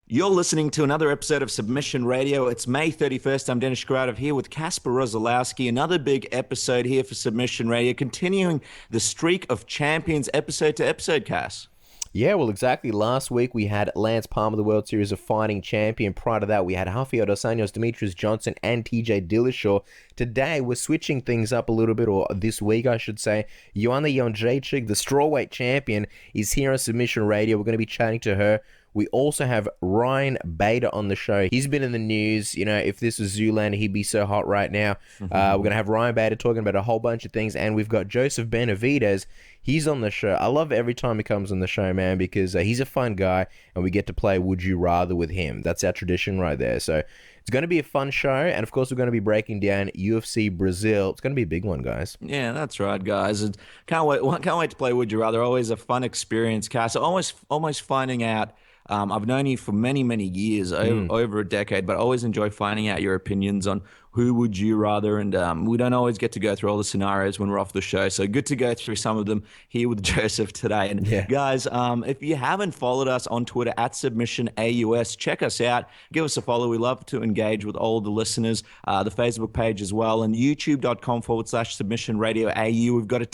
You're listening to another episode of Submission Radio. It's May 31st. I'm Dennis Shkradov here with Kasper Rosolowski. Another big episode here for Submission Radio, continuing the streak of champions episode to episode, Cass. Yeah, well, exactly. Last week we had Lance Palmer, the World Series of Fighting champion. Prior to that, we had Rafael dos Anjos, Demetrius Johnson, and TJ Dillashaw. Today, we're switching things up a little bit, or this week, I should say. Joanna Jedrzejczyk, the Strawweight champion, is here on Submission Radio. We're going to be chatting to her. We also have Ryan Bader on the show. He's been in the news. You know, if this was Zoolander, he'd be so hot right now. We're going to have Ryan Bader talking about a whole bunch of things. And we've got Joseph Benavidez. He's on the show. I love every time he comes on the show, man, because he's a fun guy and we get to play Would You Rather with him. That's our tradition right there. So it's going to be a fun show. And, of course, we're going to be breaking down UFC Brazil. It's going to be a big one, guys. Yeah, that's right, guys. And can't wait to play Would You Rather. Always a fun experience, Cass. Almost finding out. I've known you for many, many years, over a decade, but I always enjoy finding out your opinions on who would you rather, and we don't always get to go through all the scenarios when we're off the show, so good to go through some of them here with Joseph today. And guys, if you haven't followed us on Twitter at SubmissionAUS, check us out, give us a follow. We love to engage with all the listeners, the Facebook page as well, and youtube.com/SubmissionRadioAU. We've got a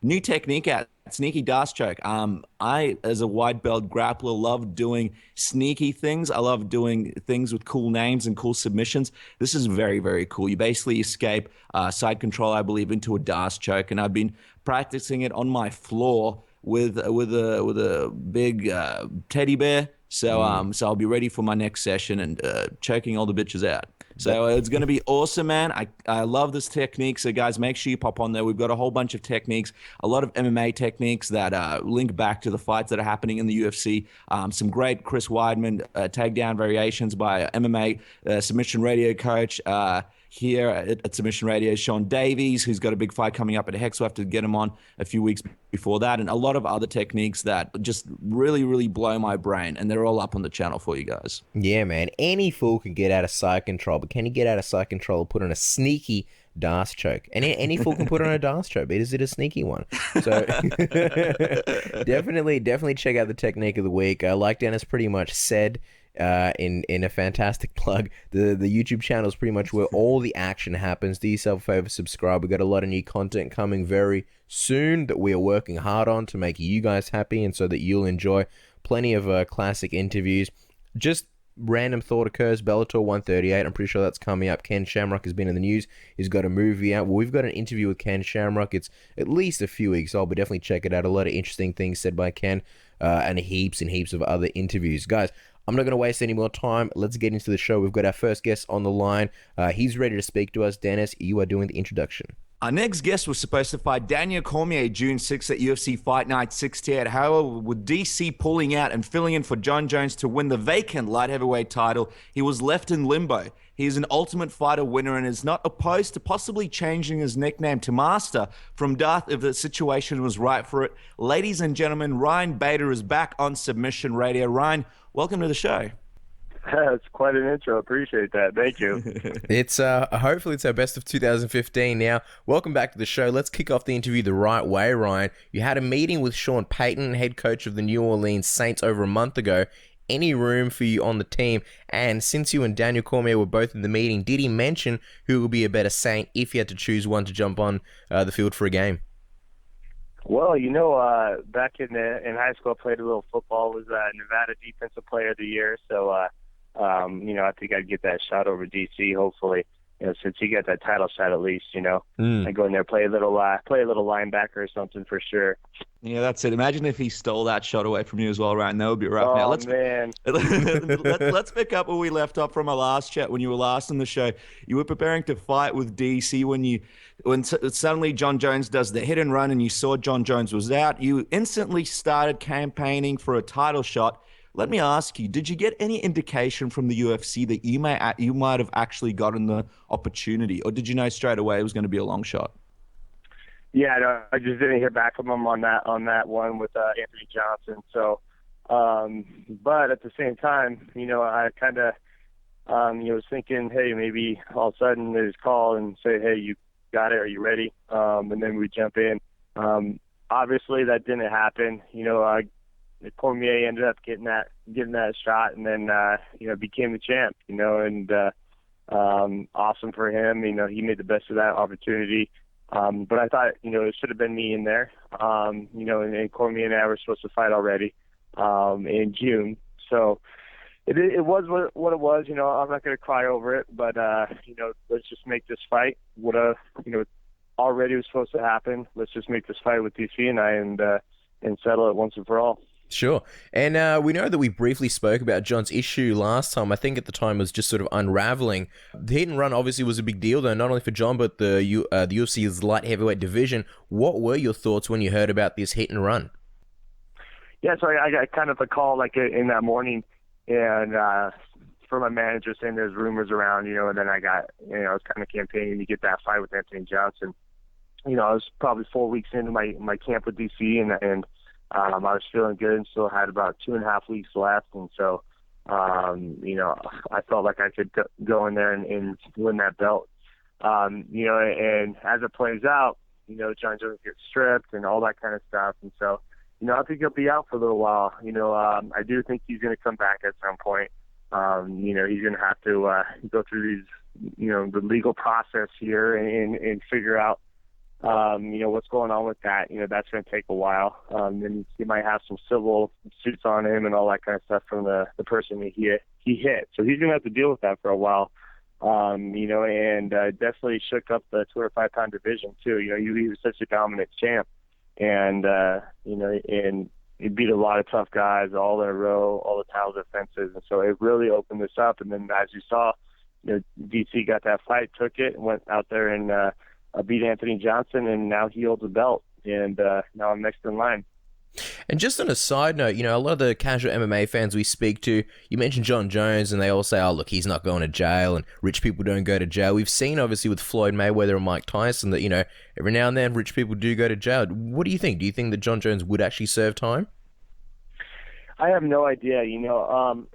new technique out. Sneaky dast choke. I, as a white belt grappler, love doing sneaky things. I love doing things with cool names and cool submissions. This is very, very cool. You basically escape side control, I believe, into a dast choke, and I've been practicing it on my floor with a big teddy bear. So so I'll be ready for my next session and choking all the bitches out. So it's going to be awesome, man. I love this technique. So, guys, make sure you pop on there. We've got a whole bunch of techniques, a lot of MMA techniques that link back to the fights that are happening in the UFC. Some great Chris Weidman takedown variations by MMA submission radio coach here at Submission Radio, Sean Davies, who's got a big fight coming up at Hex. We'll have to get him on a few weeks before that, and a lot of other techniques that just really, really blow my brain, and they're all up on the channel for you guys. Yeah, man. Any fool can get out of side control, but can he get out of side control and put on a sneaky dast choke? And any fool can put on a dast choke, but is it a sneaky one? So definitely check out the technique of the week. Like Dennis pretty much said, in a fantastic plug, the YouTube channel is pretty much where all the action happens. Do yourself a favor, subscribe. We've got a lot of new content coming very soon that we are working hard on to make you guys happy and so that you'll enjoy plenty of classic interviews. Just random thought occurs, Bellator 138, I'm pretty sure that's coming up. Ken Shamrock has been in the news. He's got a movie out. Well, we've got an interview with Ken Shamrock. It's at least a few weeks old, but definitely check it out. A lot of interesting things said by Ken, and heaps of other interviews. Guys, I'm not going to waste any more time. Let's get into the show. We've got our first guest on the line. He's ready to speak to us. Dennis, you are doing the introduction. Our next guest was supposed to fight Daniel Cormier June 6th at UFC Fight Night 68. However, with DC pulling out and filling in for John Jones to win the vacant light heavyweight title, he was left in limbo. He is an Ultimate Fighter winner and is not opposed to possibly changing his nickname to Master from Darth if the situation was right for it. Ladies and gentlemen, Ryan Bader is back on Submission Radio. Ryan, welcome to the show. It's quite an intro. Appreciate that. Thank you. It's hopefully it's our best of 2015 now. Welcome back to the show. Let's kick off the interview the right way, Ryan. You had a meeting with Sean Payton, head coach of the New Orleans Saints, over a month ago. Any room for you on the team? And since you and Daniel Cormier were both in the meeting, did he mention who would be a better Saint if you had to choose one to jump on the field for a game? Well, back in high school, I played a little football. Was Nevada Defensive Player of the Year. So, I think I'd get that shot over DC. Hopefully, since he got that title shot at least. I go in there, play a little linebacker or something for sure. Yeah, that's it. Imagine if he stole that shot away from you as well, Ryan. That would be rough. Now, man. Let's pick up where we left off from our last chat when you were last on the show. You were preparing to fight with DC when suddenly John Jones does the hit and run and you saw John Jones was out. You instantly started campaigning for a title shot. Let me ask you, did you get any indication from the UFC that you might have actually gotten the opportunity, or did you know straight away it was going to be a long shot? Yeah, no, I just didn't hear back from him on that one with Anthony Johnson. So, but at the same time, I kind of, was thinking, hey, maybe all of a sudden they just call and say, hey, you got it, are you ready? And then we jump in. Obviously, that didn't happen. Cormier ended up getting that shot, and then became the champ. And awesome for him. He made the best of that opportunity. But I thought it should have been me in there. And Cormier and I were supposed to fight already in June, so. It was what it was. I'm not going to cry over it, but let's just make this fight what already was supposed to happen. Let's just make this fight with DC and I and settle it once and for all. Sure. And we know that we briefly spoke about John's issue last time. I think at the time it was just sort of unraveling. The hit and run obviously was a big deal, though, not only for John, but the UFC's light heavyweight division. What were your thoughts when you heard about this hit and run? Yeah, so I got kind of a call in that morning, and for my manager saying there's rumors around, and then I got, I was kind of campaigning to get that fight with Anthony Johnson. I was probably 4 weeks into my camp with DC, and I was feeling good and still had about 2.5 weeks left. And so, I felt like I could go in there and win that belt. And as it plays out, John Jones gets stripped and all that kind of stuff. And so, I think he'll be out for a little while. I do think he's going to come back at some point. He's going to have to go through these, the legal process here and figure out, what's going on with that. That's going to take a while. Then he might have some civil suits on him and all that kind of stuff from the person that he hit. So he's going to have to deal with that for a while. And definitely shook up the 205-pound division too. He was such a dominant champ. And, and he beat a lot of tough guys all in a row, all the title defenses. And so it really opened this up. And then as you saw, DC got that fight, took it, went out there and beat Anthony Johnson, and now he holds the belt. And now I'm next in line. And just on a side note, a lot of the casual MMA fans we speak to, you mentioned John Jones, and they all say, oh, look, he's not going to jail, and rich people don't go to jail. We've seen, obviously, with Floyd Mayweather and Mike Tyson that, every now and then rich people do go to jail. What do you think? Do you think that John Jones would actually serve time? I have no idea. I know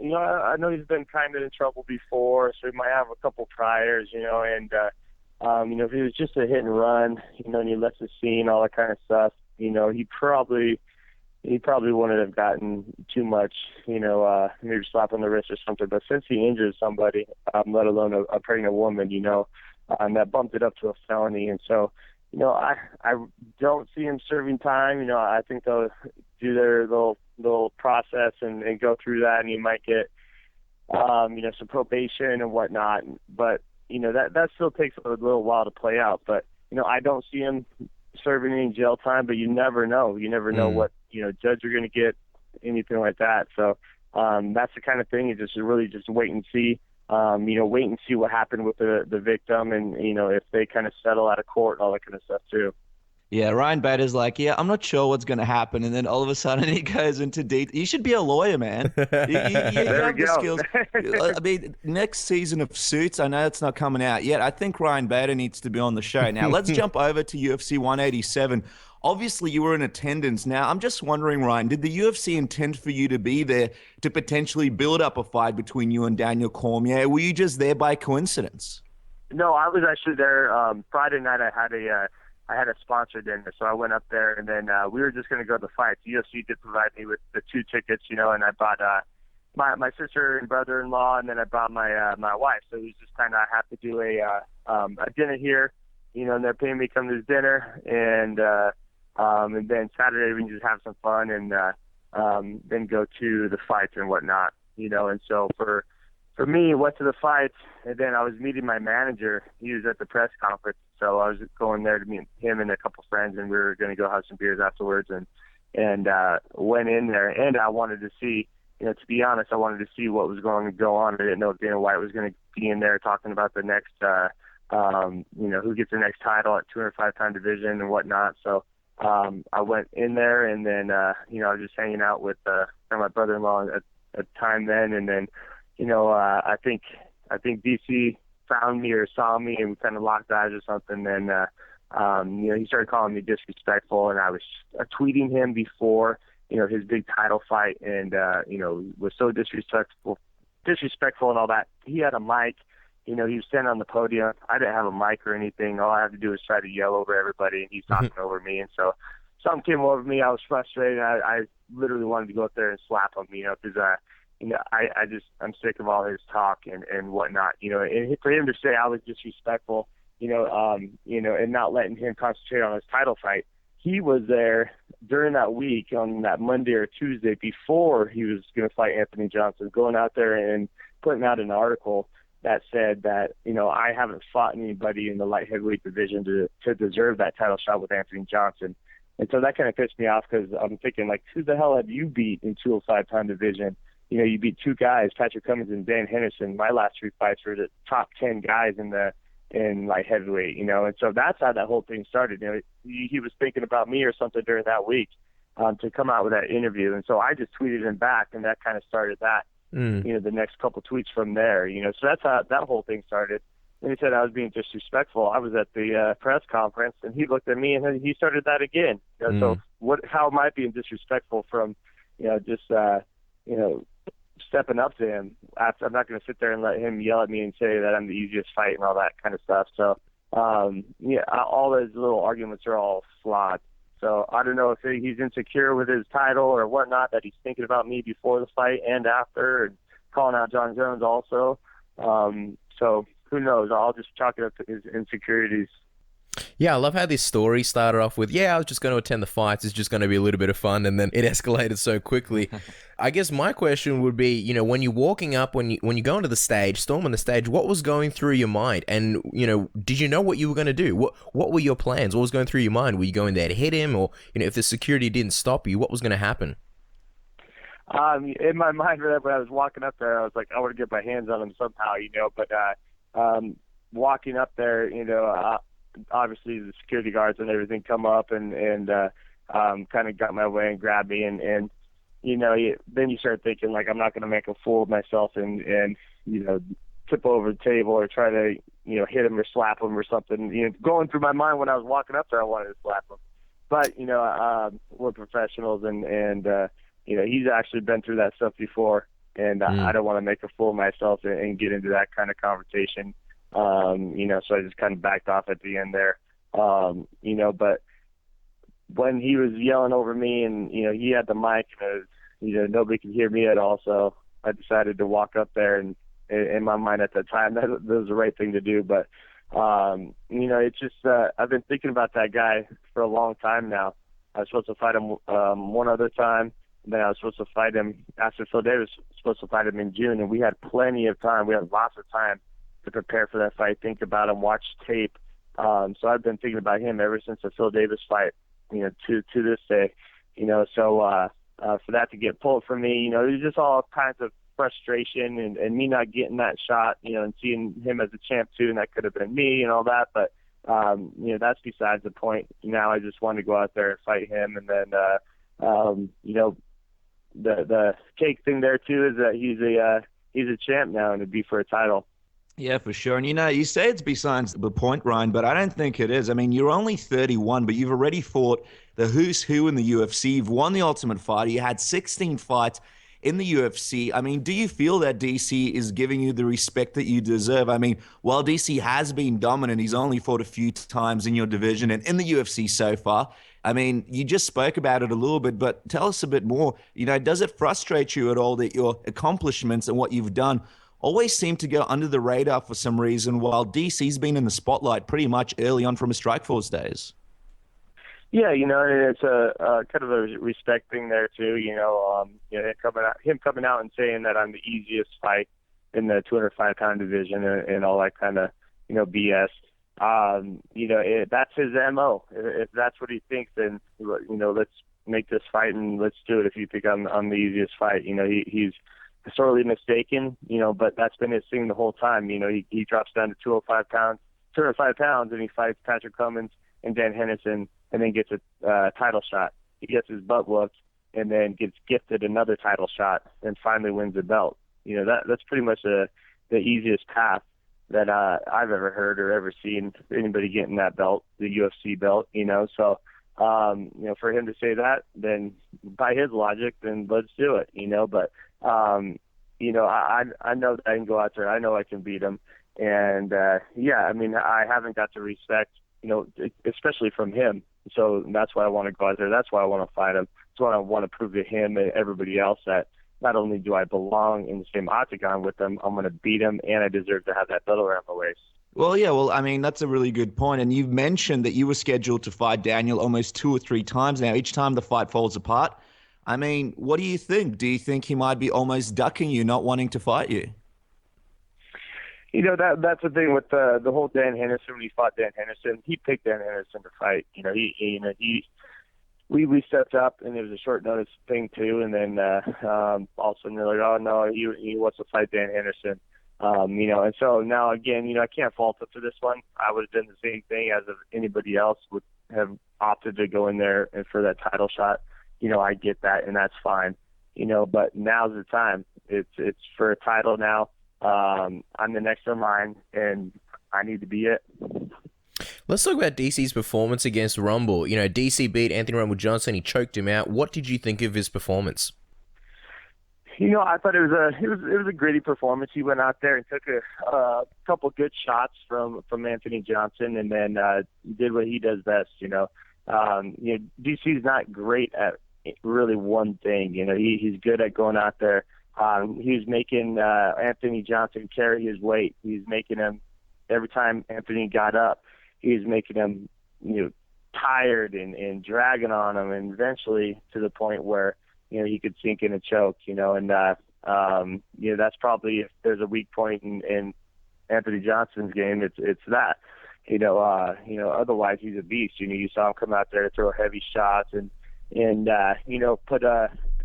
he's been kind of in trouble before, so he might have a couple priors, and, if he was just a hit and run, and he left the scene, all that kind of stuff, he probably wouldn't have gotten too much, maybe slap on the wrist or something. But since he injured somebody, let alone a pregnant woman, that bumped it up to a felony. And so, I don't see him serving time. I think they'll do their little process and go through that, and he might get, some probation and whatnot. But, that still takes a little while to play out. But, I don't see him serving any jail time, but you never know. You never know what, judge you're going to get, anything like that. So that's the kind of thing you just really just wait and see. Wait and see what happened with the victim, and, if they kind of settle out of court and all that kind of stuff too. Yeah, Ryan Bader's like, yeah, I'm not sure what's going to happen. And then all of a sudden he goes into detail. You should be a lawyer, man. You have the skills. I mean, next season of Suits, I know it's not coming out yet. I think Ryan Bader needs to be on the show. Now, let's jump over to UFC 187. Obviously, you were in attendance. Now, I'm just wondering, Ryan, did the UFC intend for you to be there to potentially build up a fight between you and Daniel Cormier? Were you just there by coincidence? No, I was actually there. Friday night I had a sponsor dinner, so I went up there, and then we were just going to go to the fight. The UFC did provide me with the 2 tickets, and I bought my sister and brother-in-law, and then I brought my wife. So it was just kind of, I have to do a dinner here, and they're paying me to come to this dinner, and then Saturday we can just have some fun and then go to the fights and whatnot, and so for me, went to the fights, and then I was meeting my manager. He was at the press conference, so I was going there to meet him and a couple friends, and we were going to go have some beers afterwards, and went in there. And I wanted to see, to be honest, I wanted to see what was going to go on. I didn't know if Dana White was going to be in there talking about the next, who gets the next title at 205-pound division and whatnot. So I went in there, and then, I was just hanging out with my brother-in-law at the time then, and then, I think DC found me or saw me, and we kind of locked eyes or something. And he started calling me disrespectful, and I was tweeting him before his big title fight, and was so disrespectful and all that. He had a mic, he was standing on the podium. I didn't have a mic or anything. All I had to do was try to yell over everybody, and he's talking over me. And so something came over me. I was frustrated. I literally wanted to go up there and slap him, because I'm sick of all his talk and whatnot, and for him to say I was disrespectful, and not letting him concentrate on his title fight. He was there during that week on that Monday or Tuesday before he was going to fight Anthony Johnson, going out there and putting out an article that said that, I haven't fought anybody in the light heavyweight division to deserve that title shot with Anthony Johnson. And so that kind of pissed me off because I'm thinking, like, who the hell have you beat in 205-pound division? You beat two guys, Patrick Cummins and Dan Henderson. My last 3 fights were the top 10 guys in light heavyweight, and so that's how that whole thing started. He was thinking about me or something during that week to come out with that interview. And so I just tweeted him back, and that kind of started that, the next couple tweets from there, so that's how that whole thing started. And he said I was being disrespectful. I was at the press conference, and he looked at me, and then he started that again. So how am I being disrespectful from, just stepping up to him? I'm not going to sit there and let him yell at me and say that I'm the easiest fight and all that kind of stuff. So, all those little arguments are all flawed. So I don't know if he's insecure with his title or whatnot, that he's thinking about me before the fight and after, and calling out John Jones also. So who knows? I'll just chalk it up to his insecurities. Yeah, I love how this story started off with, I was just going to attend the fights. It's just going to be a little bit of fun. And then it escalated so quickly. I guess my question would be, when you're walking up, when you go into the stage, storming the stage, what was going through your mind? And, did you know what you were going to do? What were your plans? What was going through your mind? Were you going there to hit him? Or, if the security didn't stop you, what was going to happen? In my mind, when I was walking up there, I was like, I want to get my hands on him somehow, but walking up there, obviously the security guards and everything come up and kind of got my way and grabbed me, and then you start thinking, like, I'm not going to make a fool of myself and tip over the table or try to hit him or slap him or something. Going through my mind when I was walking up there, I wanted to slap him, but we're professionals and he's actually been through that stuff before, and I don't want to make a fool of myself and get into that kind of conversation. So I just kind of backed off at the end there. But when he was yelling over me and, he had the mic, nobody could hear me at all. So I decided to walk up there, and in my mind at the time, that was the right thing to do. But, it's just, I've been thinking about that guy for a long time now. I was supposed to fight him, one other time. And then I was supposed to fight him after Phil Davis was supposed to fight him in June, and we had plenty of time. We had lots of time to prepare for that fight, think about him, watch tape. So I've been thinking about him ever since the Phil Davis fight, to this day, so for that to get pulled from me, there's just all kinds of frustration and me not getting that shot, and seeing him as a champ too, and that could have been me and all that. But, that's besides the point. Now I just want to go out there and fight him. And then, the cake thing there too is that he's a champ now, and it'd be for a title. Yeah, for sure. And, you say it's besides the point, Ryan, but I don't think it is. I mean, you're only 31, but you've already fought the who's who in the UFC. You've won the Ultimate Fighter. You had 16 fights in the UFC. I mean, do you feel that DC is giving you the respect that you deserve? I mean, while DC has been dominant, he's only fought a few times in your division and in the UFC so far. I mean, you just spoke about it a little bit, but tell us a bit more. Does it frustrate you at all that your accomplishments and what you've done always seem to go under the radar for some reason, while DC's been in the spotlight pretty much early on from his Strikeforce days? Yeah, it's a kind of a respect thing there too. Him coming out and saying that I'm the easiest fight in the 205-pound division and all that kind of BS. That's his MO. If that's what he thinks, then let's make this fight and let's do it. If you think I'm the easiest fight, he's sorely mistaken, but that's been his thing the whole time. He drops down to 205 pounds, and he fights Patrick Cummins and Dan Henderson, and then gets a title shot. He gets his butt whooped, and then gets gifted another title shot, and finally wins the belt. That's pretty much the easiest path that I've ever heard or ever seen anybody getting that belt, the UFC belt. So for him to say that, then by his logic, then let's do it. But I know that I can go out there. I know I can beat him. And, I haven't got the respect, especially from him, So that's why I want to go out there. That's why I want to fight him. That's why I want to prove to him and everybody else that not only do I belong in the same octagon with them, I'm going to beat him, and I deserve to have that belt around my waist. Well, yeah, well, I mean, that's a really good point. And you've mentioned that you were scheduled to fight Daniel almost 2 or 3 times now. Each time the fight falls apart. I mean, what do you think? Do you think he might be almost ducking you, not wanting to fight you? You know, that's the thing with the whole Dan Henderson. When he fought Dan Henderson, he picked Dan Henderson to fight. You know, we stepped up, and it was a short notice thing too. And then all of a sudden they're like, oh no, he wants to fight Dan Henderson. You know, and so now again, you know, I can't fault him for this one. I would have done the same thing as if anybody else would have opted to go in there and for that title shot. You know, I get that, and that's fine. You know, but now's the time. It's for a title now. I'm the next in line, and I need to be it. Let's talk about DC's performance against Rumble. You know, DC beat Anthony Rumble Johnson. He choked him out. What did you think of his performance? You know, I thought it was a gritty performance. He went out there and took a couple good shots from Anthony Johnson, and then did what he does best. You know, DC's not great at really one thing. You know, he's good at going out there. He was making Anthony Johnson carry his weight. He's making him, every time Anthony got up, he was making him, you know, tired and dragging on him, and eventually to the point where, you know, he could sink in a choke, you know, and, you know, that's probably, if there's a weak point in Anthony Johnson's game, it's that, you know, otherwise he's a beast. You know, you saw him come out there to throw heavy shots and you know, put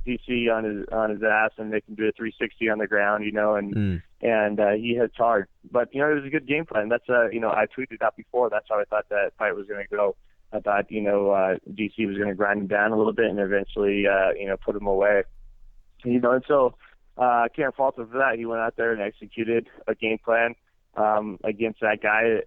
DC on his ass and make him do a 360 on the ground, you know, and he hits hard. But, you know, it was a good game plan. That's, you know, I tweeted out before. That's how I thought that fight was going to go. I thought, you know, DC was going to grind him down a little bit and eventually, you know, put him away. You know, and so I can't fault him for that. He went out there and executed a game plan against that guy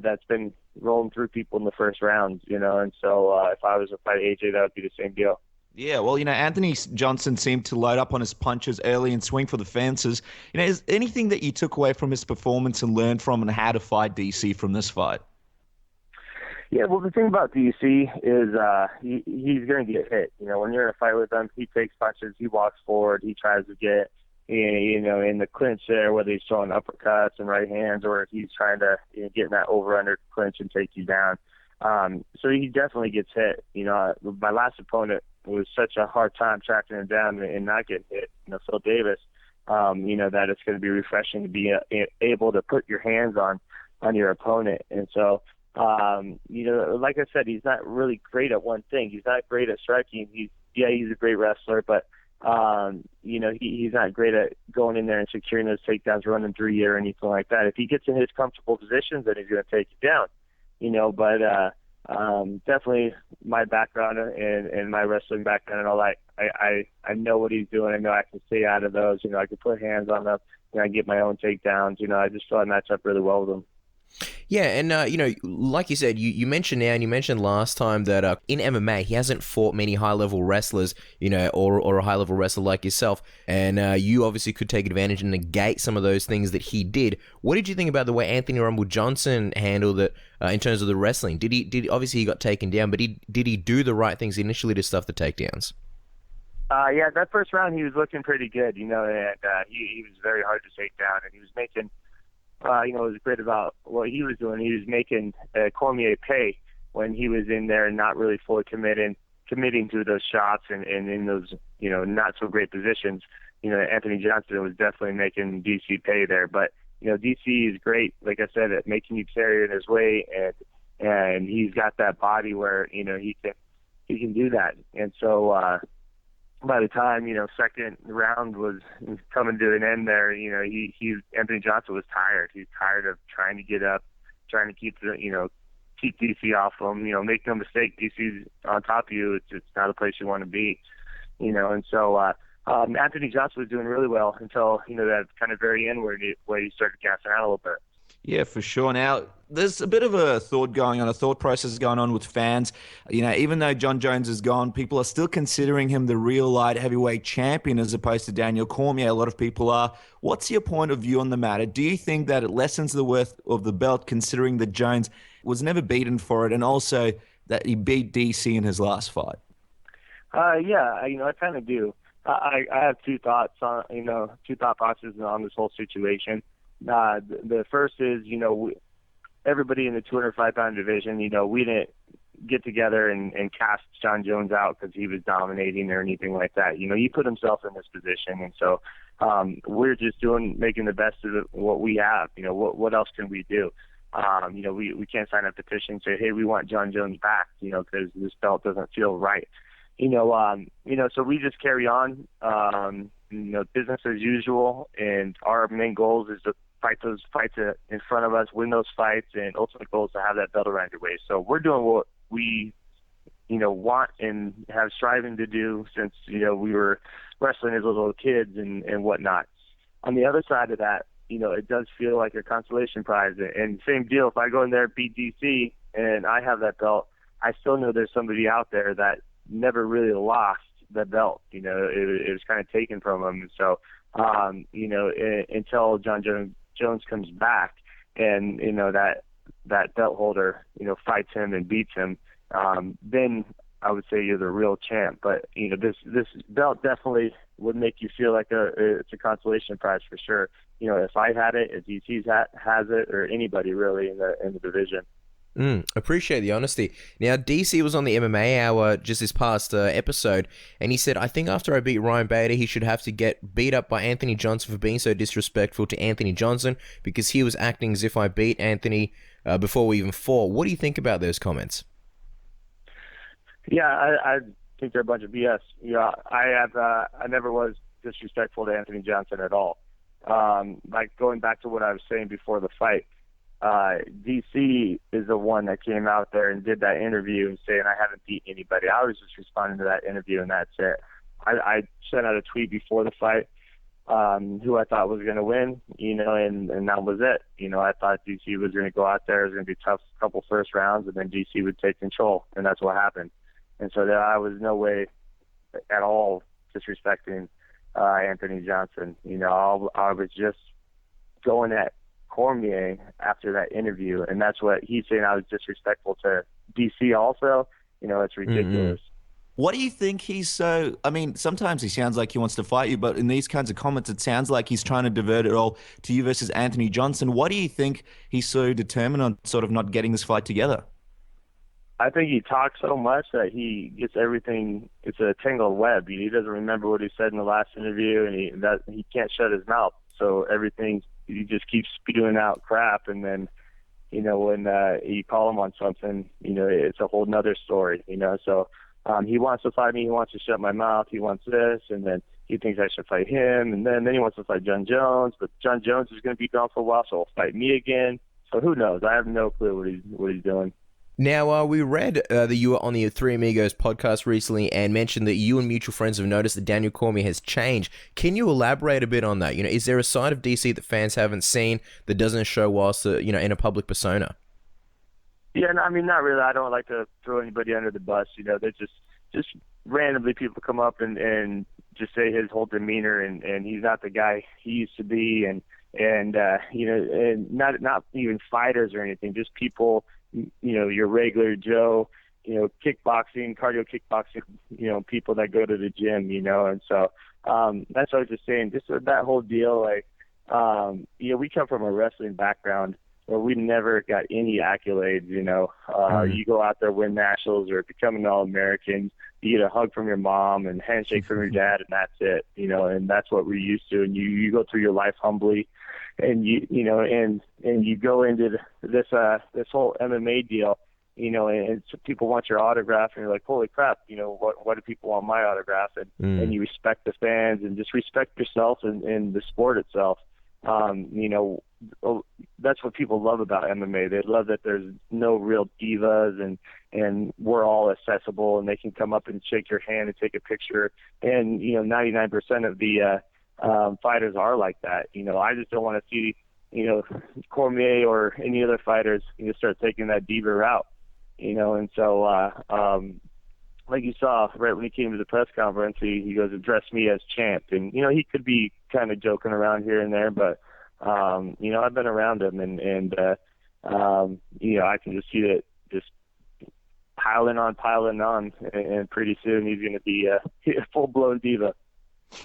that's been rolling through people in the first round, you know. And so if I was to fight AJ, that would be the same deal. Yeah, well, you know, Anthony Johnson seemed to load up on his punches early and swing for the fences. You know, is anything that you took away from his performance and learned from and how to fight DC from this fight? Yeah, well, the thing about DC is he's going to get hit. You know, when you're in a fight with him, he takes punches, he walks forward, he tries to get, you know, in the clinch there, whether he's throwing uppercuts and right hands or he's trying to, you know, get in that over-under clinch and take you down. So he definitely gets hit. You know, my last opponent was such a hard time tracking him down and not getting hit, you know, Phil Davis, you know, that it's going to be refreshing to be able to put your hands on your opponent. And so, you know, like I said, he's not really great at one thing. He's not great at striking. He's a great wrestler, but, you know, he's not great at going in there and securing those takedowns, running through you or anything like that. If he gets in his comfortable positions, then he's going to take you down, you know, but, definitely my background and my wrestling background and all that, I know what he's doing. I know I can stay out of those. You know, I can put hands on them. You know, I get my own takedowns. You know, I just feel I match up really well with him. Yeah, and you know, like you said, you mentioned now and you mentioned last time that in MMA he hasn't fought many high-level wrestlers, you know, or a high-level wrestler like yourself, and you obviously could take advantage and negate some of those things that he did. What did you think about the way Anthony Rumble Johnson handled it in terms of the wrestling? Did obviously he got taken down, but did he do the right things initially to stuff the takedowns? Yeah, that first round he was looking pretty good, you know, and he was very hard to take down, and he was making. You know, it was great about what he was doing. He was making Cormier pay when he was in there and not really fully committing to those shots and in those, you know, not so great positions. You know, Anthony Johnson was definitely making DC pay there. But, you know, DC is great, like I said, at making you carry in his weight, and he's got that body where, you know, he can do that. And so by the time, you know, second round was coming to an end there, you know, Anthony Johnson was tired. He's tired of trying to get up, trying to keep DC off him. You know, make no mistake, DC's on top of you. It's not a place you want to be, you know. And so Anthony Johnson was doing really well until, you know, that kind of very end where he started gassing out a little bit. Yeah, for sure. Now, there's a bit of a thought process going on with fans. You know, even though Jon Jones is gone, people are still considering him the real light heavyweight champion as opposed to Daniel Cormier. A lot of people are. What's your point of view on the matter? Do you think that it lessens the worth of the belt, considering that Jones was never beaten for it? And also, that he beat DC in his last fight? Yeah, I kind of do. I have two thought processes on this whole situation. The first is, everybody in the 205-pound division, we didn't get together and cast John Jones out because he was dominating or anything like that. He put himself in this position, and so we're just making the best of what we have. What else can we do? We can't sign a petition and say, hey, we want John Jones back, because this belt doesn't feel right. So we just carry on, business as usual, and our main goals is to fight those fights in front of us, win those fights, and ultimate goal is to have that belt around your waist. So we're doing what we, want and have striving to do since, we were wrestling as little kids and whatnot. On the other side of that, it does feel like a consolation prize. And same deal, if I go in there and beat DC and I have that belt, I still know there's somebody out there that never really lost the belt. It was kind of taken from him. And so, until John Jones comes back and, that belt holder, fights him and beats him, then I would say you're the real champ. But, this belt definitely would make you feel like it's a consolation prize for sure. If I had it, if DC's has it, or anybody really in the division. Appreciate the honesty. Now, DC was on the MMA Hour just this past episode, and he said, I think after I beat Ryan Bader, he should have to get beat up by Anthony Johnson for being so disrespectful to Anthony Johnson, because he was acting as if I beat Anthony before we even fought. What do you think about those comments? Yeah, I think they're a bunch of BS. I never was disrespectful to Anthony Johnson at all. Like going back to what I was saying before the fight, DC is the one that came out there and did that interview and saying I haven't beat anybody. I was just responding to that interview, and that's it. I sent out a tweet before the fight, who I thought was going to win, and that was it. I thought DC was going to go out there, it was going to be a tough couple first rounds, and then DC would take control, and that's what happened. And so I was no way at all disrespecting Anthony Johnson. I was just going at Cormier after that interview, and that's what he's saying. I was disrespectful to DC also. It's ridiculous. What do you think he's so... I mean, sometimes he sounds like he wants to fight you, but in these kinds of comments, it sounds like he's trying to divert it all to you versus Anthony Johnson. What do you think he's so determined on sort of not getting this fight together? I think he talks so much that he gets everything. It's a tangled web. He doesn't remember what he said in the last interview, and he can't shut his mouth. So everything, he just keeps spewing out crap, and then, when you call him on something, it's a whole nother story. So he wants to fight me. He wants to shut my mouth. He wants this, and then he thinks I should fight him, and then he wants to fight John Jones. But John Jones is going to be gone for a while, so he'll fight me again. So who knows? I have no clue what he's doing. Now, we read that you were on the Three Amigos podcast recently and mentioned that you and mutual friends have noticed that Daniel Cormier has changed. Can you elaborate a bit on that? Is there a side of DC that fans haven't seen that doesn't show whilst, in a public persona? Yeah, no, I mean, not really. I don't like to throw anybody under the bus. They're just randomly people come up and just say his whole demeanor, and he's not the guy he used to be, and and not even fighters or anything, just people, your regular Joe, kickboxing, cardio kickboxing, people that go to the gym, and so that's what I was just saying. Just that whole deal, like, we come from a wrestling background where we never got any accolades. You go out there, win nationals, or become an All-American, you get a hug from your mom and handshake from your dad, and that's it. And that's what we're used to. And you go through your life humbly, and you go into this whole MMA deal, and so people want your autograph, and you're like, holy crap, what do people want my autograph? And you respect the fans and just respect yourself and the sport itself. That's what people love about MMA. They love that there's no real divas, and we're all accessible, and they can come up and shake your hand and take a picture. And 99% of the fighters are like that. I just don't want to see Cormier or any other fighters start taking that diva route. And so like you saw right when he came to the press conference, he goes, address me as champ. And he could be kind of joking around here and there, but I've been around him, and I can just see that piling on, and pretty soon he's going to be a full-blown diva.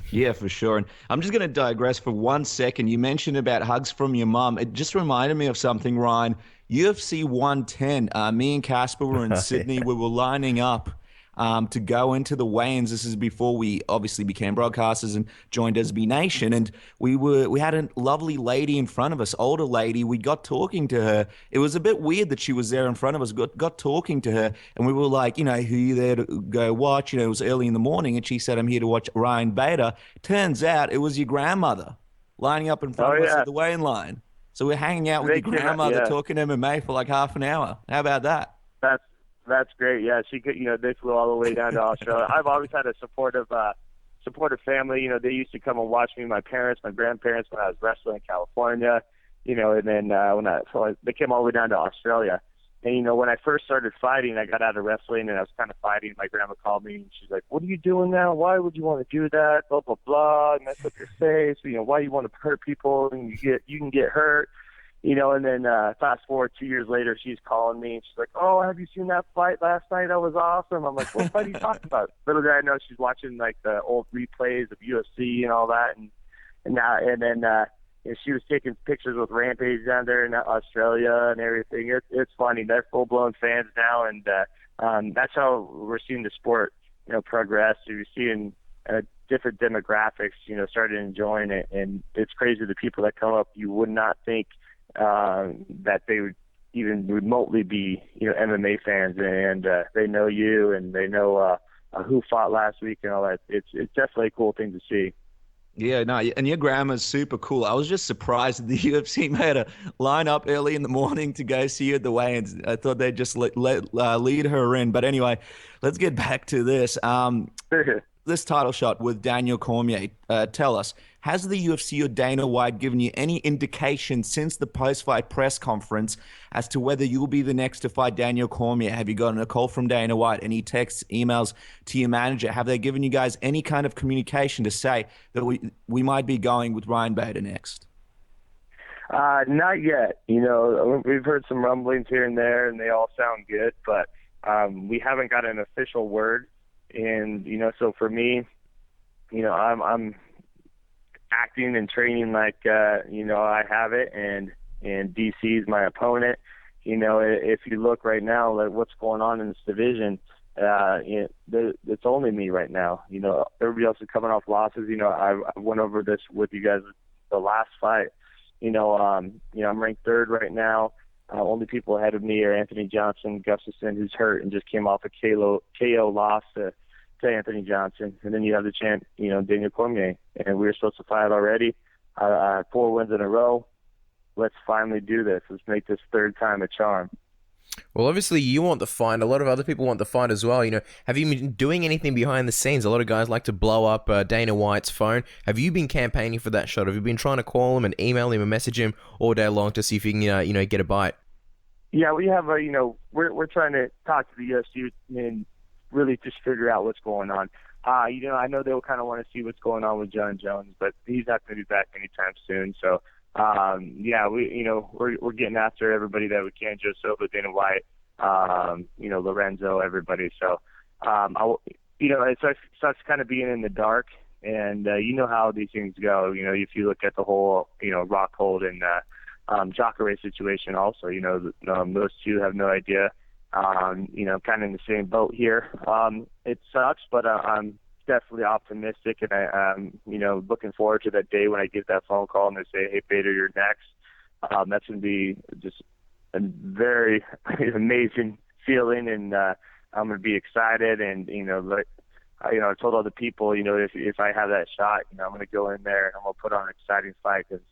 Yeah, for sure. And I'm just going to digress for 1 second. You mentioned about hugs from your mum. It just reminded me of something, Ryan. UFC 110. Me and Casper were in Sydney. We were lining up to go into the weigh-ins. This is before we obviously became broadcasters and joined SB Nation. And we had a lovely lady in front of us, older lady. We got talking to her. It was a bit weird that she was there in front of us. Got talking to her, and we were like, who are you there to go watch? It was early in the morning, and she said, I'm here to watch Ryan Bader. Turns out it was your grandmother lining up in front of us at the weigh-in line. So we're hanging out with your grandmother, talking MMA for like half an hour. How about that? That's great. Yeah, she could. They flew all the way down to Australia. I've always had a supportive family. They used to come and watch me. My parents, my grandparents, when I was wrestling in California. And then they came all the way down to Australia. And when I first started fighting, I got out of wrestling and I was kind of fighting. My grandma called me and she's like, "What are you doing now? Why would you want to do that? Blah blah blah. Mess up your face. Why you want to hurt people and you can get hurt." And then fast forward 2 years later, she's calling me and she's like, "Oh, have you seen that fight last night? That was awesome." I'm like, "What fight are you talking about?" Little did I know she's watching like the old replays of UFC and all that, and she was taking pictures with Rampage down there in Australia and everything. It's funny. They're full blown fans now, and that's how we're seeing the sport, progress. You're seeing different demographics, started enjoying it, and it's crazy the people that come up. You would not think that they would even remotely be, MMA fans, and they know you and they know who fought last week and all that. It's definitely a cool thing to see. Yeah, no, and your grandma's super cool. I was just surprised that the UFC made a line up early in the morning to go see you at the weigh-ins. I thought they'd just lead her in. But anyway, let's get back to this. This title shot with Daniel Cormier. Tell us, has the UFC or Dana White given you any indication since the post-fight press conference as to whether you'll be the next to fight Daniel Cormier? Have you gotten a call from Dana White, any texts, emails to your manager? Have they given you guys any kind of communication to say that we might be going with Ryan Bader next? Not yet. We've heard some rumblings here and there, and they all sound good, but we haven't got an official word. And, so for me, I'm acting and training like, I have it, and DC is my opponent. If you look right now, like what's going on in this division, it's only me right now. Everybody else is coming off losses. I went over this with you guys the last fight. I'm ranked third right now. Only people ahead of me are Anthony Johnson, Gustafsson, who's hurt and just came off a KO loss to Anthony Johnson. And then you have the champ, Daniel Cormier. And we were supposed to fight already. 4 wins in a row. Let's finally do this. Let's make this third time a charm. Well, obviously you want the fight. A lot of other people want the fight as well. Have you been doing anything behind the scenes? A lot of guys like to blow up Dana White's phone. Have you been campaigning for that shot? Have you been trying to call him and email him and message him all day long to see if you can, get a bite? Yeah, we have we're trying to talk to the UFC and really just figure out what's going on. I know they'll kind of want to see what's going on with John Jones, but he's not going to be back anytime soon. So, we're getting after everybody that we can. Joe Silva, Dana White, Lorenzo, everybody. So, it sucks kind of being in the dark, and how these things go. If you look at the whole, Rockhold and Jacare situation, also, those two have no idea. Kind of in the same boat here. It sucks, but I'm definitely optimistic, and I'm, looking forward to that day when I get that phone call and they say, "Hey, Bader, you're next." That's going to be just a very amazing feeling, and I'm going to be excited. And I told all the people, if I have that shot, I'm going to go in there and I'm going to put on an exciting fight, because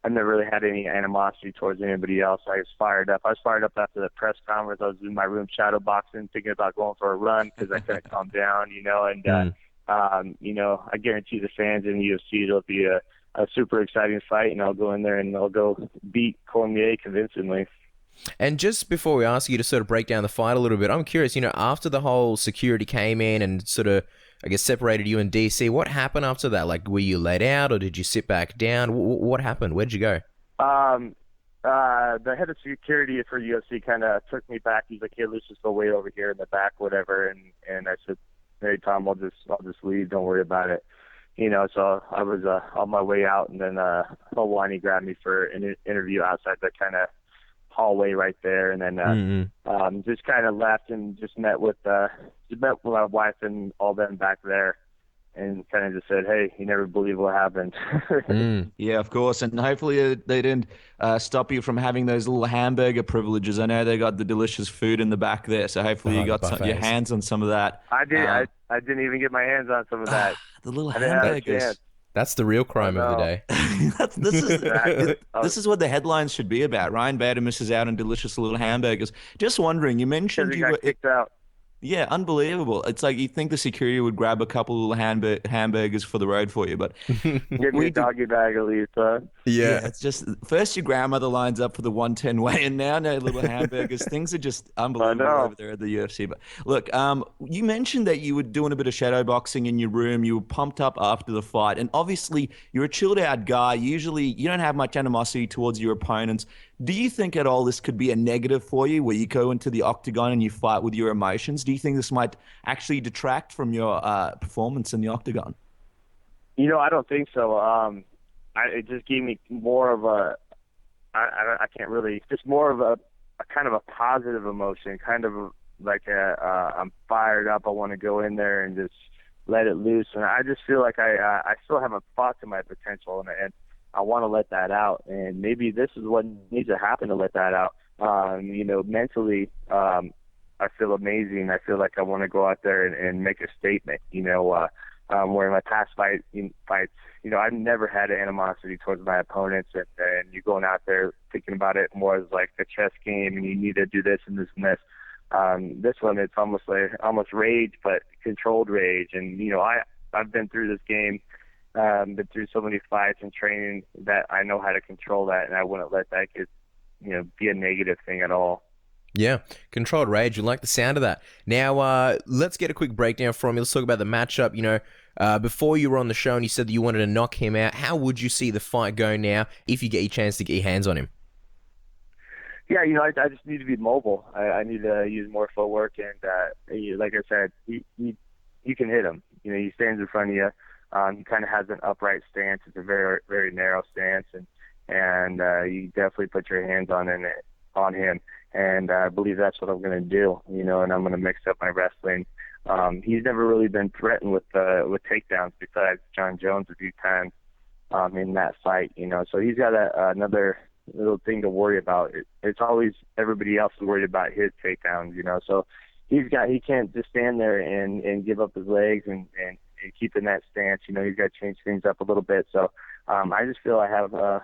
I've never really had any animosity towards anybody else. I was fired up. I was fired up after the press conference. I was in my room shadow boxing, thinking about going for a run because I couldn't calm down, I guarantee the fans in the UFC it'll be a super exciting fight, and I'll go in there and I'll go beat Cormier convincingly. And just before we ask you to sort of break down the fight a little bit, I'm curious, after the whole security came in and sort of, I guess, separated you and DC, what happened after that? Like, were you laid out or did you sit back down? What happened? Where'd you go? the head of security for UFC kind of took me back. He's like, "Hey, let's just go wait over here in the back, whatever." And I said, "Hey, Tom, I'll just leave. Don't worry about it." So I was on my way out, and then Hawani grabbed me for an interview outside the kind of hallway right there, and then just kind of left and just met with my wife and all them back there. And kind of just said, "Hey, you never believe what happened." Yeah, of course. And hopefully they didn't stop you from having those little hamburger privileges. I know they got the delicious food in the back there, so hopefully you got your hands on some of that. I did. I didn't even get my hands on some of that. The little hamburgers. That's the real crime of the day. This is what the headlines should be about. Ryan Bader misses out on delicious little hamburgers. Just wondering, you mentioned you got kicked out. Yeah, unbelievable. It's like you think the security would grab a couple of hamburgers for the road for you, but give me a doggy bag at least, huh? Yeah, it's just first your grandmother lines up for the 110 weigh, and now no little hamburgers. Things are just unbelievable over there at the UFC. But look, you mentioned that you were doing a bit of shadow boxing in your room. You were pumped up after the fight, and obviously you're a chilled out guy. Usually you don't have much animosity towards your opponents. Do you think at all this could be a negative for you, where you go into the octagon and you fight with your emotions? Do you think this might actually detract from your performance in the octagon? I don't think so. It just gave me more of I can't really, just more of a kind of a positive emotion, kind of like I'm fired up. I want to go in there and just let it loose. And I just feel like I still haven't fought to my potential, and I want to let that out, and maybe this is what needs to happen to let that out. Mentally, I feel amazing. I feel like I want to go out there and make a statement. Where in my past fights, I've never had an animosity towards my opponents, and you're going out there thinking about it more as like a chess game, and you need to do this and this and this. This one, it's almost rage, but controlled rage. And I've been through this game. Been through so many fights and training that I know how to control that, and I wouldn't let that be a negative thing at all. Yeah, controlled rage. You like the sound of that. Now, let's get a quick breakdown from you. Let's talk about the matchup. Before you were on the show and you said that you wanted to knock him out, how would you see the fight go now if you get your chance to get your hands on him? Yeah, I just need to be mobile. I need to use more footwork, and like I said, you can hit him. He stands in front of you. He kind of has an upright stance. It's a very, very narrow stance, and you definitely put your hands on him. And I believe that's what I'm going to do, and I'm going to mix up my wrestling. He's never really been threatened with takedowns besides John Jones a few times in that fight, So he's got another little thing to worry about. It's always everybody else is worried about his takedowns, So he can't just stand there and give up his legs and keep in that stance. He's got to change things up a little bit. So I just feel I have, I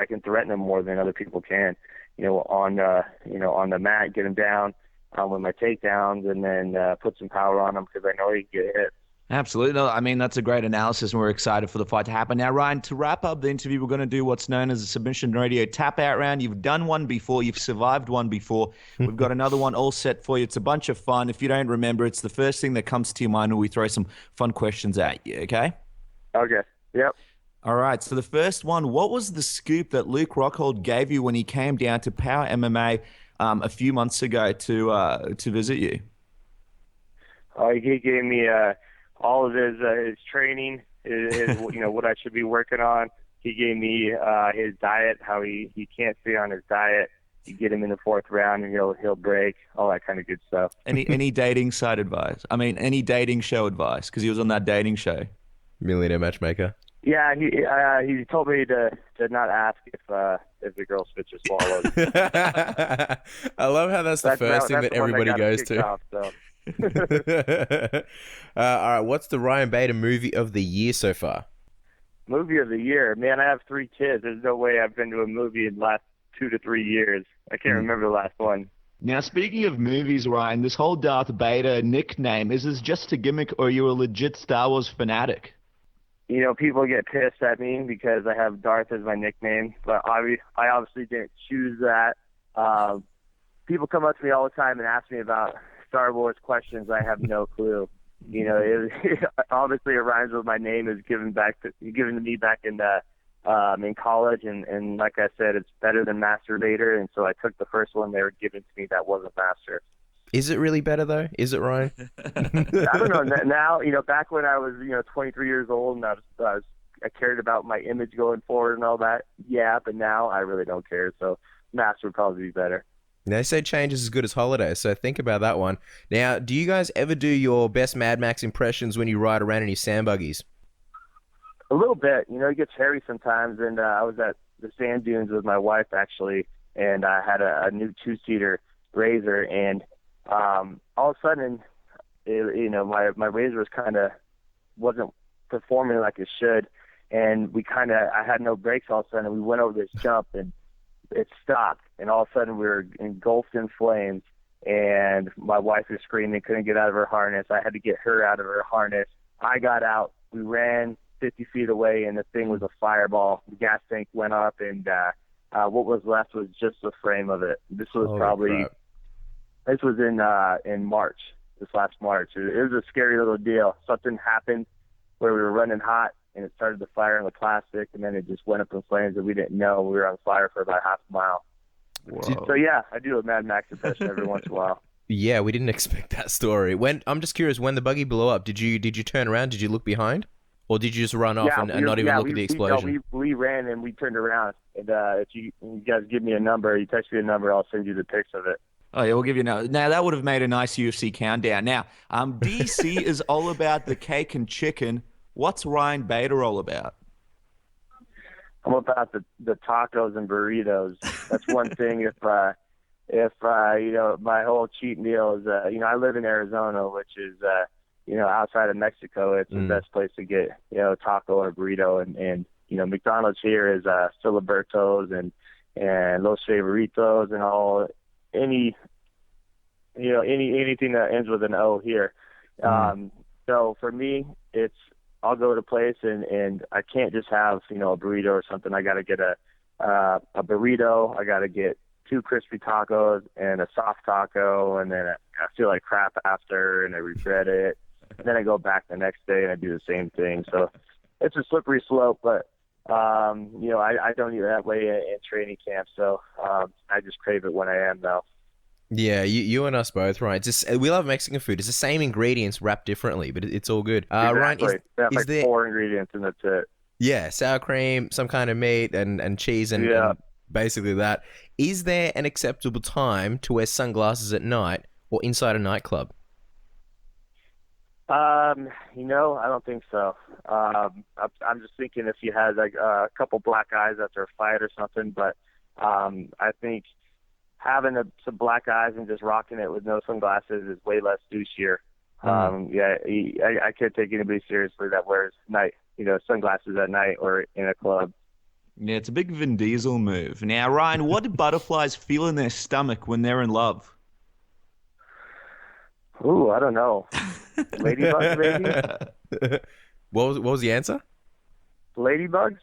can threaten him more than other people can. On the mat, get him down with my takedowns, and then put some power on him because I know he can get hit. Absolutely. No, I mean, that's a great analysis, and we're excited for the fight to happen. Now, Ryan, to wrap up the interview, we're going to do what's known as a submission radio tap-out round. You've done one before. You've survived one before. We've got another one all set for you. It's a bunch of fun. If you don't remember, it's the first thing that comes to your mind when we throw some fun questions at you, okay? Okay. Yep. All right. So the first one, what was the scoop that Luke Rockhold gave you when he came down to Power MMA a few months ago to visit you? He gave me all of his training, his what I should be working on. He gave me his diet, how he can't stay on his diet. You get him in the fourth round and he'll break, all that kind of good stuff. Any dating site advice? I mean, any dating show advice? Because he was on that dating show. Millionaire Matchmaker. Yeah, he told me to not ask if the girl spits or swallows. I love how that's the first thing that everybody goes to. Off, so. All right, what's the Ryan Bader movie of the year so far? Movie of the year? Man, I have 3 kids. There's no way I've been to a movie in the last 2 to 3 years. I can't remember the last one. Now, speaking of movies, Ryan, this whole Darth Vader nickname, is this just a gimmick or are you a legit Star Wars fanatic? People get pissed at me because I have Darth as my nickname, but I obviously didn't choose that. People come up to me all the time and ask me about Star Wars questions. I have no clue. Obviously it rhymes with my name is given to me back in in college, and like I said, it's better than Master Vader, and so I took the first one they were giving to me that wasn't Master. Is it really better though? Is it, Ryan? I don't know. Now, back when I was 23 years old and I cared about my image going forward and all that. Yeah, but now I really don't care. So Master would probably be better. They say change is as good as holidays, so think about that one. Now, do you guys ever do your best Mad Max impressions when you ride around in your sand buggies? A little bit. It gets hairy sometimes, and I was at the sand dunes with my wife, actually, and I had a new two-seater Razor, and all of a sudden, my Razor was wasn't performing like it should, and I had no brakes all of a sudden, and we went over this jump, and it stopped, and all of a sudden we were engulfed in flames, and my wife was screaming, couldn't get out of her harness. I had to get her out of her harness. I got out. We ran 50 feet away, and the thing was a fireball. The gas tank went up, and what was left was just the frame of it. This was in March, this last March. It was a scary little deal. Something happened where we were running hot, and it started to fire in the plastic, and then it just went up in flames, and we didn't know. We were on fire for about half a mile. Whoa. So, yeah, I do a Mad Max impression every once in a while. Yeah, we didn't expect that story. I'm just curious, when the buggy blew up, did you turn around? Did you look behind? Or did you just run off and not even look at the explosion? We ran and we turned around. And if you guys give me a number, you text me a number, I'll send you the pics of it. Oh, yeah, we'll give you now. Now, that would have made a nice UFC countdown. Now, DC is all about the cake and chicken. What's Ryan Bader all about? I'm about the tacos and burritos. That's one thing. If my whole cheat meal is, I live in Arizona, which is, outside of Mexico. It's the best place to get, taco or burrito. And McDonald's here is Filiberto's and Los Favoritos and all, anything that ends with an O here. So for me, I'll go to a place and I can't just have, a burrito or something. I got to get a burrito. I got to get 2 crispy tacos and a soft taco. And then I feel like crap after and I regret it. And then I go back the next day and I do the same thing. So it's a slippery slope, but, I don't eat that way in training camp. So I just crave it when I am now. Yeah, you and us both, right? We love Mexican food. It's the same ingredients wrapped differently, but it's all good. Exactly. Ryan, is there 4 ingredients and that's it? Yeah, sour cream, some kind of meat, and cheese, and basically that. Is there an acceptable time to wear sunglasses at night or inside a nightclub? I don't think so. I'm just thinking if you had like a couple black eyes after a fight or something, but I think having some black eyes and just rocking it with no sunglasses is way less douchier. I can't take anybody seriously that wears sunglasses at night or in a club. Yeah, it's a big Vin Diesel move. Now, Ryan, what do butterflies feel in their stomach when they're in love? Ooh, I don't know. Ladybugs, maybe? What was the answer? Ladybugs?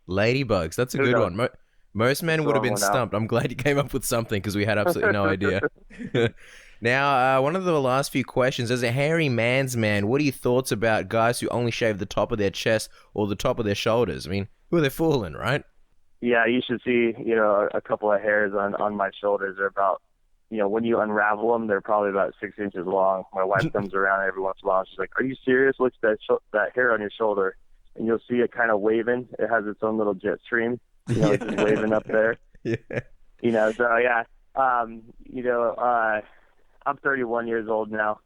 Ladybugs. That's a good one. Most men would have been stumped. I'm glad you came up with something because we had absolutely no idea. Now, one of the last few questions. As a hairy man's man, what are your thoughts about guys who only shave the top of their chest or the top of their shoulders? I mean, who are they fooling, right? Yeah, you should see, a couple of hairs on my shoulders. They're about, when you unravel them, they're probably about 6 inches long. My wife comes around every once in a while. She's like, "Are you serious? Look at that hair on your shoulder." And you'll see it kind of waving. It has its own little jet stream. It's just waving up there. Yeah. So yeah. I'm 31 years old now,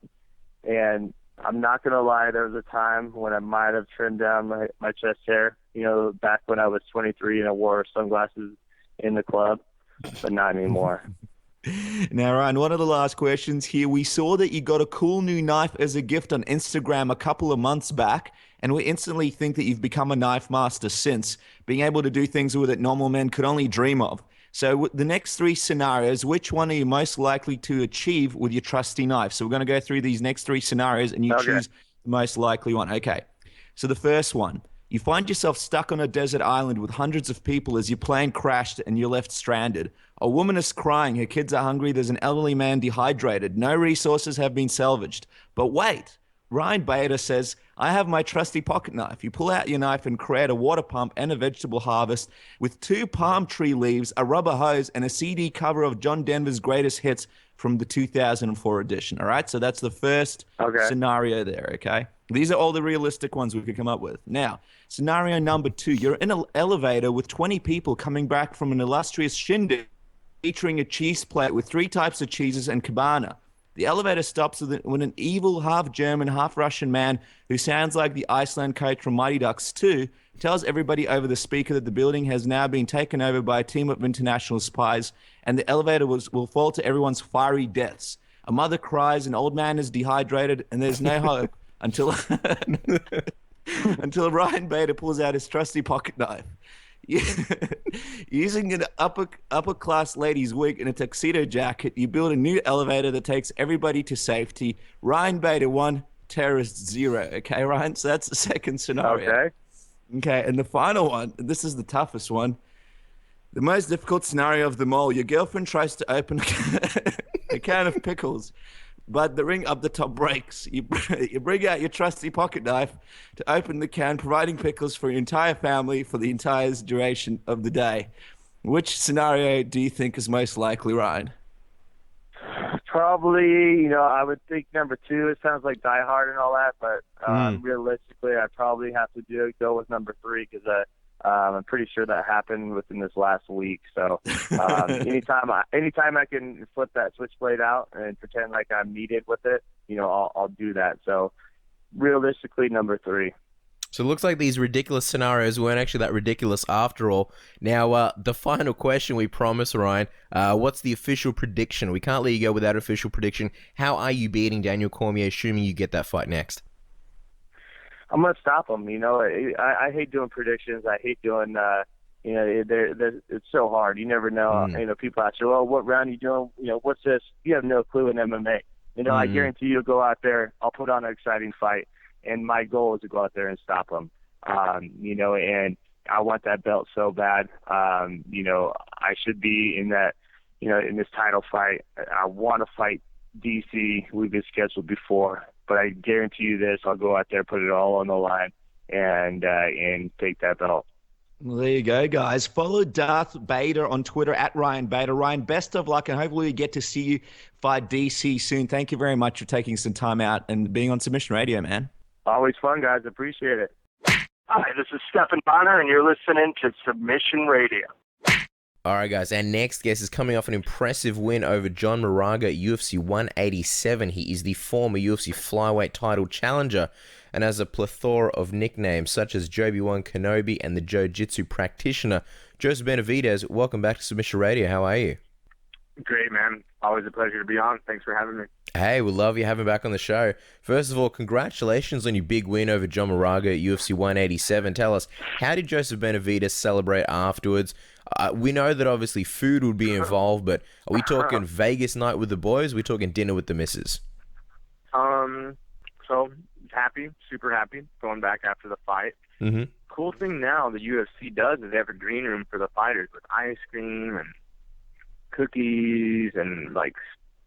and I'm not gonna lie. There was a time when I might have trimmed down my chest hair. Back when I was 23 and I wore sunglasses in the club, but not anymore. Now, Ryan, one of the last questions here. We saw that you got a cool new knife as a gift on Instagram a couple of months back, and we instantly think that you've become a knife master since, being able to do things with it normal men could only dream of. So the next 3 scenarios, which one are you most likely to achieve with your trusty knife? So we're going to go through these next 3 scenarios, and you choose the most likely one. Okay. So the first one, you find yourself stuck on a desert island with hundreds of people as your plane crashed and you're left stranded. A woman is crying, her kids are hungry, there's an elderly man dehydrated, no resources have been salvaged. But wait, Ryan Bader says, I have my trusty pocket knife. You pull out your knife and create a water pump and a vegetable harvest with 2 palm tree leaves, a rubber hose, and a CD cover of John Denver's greatest hits from the 2004 edition. All right, so that's the first scenario there, okay? These are all the realistic ones we could come up with. Now, scenario number 2, you're in an elevator with 20 people coming back from an illustrious shindig featuring a cheese plate with 3 types of cheeses and cabana. The elevator stops when an evil, half-German, half-Russian man who sounds like the Iceland coach from Mighty Ducks 2 tells everybody over the speaker that the building has now been taken over by a team of international spies, and the elevator will fall to everyone's fiery deaths. A mother cries, an old man is dehydrated, and there's no hope until until Ryan Bader pulls out his trusty pocket knife. Using an upper class lady's wig and a tuxedo jacket, you build a new elevator that takes everybody to safety. Ryan Bader 1, terrorist 0. Okay, Ryan? So that's the second scenario. Okay, and the final one, this is the toughest one. The most difficult scenario of them all. Your girlfriend tries to open a can of pickles, but the ring up the top breaks. You bring out your trusty pocket knife to open the can, providing pickles for your entire family for the entire duration of the day. Which scenario do you think is most likely, Ryan? Probably, I would think number 2. It sounds like Die Hard and all that, but realistically, I'd probably have to go with number 3 because I'm pretty sure that happened within this last week. So anytime I can flip that switchblade out and pretend like I'm needed with it, I'll do that. So realistically, number 3. So it looks like these ridiculous scenarios weren't actually that ridiculous after all. Now, the final question we promise, Ryan, what's the official prediction? We can't let you go without official prediction. How are you beating Daniel Cormier, assuming you get that fight next? I'm going to stop him. I hate doing predictions. I hate doing, it's so hard. You never know. People ask you, well, what round are you doing? What's this? You have no clue in MMA. I guarantee you'll go out there. I'll put on an exciting fight. And my goal is to go out there and stop him. And I want that belt so bad. I should be in that, in this title fight. I want to fight DC. We've been scheduled before. But I guarantee you this, I'll go out there, put it all on the line, and take that belt. Well, there you go, guys. Follow Darth Bader on Twitter at Ryan Bader. Ryan, best of luck, and hopefully we get to see you fight DC soon. Thank you very much for taking some time out and being on Submission Radio, man. Always fun, guys. Appreciate it. Hi, this is Stephan Bonner, and you're listening to Submission Radio. All right, guys, our next guest is coming off an impressive win over John Moraga at UFC 187. He is the former UFC flyweight title challenger and has a plethora of nicknames such as Joby-Wan Kenobi and the Jiu-Jitsu practitioner. Joseph Benavidez, welcome back to Submission Radio. How are you? Great, man. Always a pleasure to be on. Thanks for having me. Hey, we love you having back on the show. First of all, congratulations on your big win over John Moraga at UFC 187. Tell us, how did Joseph Benavidez celebrate afterwards? We know that obviously food would be involved, but are we talking Vegas night with the boys? Are we talking dinner with the missus? So happy, super happy, going back after the fight. Mm-hmm. Cool thing now the UFC does is they have a green room for the fighters with ice cream and cookies and like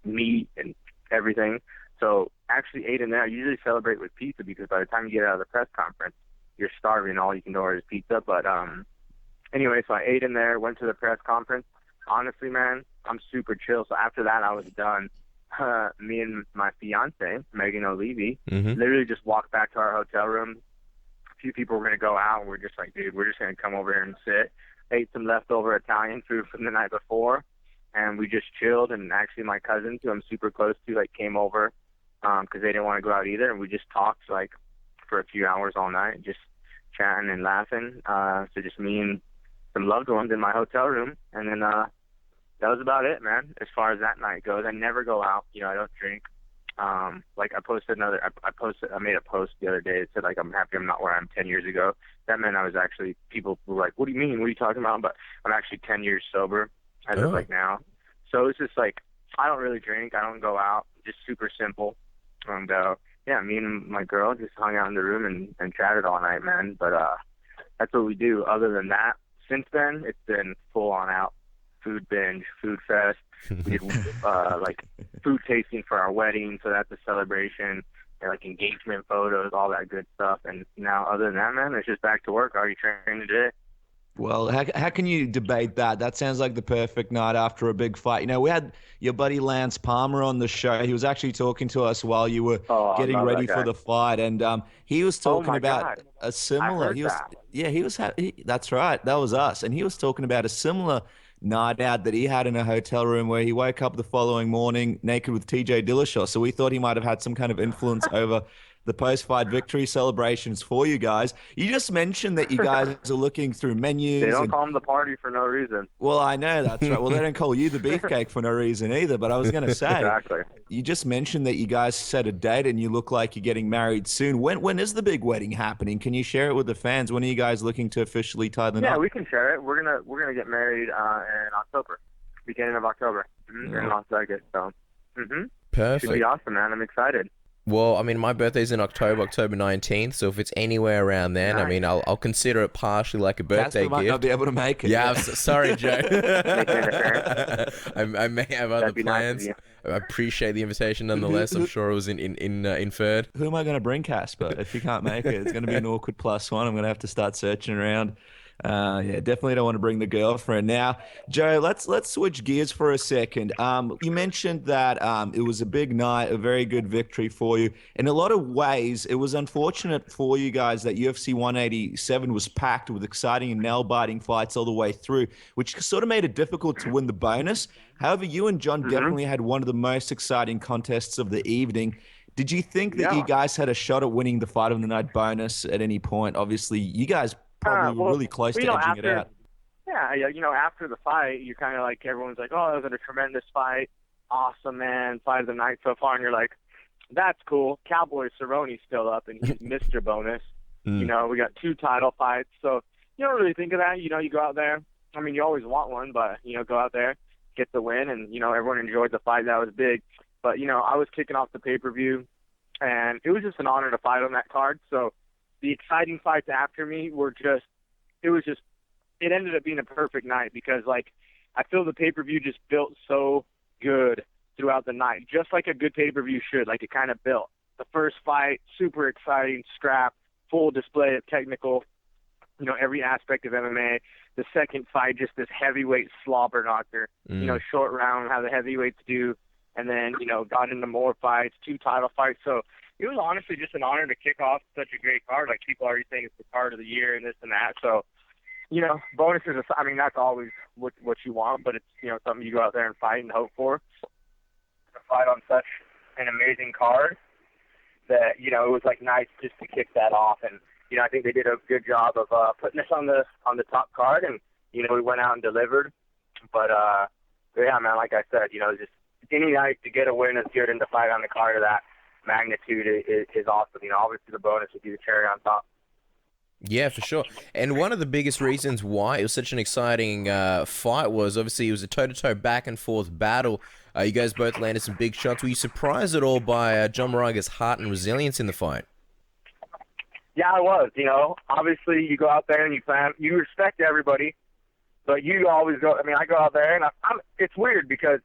meat and everything. So actually ate in there. I usually celebrate with pizza because by the time you get out of the press conference, you're starving. All you can order is pizza. But anyway, so I ate in there, went to the press conference. Honestly, man, I'm super chill. So after that, I was done. Me and my fiance, Megan O'Leary, literally just walked back to our hotel room. A few people were going to go out. We're just like, dude, we're just going to come over here and sit. Ate some leftover Italian food from the night before, and we just chilled. And actually my cousins, who I'm super close to, like came over because they didn't want to go out either. And we just talked like for a few hours all night, just chatting and laughing. So just me and some loved ones in my hotel room. And then that was about it, man, as far as that night goes. I never go out. You know, I don't drink. Like I made a post the other day that said, like, I'm happy I'm not where I'm 10 years ago. That meant I was actually, people were like, what do you mean? What are you talking about? But I'm actually 10 years sober as of like now. So it's just like, I don't really drink. I don't go out. Just super simple. And yeah, me and my girl just hung out in the room and chatted all night, man. But that's what we do. Other than that, since then, it's been full on out. Food binge, food fest. We did like food tasting for our wedding, so that's a celebration. and like engagement photos, all that good stuff. And now, other than that, man, it's just back to work. Already training today. Well, how can you debate that? That sounds like the perfect night after a big fight. You know, we had your buddy Lance Palmer on the show. He was actually talking to us while you were getting ready for the fight, and he was talking about a similar. That's right, that was us, and he was talking about a similar night out that he had in a hotel room where he woke up the following morning naked with TJ Dillashaw. So we thought he might have had some kind of influence over the post-fight victory celebrations for you guys. You just mentioned that you guys are looking through menus. They don't call them the party for no reason. Well, I know that's right. Well, they don't call you the beefcake for no reason either. But I was going to say, exactly. You just mentioned that you guys set a date and you look like you're getting married soon. When is the big wedding happening? Can you share it with the fans? When are you guys looking to officially tie the knot? Yeah, we can share it. We're gonna get married in October, beginning of October, in Las Vegas. So, Perfect. Should be awesome, man. I'm excited. Well, I mean, my birthday's in October 19th, so if it's anywhere around then, nice. I mean, I'll consider it partially like a birthday gift. Might not be able to make it. Yeah, sorry, Joe. I may have other plans. Nice. I appreciate the invitation nonetheless. I'm sure it was inferred. Who am I going to bring, Casper? If you can't make it, it's going to be an awkward +1. I'm going to have to start searching around. Yeah, definitely don't want to bring the girlfriend. Now, Joe, let's switch gears for a second. You mentioned that it was a big night, a very good victory for you. In a lot of ways, it was unfortunate for you guys that UFC 187 was packed with exciting and nail-biting fights all the way through, which sort of made it difficult to win the bonus. However, you and John definitely had one of the most exciting contests of the evening. Did you think that you guys had a shot at winning the fight of the night bonus at any point? Obviously, you guys probably were really close to edging it out. Yeah, after the fight, you're kind of like, everyone's like, oh, that was a tremendous fight. Awesome, man. Fight of the night so far. And you're like, that's cool. Cowboy Cerrone's still up, and he's Mr. Bonus. You know, we got 2 title fights. So you don't really think of that. You know, you go out there. I mean, you always want one, but, go out there, get the win, and, everyone enjoyed the fight. That was big. But, I was kicking off the pay-per-view, and it was just an honor to fight on that card. So the exciting fights after me were it ended up being a perfect night because, I feel the pay-per-view just built so good throughout the night, just like a good pay-per-view should. Like, it kind of built. The first fight, super exciting, scrap, full display of technical, every aspect of MMA. The second fight, just this heavyweight slobber knocker, short round, how the heavyweights do. And then, got into more fights, 2 title fights. So it was honestly just an honor to kick off such a great card. Like, people already saying it's the card of the year and this and that. So, bonuses, that's always what you want, but it's, something you go out there and fight and hope for. To fight on such an amazing card that, it was, nice just to kick that off. And, I think they did a good job of putting us on the top card. And, we went out and delivered. But, yeah, man, like I said, just any night to get a win is good, and to fight on the card of that magnitude is awesome. Obviously the bonus would be the cherry on top. Yeah, for sure. And one of the biggest reasons why it was such an exciting fight was obviously it was a toe-to-toe back-and-forth battle. You guys both landed some big shots. Were you surprised at all by John Moraga's heart and resilience in the fight? Yeah, I was. Obviously you go out there and you respect everybody, but you always go. I go out there and it's weird because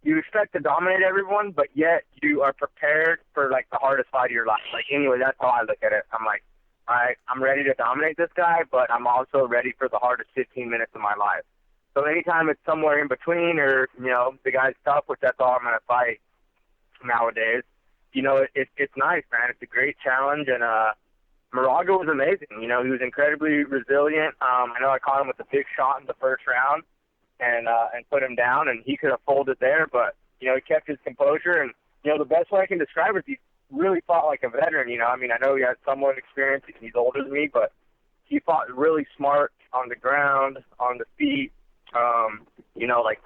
you expect to dominate everyone, but yet you are prepared for the hardest fight of your life. Anyway, that's how I look at it. I'm like, all right, I'm ready to dominate this guy, but I'm also ready for the hardest 15 minutes of my life. So anytime it's somewhere in between, or the guy's tough, which that's all I'm gonna fight nowadays. It's nice, man. It's a great challenge, and Moraga was amazing. He was incredibly resilient. I know I caught him with a big shot in the first round. And put him down, and he could have folded there, but he kept his composure. And the best way I can describe it is he really fought like a veteran. I know he had somewhat experience. He's older than me, but he fought really smart on the ground, on the feet.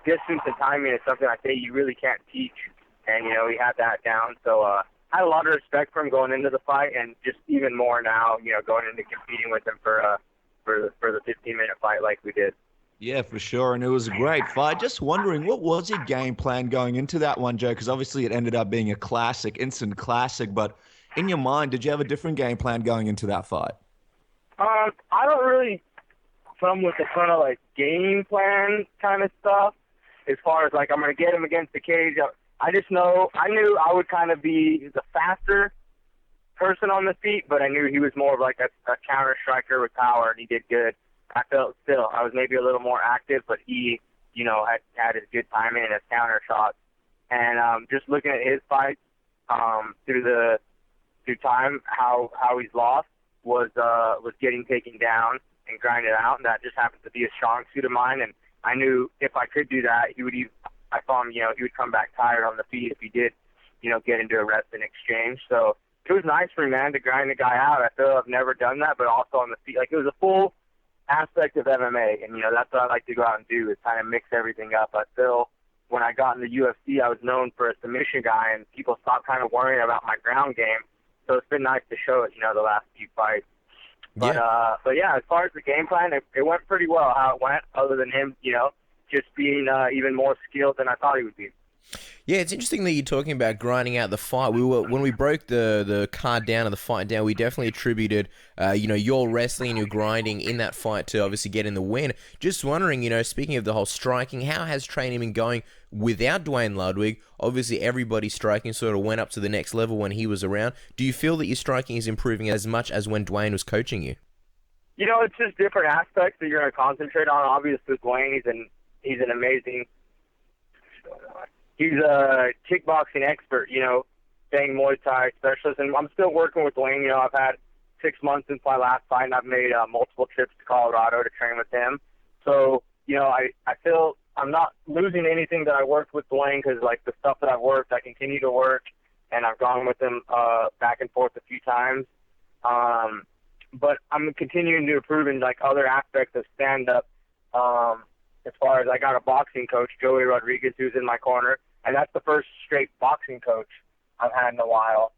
Distance and timing is something I say you really can't teach, and he had that down. So I had a lot of respect for him going into the fight, and just even more now, going into competing with him for the 15-minute fight like we did. Yeah, for sure, and it was a great fight. Just wondering, what was your game plan going into that one, Joe? Because obviously it ended up being a classic, instant classic, but in your mind, did you have a different game plan going into that fight? I don't really come with a ton of game plan kind of stuff. As far as I'm going to get him against the cage, I just I knew I would kind of be the faster person on the feet, but I knew he was more of like a counter striker with power, and he did good. I felt still I was maybe a little more active, but he, had his good timing and his counter shots. And just looking at his fights through time, how he's lost was getting taken down and grinded out, and that just happens to be a strong suit of mine. And I knew if I could do that, I saw him, he would come back tired on the feet if he did, get into a rest in exchange. So it was nice for me, man, to grind the guy out. I feel I've never done that, but also on the feet. Like, it was a full aspect of MMA, and, that's what I like to go out and do, is kind of mix everything up. I feel when I got in the UFC, I was known for a submission guy, and people stopped kind of worrying about my ground game. So it's been nice to show it, the last few fights. But yeah, as far as the game plan, it went pretty well how it went, other than him, just being even more skilled than I thought he would be. Yeah, it's interesting that you're talking about grinding out the fight. When we broke the card down and the fight down, we definitely attributed, your wrestling and your grinding in that fight to obviously getting the win. Just wondering, speaking of the whole striking, how has training been going without Duane Ludwig? Obviously, everybody's striking sort of went up to the next level when he was around. Do you feel that your striking is improving as much as when Duane was coaching you? It's just different aspects that you're going to concentrate on. Obviously, Duane, he's an amazing. He's a kickboxing expert, staying Muay Thai specialist. And I'm still working with Duane. I've had 6 months since my last fight, and I've made multiple trips to Colorado to train with him. So, I feel I'm not losing anything that I worked with Duane, because, like, the stuff that I've worked, I continue to work, and I've gone with him back and forth a few times. But I'm continuing to improve in, like, other aspects of stand-up. As far as I got a boxing coach, Joey Rodriguez, who's in my corner, and that's the first straight boxing coach I've had in a while.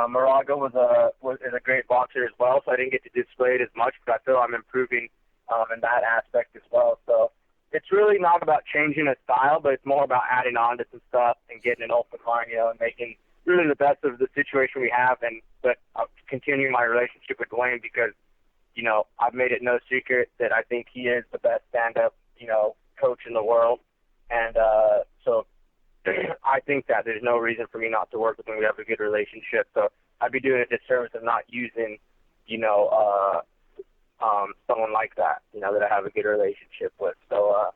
Moraga is a great boxer as well, so I didn't get to display it as much, but I feel I'm improving in that aspect as well. So it's really not about changing a style, but it's more about adding on to some stuff and getting an open mind, and making really the best of the situation we have, but continuing my relationship with Duane, because I've made it no secret that I think he is the best stand-up, coach in the world. And so I think that there's no reason for me not to work with him. We have a good relationship. So I'd be doing a disservice of not using, someone like that, that I have a good relationship with. So,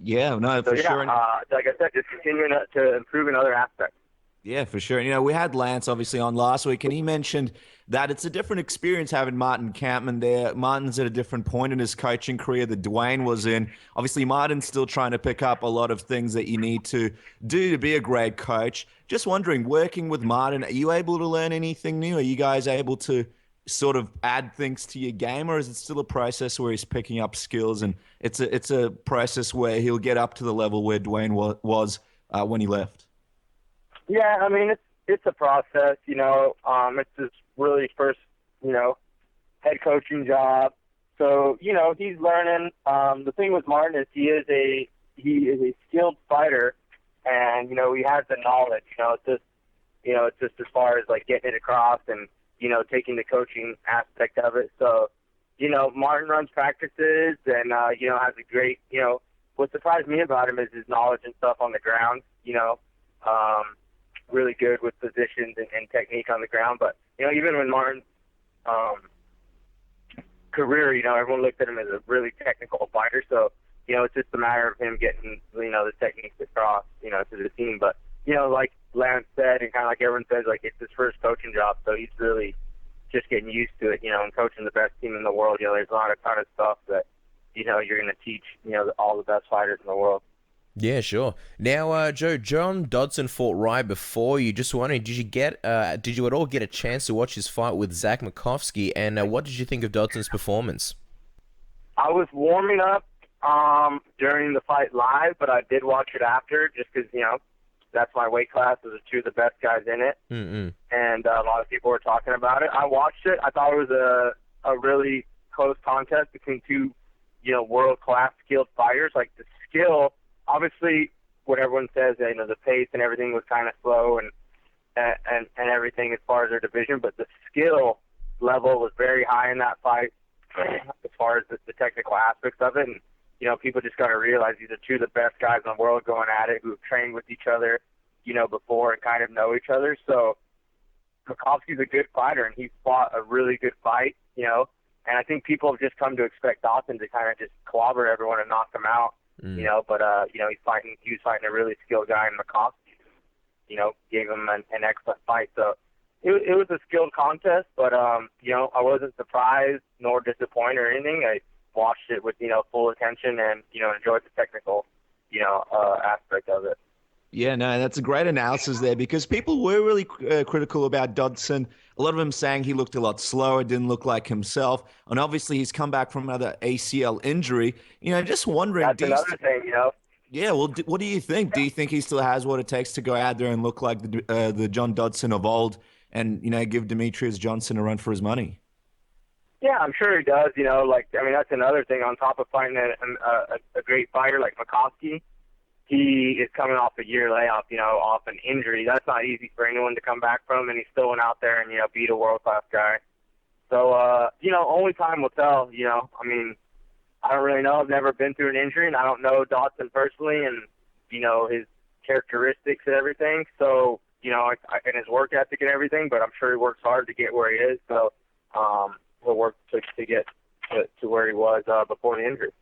yeah, no, for sure. Like I said, just continuing to improve in other aspects. Yeah, for sure. We had Lance obviously on last week, and he mentioned that it's a different experience having Martin Kampmann there. Martin's at a different point in his coaching career that Duane was in. Obviously, Martin's still trying to pick up a lot of things that you need to do to be a great coach. Just wondering, working with Martin, are you able to learn anything new? Are you guys able to sort of add things to your game, or is it still a process where he's picking up skills, and it's a process where he'll get up to the level where Duane was when he left? Yeah, I mean, it's a process, it's his really first, head coaching job. So, he's learning. The thing with Martin is he is a skilled fighter, and, he has the knowledge, it's just as far as like getting it across and, taking the coaching aspect of it. So, Martin runs practices and, has a great, what surprised me about him is his knowledge and stuff on the ground, really good with positions and technique on the ground. But, even when Martin's career, everyone looked at him as a really technical fighter. So, it's just a matter of him getting, the techniques across, to the team. But, like Lance said, and kind of like everyone says, like, it's his first coaching job. So he's really just getting used to it, and coaching the best team in the world. There's not a ton of stuff that, you're going to teach, all the best fighters in the world. Yeah, sure. Now, Joe, John Dodson fought right before you. Just wondering, did you at all get a chance to watch his fight with Zach Makovsky, and what did you think of Dodson's performance? I was warming up during the fight live, but I did watch it after, just because, that's my weight class. Those are two of the best guys in it, and a lot of people were talking about it. I watched it. I thought it was a really close contest between two, world-class skilled fighters. Like, the skill, obviously, what everyone says, the pace and everything was kind of slow and everything as far as their division, but the skill level was very high in that fight as far as the technical aspects of it. And, people just got to realize these are two of the best guys in the world going at it, who have trained with each other, before and kind of know each other. So Makovsky's a good fighter, and he fought a really good fight, and I think people have just come to expect Dawson to kind of just clobber everyone and knock them out, but he was fighting a really skilled guy in Makovsky, gave him an excellent fight. So it was a skilled contest, but, I wasn't surprised nor disappointed or anything. I watched it with, full attention and, enjoyed the technical, aspect of it. Yeah, no, that's a great analysis there, because people were really critical about Dodson. A lot of them saying he looked a lot slower, didn't look like himself. And obviously he's come back from another ACL injury. Just wondering. That's another thing, Yeah, well, what do you think? Do you think he still has what it takes to go out there and look like the John Dodson of old and, give Demetrius Johnson a run for his money? Yeah, I'm sure he does. That's another thing. On top of fighting a great fighter like Makovsky, he is coming off a year layoff, off an injury. That's not easy for anyone to come back from, and he still went out there and, beat a world-class guy. So, only time will tell, I don't really know. I've never been through an injury, and I don't know Dodson personally and, his characteristics and everything. So, and his work ethic and everything, but I'm sure he works hard to get where he is. So, he'll work to get to where he was before the injury.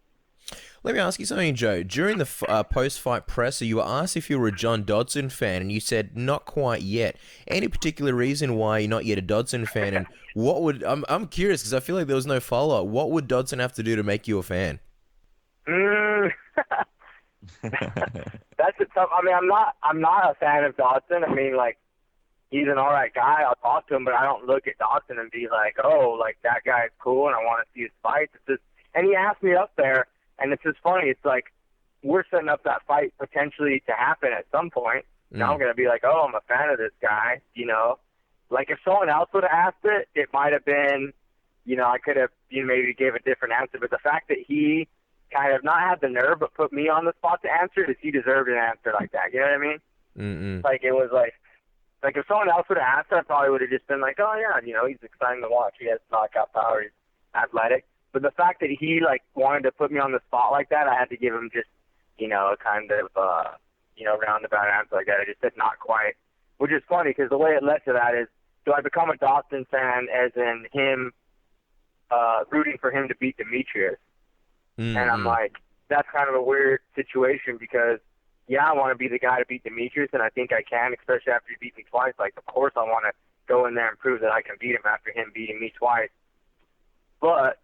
Let me ask you something, Joe. During the post-fight presser, you were asked if you were a John Dodson fan, and you said not quite yet. Any particular reason why you're not yet a Dodson fan? And what would I'm curious, because I feel like there was no follow-up. What would Dodson have to do to make you a fan? That's a tough. I'm not a fan of Dodson. He's an all right guy. I'll talk to him, but I don't look at Dodson and be like, oh, like that guy's cool, and I want to see his fights. And he asked me up there. And it's just funny. It's like we're setting up that fight potentially to happen at some point. Now I'm going to be like, oh, I'm a fan of this guy, Like if someone else would have asked it, it might have been, I could have maybe gave a different answer. But the fact that he kind of not had the nerve but put me on the spot to answer, is he deserved an answer like that. You know what I mean? Mm-mm. Like it was like if someone else would have asked it, I probably would have just been like, oh, yeah, he's exciting to watch. He has knockout power. He's athletic. But the fact that he, wanted to put me on the spot like that, I had to give him just, a kind of, roundabout answer like that. I just said not quite, which is funny because the way it led to that is, do I become a Dodson fan as in him rooting for him to beat Demetrius? Mm-hmm. And I'm like, that's kind of a weird situation because, yeah, I want to be the guy to beat Demetrius, and I think I can, especially after he beat me twice. Of course I want to go in there and prove that I can beat him after him beating me twice. But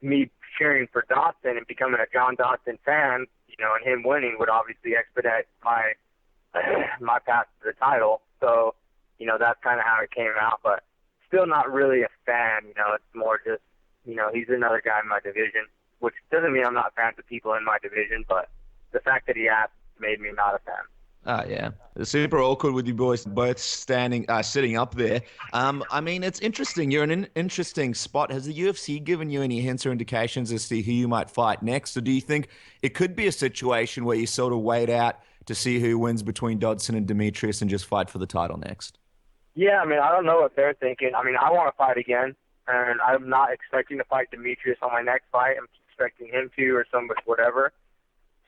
me cheering for Dodson and becoming a John Dodson fan, and him winning would obviously expedite my path to the title. So, that's kind of how it came out. But still not really a fan. It's more just, he's another guy in my division, which doesn't mean I'm not fans of people in my division. But the fact that he asked made me not a fan. Yeah. It's super awkward with you boys both sitting up there. It's interesting. You're in an interesting spot. Has the UFC given you any hints or indications as to who you might fight next? Or do you think it could be a situation where you sort of wait out to see who wins between Dodson and Demetrius and just fight for the title next? Yeah, I don't know what they're thinking. I want to fight again, and I'm not expecting to fight Demetrius on my next fight. I'm expecting him to or somebody, whatever.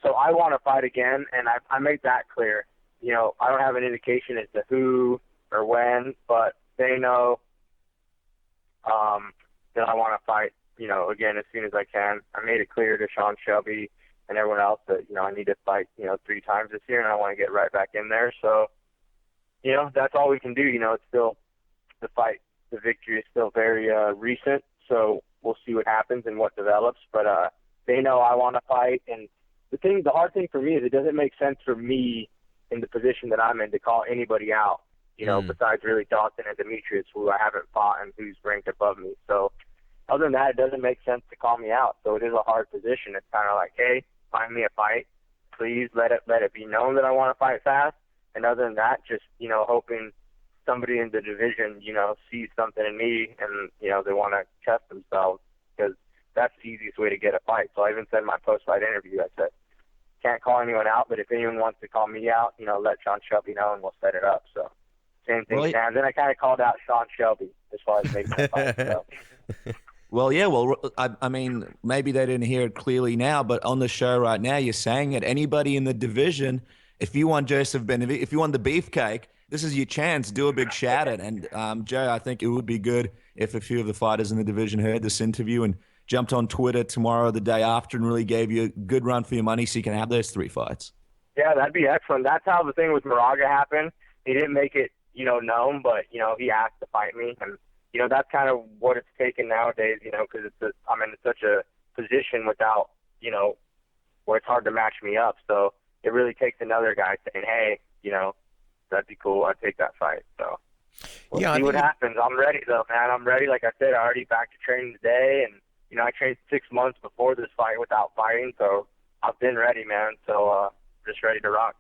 So I want to fight again, and I made that clear. I don't have an indication as to who or when, but they know that I want to fight, again as soon as I can. I made it clear to Sean Shelby and everyone else that, I need to fight, 3 times this year, and I want to get right back in there. So, that's all we can do. It's still the fight. The victory is still very recent, so we'll see what happens and what develops. But they know I want to fight, and the hard thing for me is it doesn't make sense for me in the position that I'm in to call anybody out, besides really Dodson and Demetrius, who I haven't fought and who's ranked above me. So other than that, it doesn't make sense to call me out. So it is a hard position. It's kind of like, hey, find me a fight. Please let it be known that I want to fight fast. And other than that, just, hoping somebody in the division, sees something in me and, they want to test themselves, because that's the easiest way to get a fight. So I even said in my post-fight interview, I said, can't call anyone out, but if anyone wants to call me out, let Sean Shelby know and we'll set it up. So same thing. Well, and then I kind of called out Sean Shelby as far as making a fight. So. Well, yeah. Well, I mean, maybe they didn't hear it clearly now, but on the show right now, you're saying it. Anybody in the division, if you want Joseph Benavidez, if you want the beefcake, this is your chance. Do a big shout out. And Joe, I think it would be good if a few of the fighters in the division heard this interview and jumped on Twitter tomorrow or the day after and really gave you a good run for your money so you can have those 3 fights. Yeah, that'd be excellent. That's how the thing with Moraga happened. He didn't make it, known, but, he asked to fight me. And, that's kind of what it's taken nowadays, because I'm in such a position without, where it's hard to match me up. So it really takes another guy saying, hey, that'd be cool. I'd take that fight. So we'll see what happens. I'm ready, though, man. I'm ready. Like I said, I already back to training today. And, I trained 6 months before this fight without fighting. So I've been ready, man. So just ready to rock.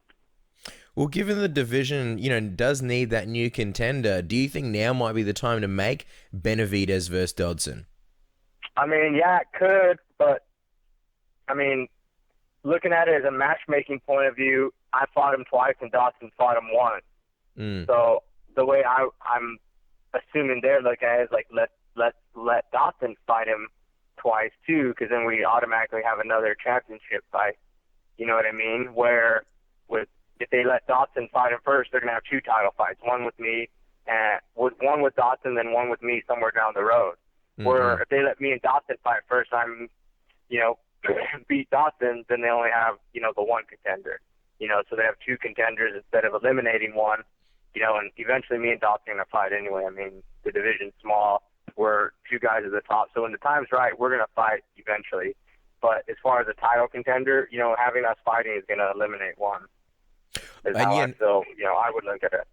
Well, given the division, does need that new contender, do you think now might be the time to make Benavidez versus Dodson? I mean, yeah, it could, but, looking at it as a matchmaking point of view, I fought him twice and Dodson fought him once. So the way I'm assuming they're looking at it is like, let Dodson fight him twice, too, because then we automatically have another championship fight. You know what I mean? Where if they let Dodson fight him first, they're gonna have 2 title fights, one with me and one with Dodson, then one with me somewhere down the road. Where if they let me and Dodson fight first, I'm, beat Dodson, then they only have, the one contender. So they have 2 contenders instead of eliminating one. And eventually me and Dodson are gonna fight anyway. I mean, the division's small. We're 2 guys at the top. So when the time's right, we're gonna fight eventually. But as far as a title contender, having us fighting is gonna eliminate one. Is how I feel, I would look at it.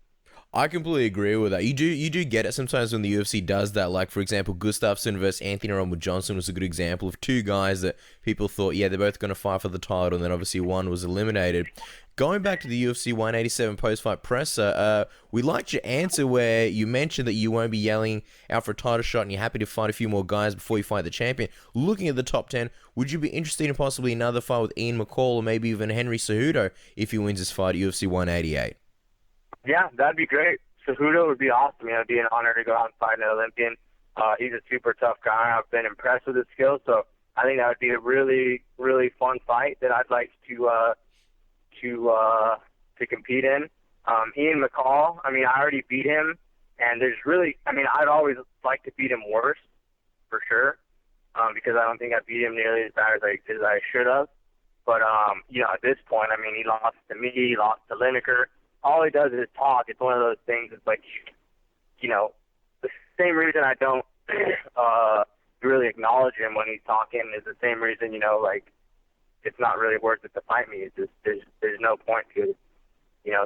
I completely agree with that. You do get it sometimes when the UFC does that. Like, for example, Gustafsson versus Anthony Rumble Johnson was a good example of 2 guys that people thought, yeah, they're both going to fight for the title, and then obviously one was eliminated. Going back to the UFC 187 post-fight presser, we liked your answer where you mentioned that you won't be yelling out for a title shot and you're happy to fight a few more guys before you fight the champion. Looking at the top 10, would you be interested in possibly another fight with Ian McCall or maybe even Henry Cejudo if he wins this fight at UFC 188? Yeah, that'd be great. Cejudo would be awesome. It'd be an honor to go out and fight an Olympian. He's a super tough guy. I've been impressed with his skills, so I think that would be a really, really fun fight that I'd like to compete in. Ian McCall, I already beat him, and I'd always like to beat him worse, for sure, because I don't think I beat him nearly as bad as I should have. But, at this point, he lost to me, he lost to Lineker. All he does is talk. It's one of those things, it's like, the same reason I don't really acknowledge him when he's talking is the same reason, it's not really worth it to fight me. It's just there's no point to it.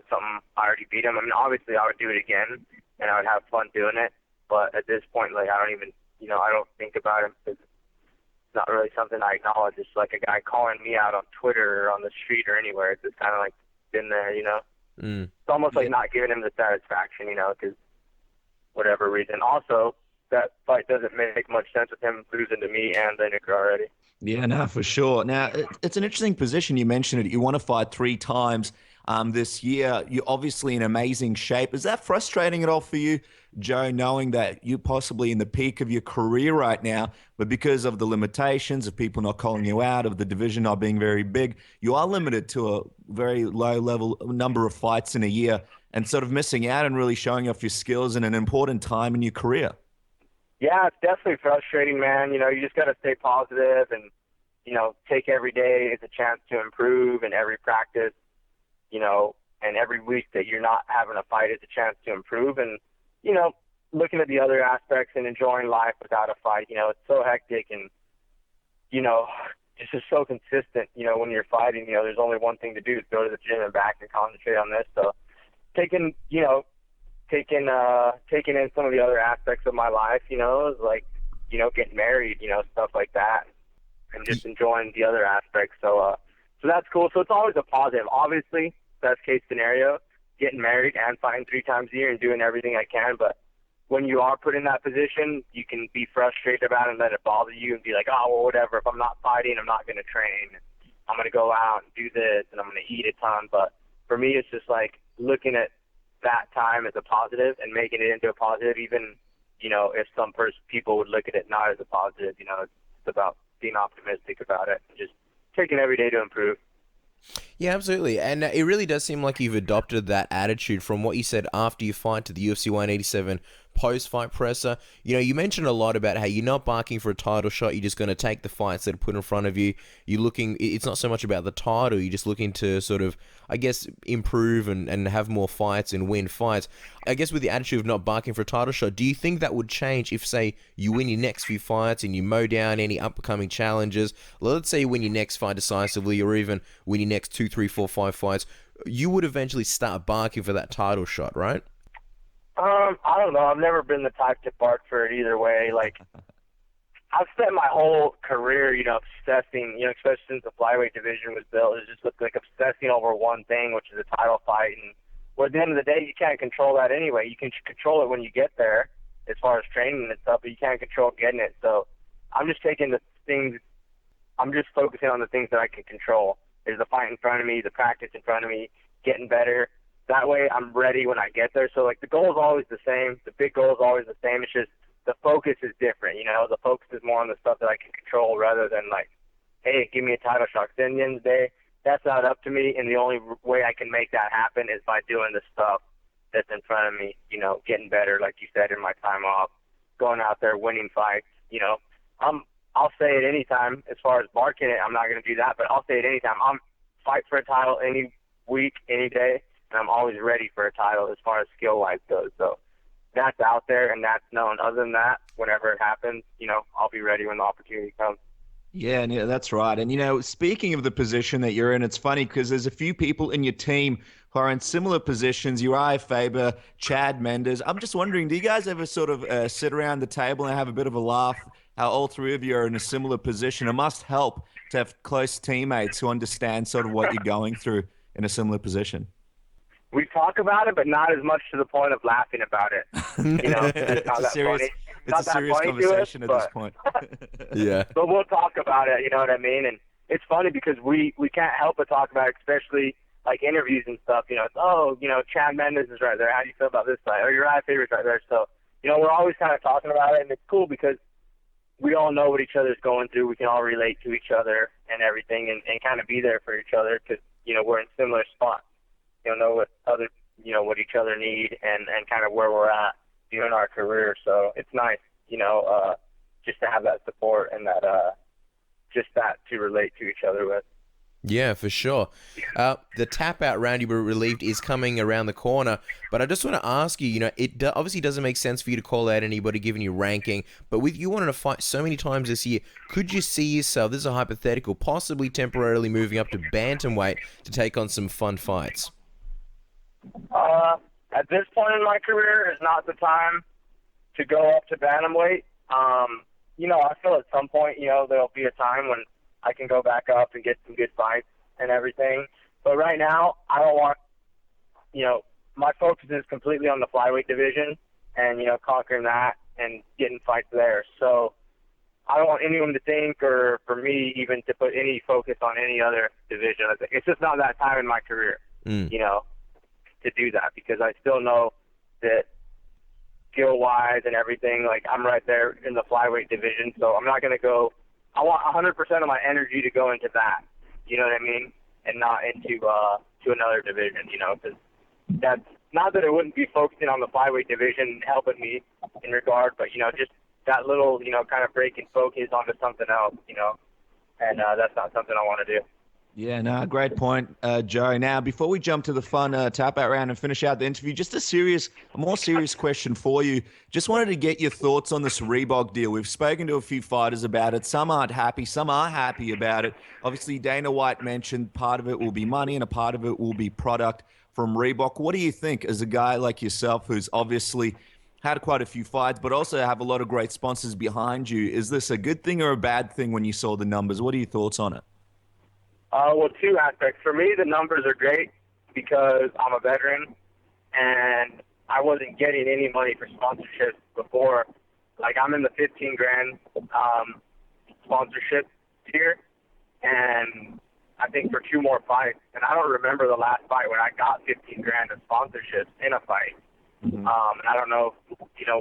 Something I already beat him. Obviously I would do it again and I would have fun doing it. But at this point, I don't even, I don't think about him because it's not really something I acknowledge. It's like a guy calling me out on Twitter or on the street or anywhere. It's just kind of like been there, It's almost like not giving him the satisfaction, because whatever reason. Also, that fight doesn't make much sense with him losing to me and Lineker already. Yeah, no, for sure. Now, it's an interesting position. You mentioned it. You want to fight 3 times this year. You're obviously in amazing shape. Is that frustrating at all for you, Joe, knowing that you're possibly in the peak of your career right now, but because of the limitations of people not calling you out, of the division not being very big, you are limited to a very low level number of fights in a year and sort of missing out and really showing off your skills in an important time in your career? Yeah, it's definitely frustrating, man. You just got to stay positive and, take every day as a chance to improve, and every practice, and every week that you're not having a fight is a chance to improve. And, looking at the other aspects and enjoying life without a fight, it's so hectic and, it's just so consistent, when you're fighting, there's only one thing to do is go to the gym and back and concentrate on this. So taking in some of the other aspects of my life, is like, getting married, stuff like that, and just enjoying the other aspects. So that's cool. So it's always a positive. Obviously, best case scenario, getting married and fighting 3 times a year and doing everything I can. But when you are put in that position, you can be frustrated about it and let it bother you and be like, oh, well, whatever. If I'm not fighting, I'm not going to train. I'm going to go out and do this, and I'm going to eat a ton. But for me, it's just like looking at that time as a positive and making it into a positive, even, if some people would look at it not as a positive, it's about being optimistic about it and just taking every day to improve. Yeah, absolutely. And it really does seem like you've adopted that attitude from what you said after your fight to the UFC 187 post-fight presser. You mentioned a lot about how you're not barking for a title shot. You're just going to take the fights that are put in front of you. It's not so much about the title. You're just looking to sort of, I guess, improve and have more fights and win fights. I guess with the attitude of not barking for a title shot, do you think that would change if, say, you win your next few fights and you mow down any upcoming challenges? Let's say you win your next fight decisively, or even win your next 2, 3, 4, 5 fights, you would eventually start barking for that title shot, right? I don't know. I've never been the type to bark for it either way. Like, I've spent my whole career, obsessing, especially since the flyweight division was built, it's just like obsessing over one thing, which is a title fight. And at the end of the day, you can't control that anyway. You can control it when you get there as far as training and stuff, but you can't control getting it. So I'm just focusing on the things that I can control. There's the fight in front of me, the practice in front of me, getting better. That way I'm ready when I get there. So, like, the goal is always the same. The big goal is always the same. It's just the focus is different, The focus is more on the stuff that I can control rather than, like, hey, give me a title shot. 'Cause in the end of the day, that's not up to me, and the only way I can make that happen is by doing the stuff that's in front of me, getting better, like you said, in my time off, going out there, winning fights, I'll say it anytime. As far as barking it, I'm not going to do that, but I'll say it anytime. I'm fight for a title any week, any day, and I'm always ready for a title as far as skill-wise goes. So that's out there, and that's known. Other than that, whenever it happens, I'll be ready when the opportunity comes. Yeah, that's right. And, speaking of the position that you're in, it's funny because there's a few people in your team who are in similar positions. Uriah Faber, Chad Mendes. I'm just wondering, do you guys ever sort of sit around the table and have a bit of a laugh how all three of you are in a similar position? It must help to have close teammates who understand sort of what you're going through in a similar position. We talk about it, but not as much to the point of laughing about it. It's not it's a serious conversation at this point. Yeah. But we'll talk about it, you know what I mean? And it's funny because we can't help but talk about it, especially like interviews and stuff. Chad Mendes is right there. How do you feel about this fight? Or Uriah Faber's right there. So, we're always kind of talking about it, and it's cool because we all know what each other's going through. We can all relate to each other and everything and kind of be there for each other because, we're in similar spots. Know what each other need and kind of where we're at during our career. So it's nice, just to have that support and that just that to relate to each other with. Yeah, for sure. The tap-out round you were relieved is coming around the corner, but I just want to ask you, it obviously doesn't make sense for you to call out anybody given your ranking, but with you wanting to fight so many times this year, could you see yourself, this is a hypothetical, possibly temporarily moving up to bantamweight to take on some fun fights? At this point in my career is not the time to go up to bantamweight. I feel at some point, there'll be a time when I can go back up and get some good fights and everything. But right now, I don't want, my focus is completely on the flyweight division and, conquering that and getting fights there. So I don't want anyone to think or for me even to put any focus on any other division. It's just not that time in my career, to do that because I still know that skill-wise and everything, like I'm right there in the flyweight division. So I'm not going to go. I want 100% of my energy to go into that, you know what I mean, and not into to another division, because that's not that it wouldn't be focusing on the flyweight division helping me in regard, but, just that little, kind of break and focus onto something else, and that's not something I want to do. Yeah, no, great point, Joe. Now, before we jump to the fun tap-out round and finish out the interview, just a more serious question for you. Just wanted to get your thoughts on this Reebok deal. We've spoken to a few fighters about it. Some aren't happy. Some are happy about it. Obviously, Dana White mentioned part of it will be money and a part of it will be product from Reebok. What do you think as a guy like yourself who's obviously had quite a few fights but also have a lot of great sponsors behind you? Is this a good thing or a bad thing when you saw the numbers? What are your thoughts on it? Well, two aspects. For me, the numbers are great because I'm a veteran and I wasn't getting any money for sponsorships before. Like, I'm in the $15,000 sponsorship tier, and I think for 2 more fights. And I don't remember the last fight when I got $15,000 of sponsorships in a fight. And I don't know,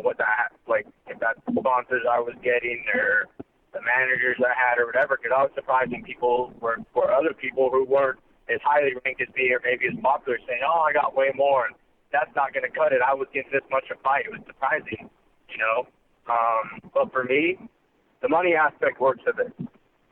what that, like, if that's the sponsors I was getting or the managers I had or whatever, because I was surprising people were other people who weren't as highly ranked as me or maybe as popular saying, oh, I got way more, and that's not going to cut it. I was getting this much a fight. It was surprising, But for me, the money aspect works of it.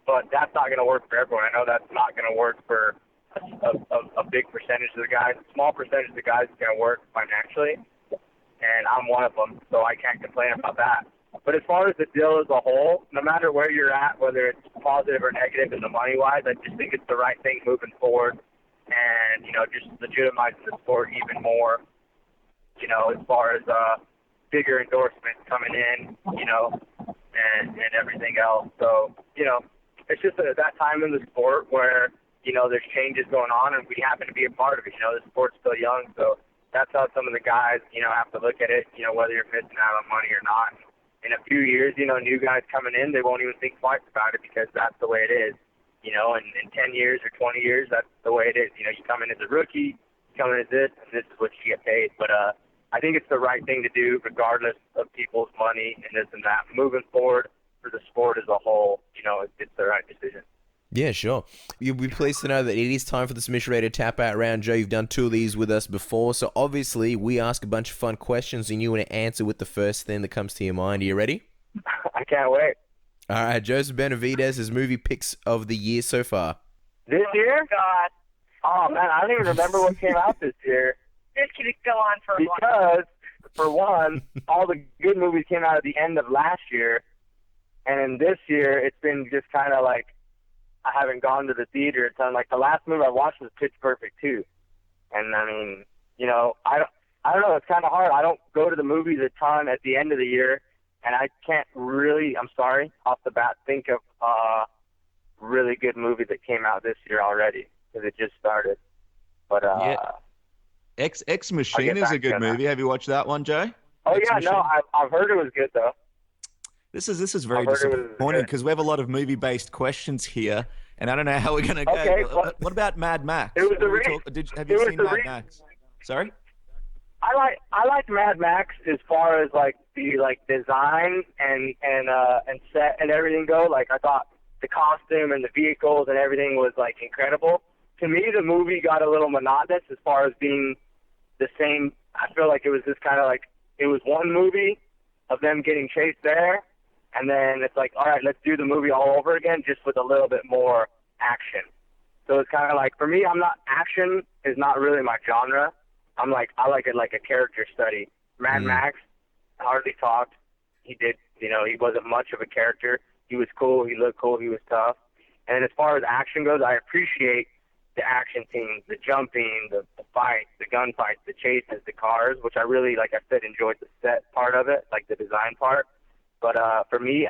But that's not going to work for everyone. I know that's not going to work for a big percentage of the guys. A small percentage of the guys is going to work financially, and I'm one of them, so I can't complain about that. But as far as the deal as a whole, no matter where you're at, whether it's positive or negative in the money-wise, I just think it's the right thing moving forward and, just legitimizing the sport even more, as far as bigger endorsements coming in, and everything else. So, it's just that time in the sport where, there's changes going on, and we happen to be a part of it. The sport's still young, so that's how some of the guys, have to look at it, whether you're missing out on money or not. In a few years, new guys coming in, they won't even think twice about it because that's the way it is. In 10 years or 20 years, that's the way it is. You come in as a rookie, you come in as this, and this is what you get paid. But I think it's the right thing to do regardless of people's money and this and that. Moving forward for the sport as a whole, it's the right decision. Yeah, sure. You'll be pleased to know that it is time for the submission rated tap out round. Joe, you've done 2 of these with us before, so obviously we ask a bunch of fun questions and you want to answer with the first thing that comes to your mind. Are you ready? I can't wait. All right, Joseph Benavidez' movie picks of the year so far. This year? God. Oh, man, I don't even remember what came out this year. This could go on for a while. Because, for one, all the good movies came out at the end of last year, and this year it's been just kind of like I haven't gone to the theater a ton. Like, the last movie I watched was Pitch Perfect 2. And, I mean, I don't know. It's kind of hard. I don't go to the movies a ton at the end of the year, and I can't really, I'm sorry, off the bat, think of a really good movie that came out this year already because it just started. But, yeah. Ex Machina is a good movie. Have you watched that one, Joe? Oh, yeah, no, I've heard it was good, though. This is very disappointing because we have a lot of movie-based questions here, and I don't know how we're going to go. Okay, what about Mad Max? It was have you seen Mad Max? Sorry? I like Mad Max as far as the design and set and everything go. Like, I thought the costume and the vehicles and everything was incredible. To me, the movie got a little monotonous as far as being the same. I feel like it was just kind of it was one movie of them getting chased there, and then it's all right, let's do the movie all over again, just with a little bit more action. So it's kind of for me, action is not really my genre. I like it like a character study. Mad Max hardly talked. He did, he wasn't much of a character. He was cool. He looked cool. He was tough. And as far as action goes, I appreciate the action scenes, the jumping, the fights, the gunfights, the chases, the cars, which I really, like I said, enjoyed the set part of it, the design part. But for me,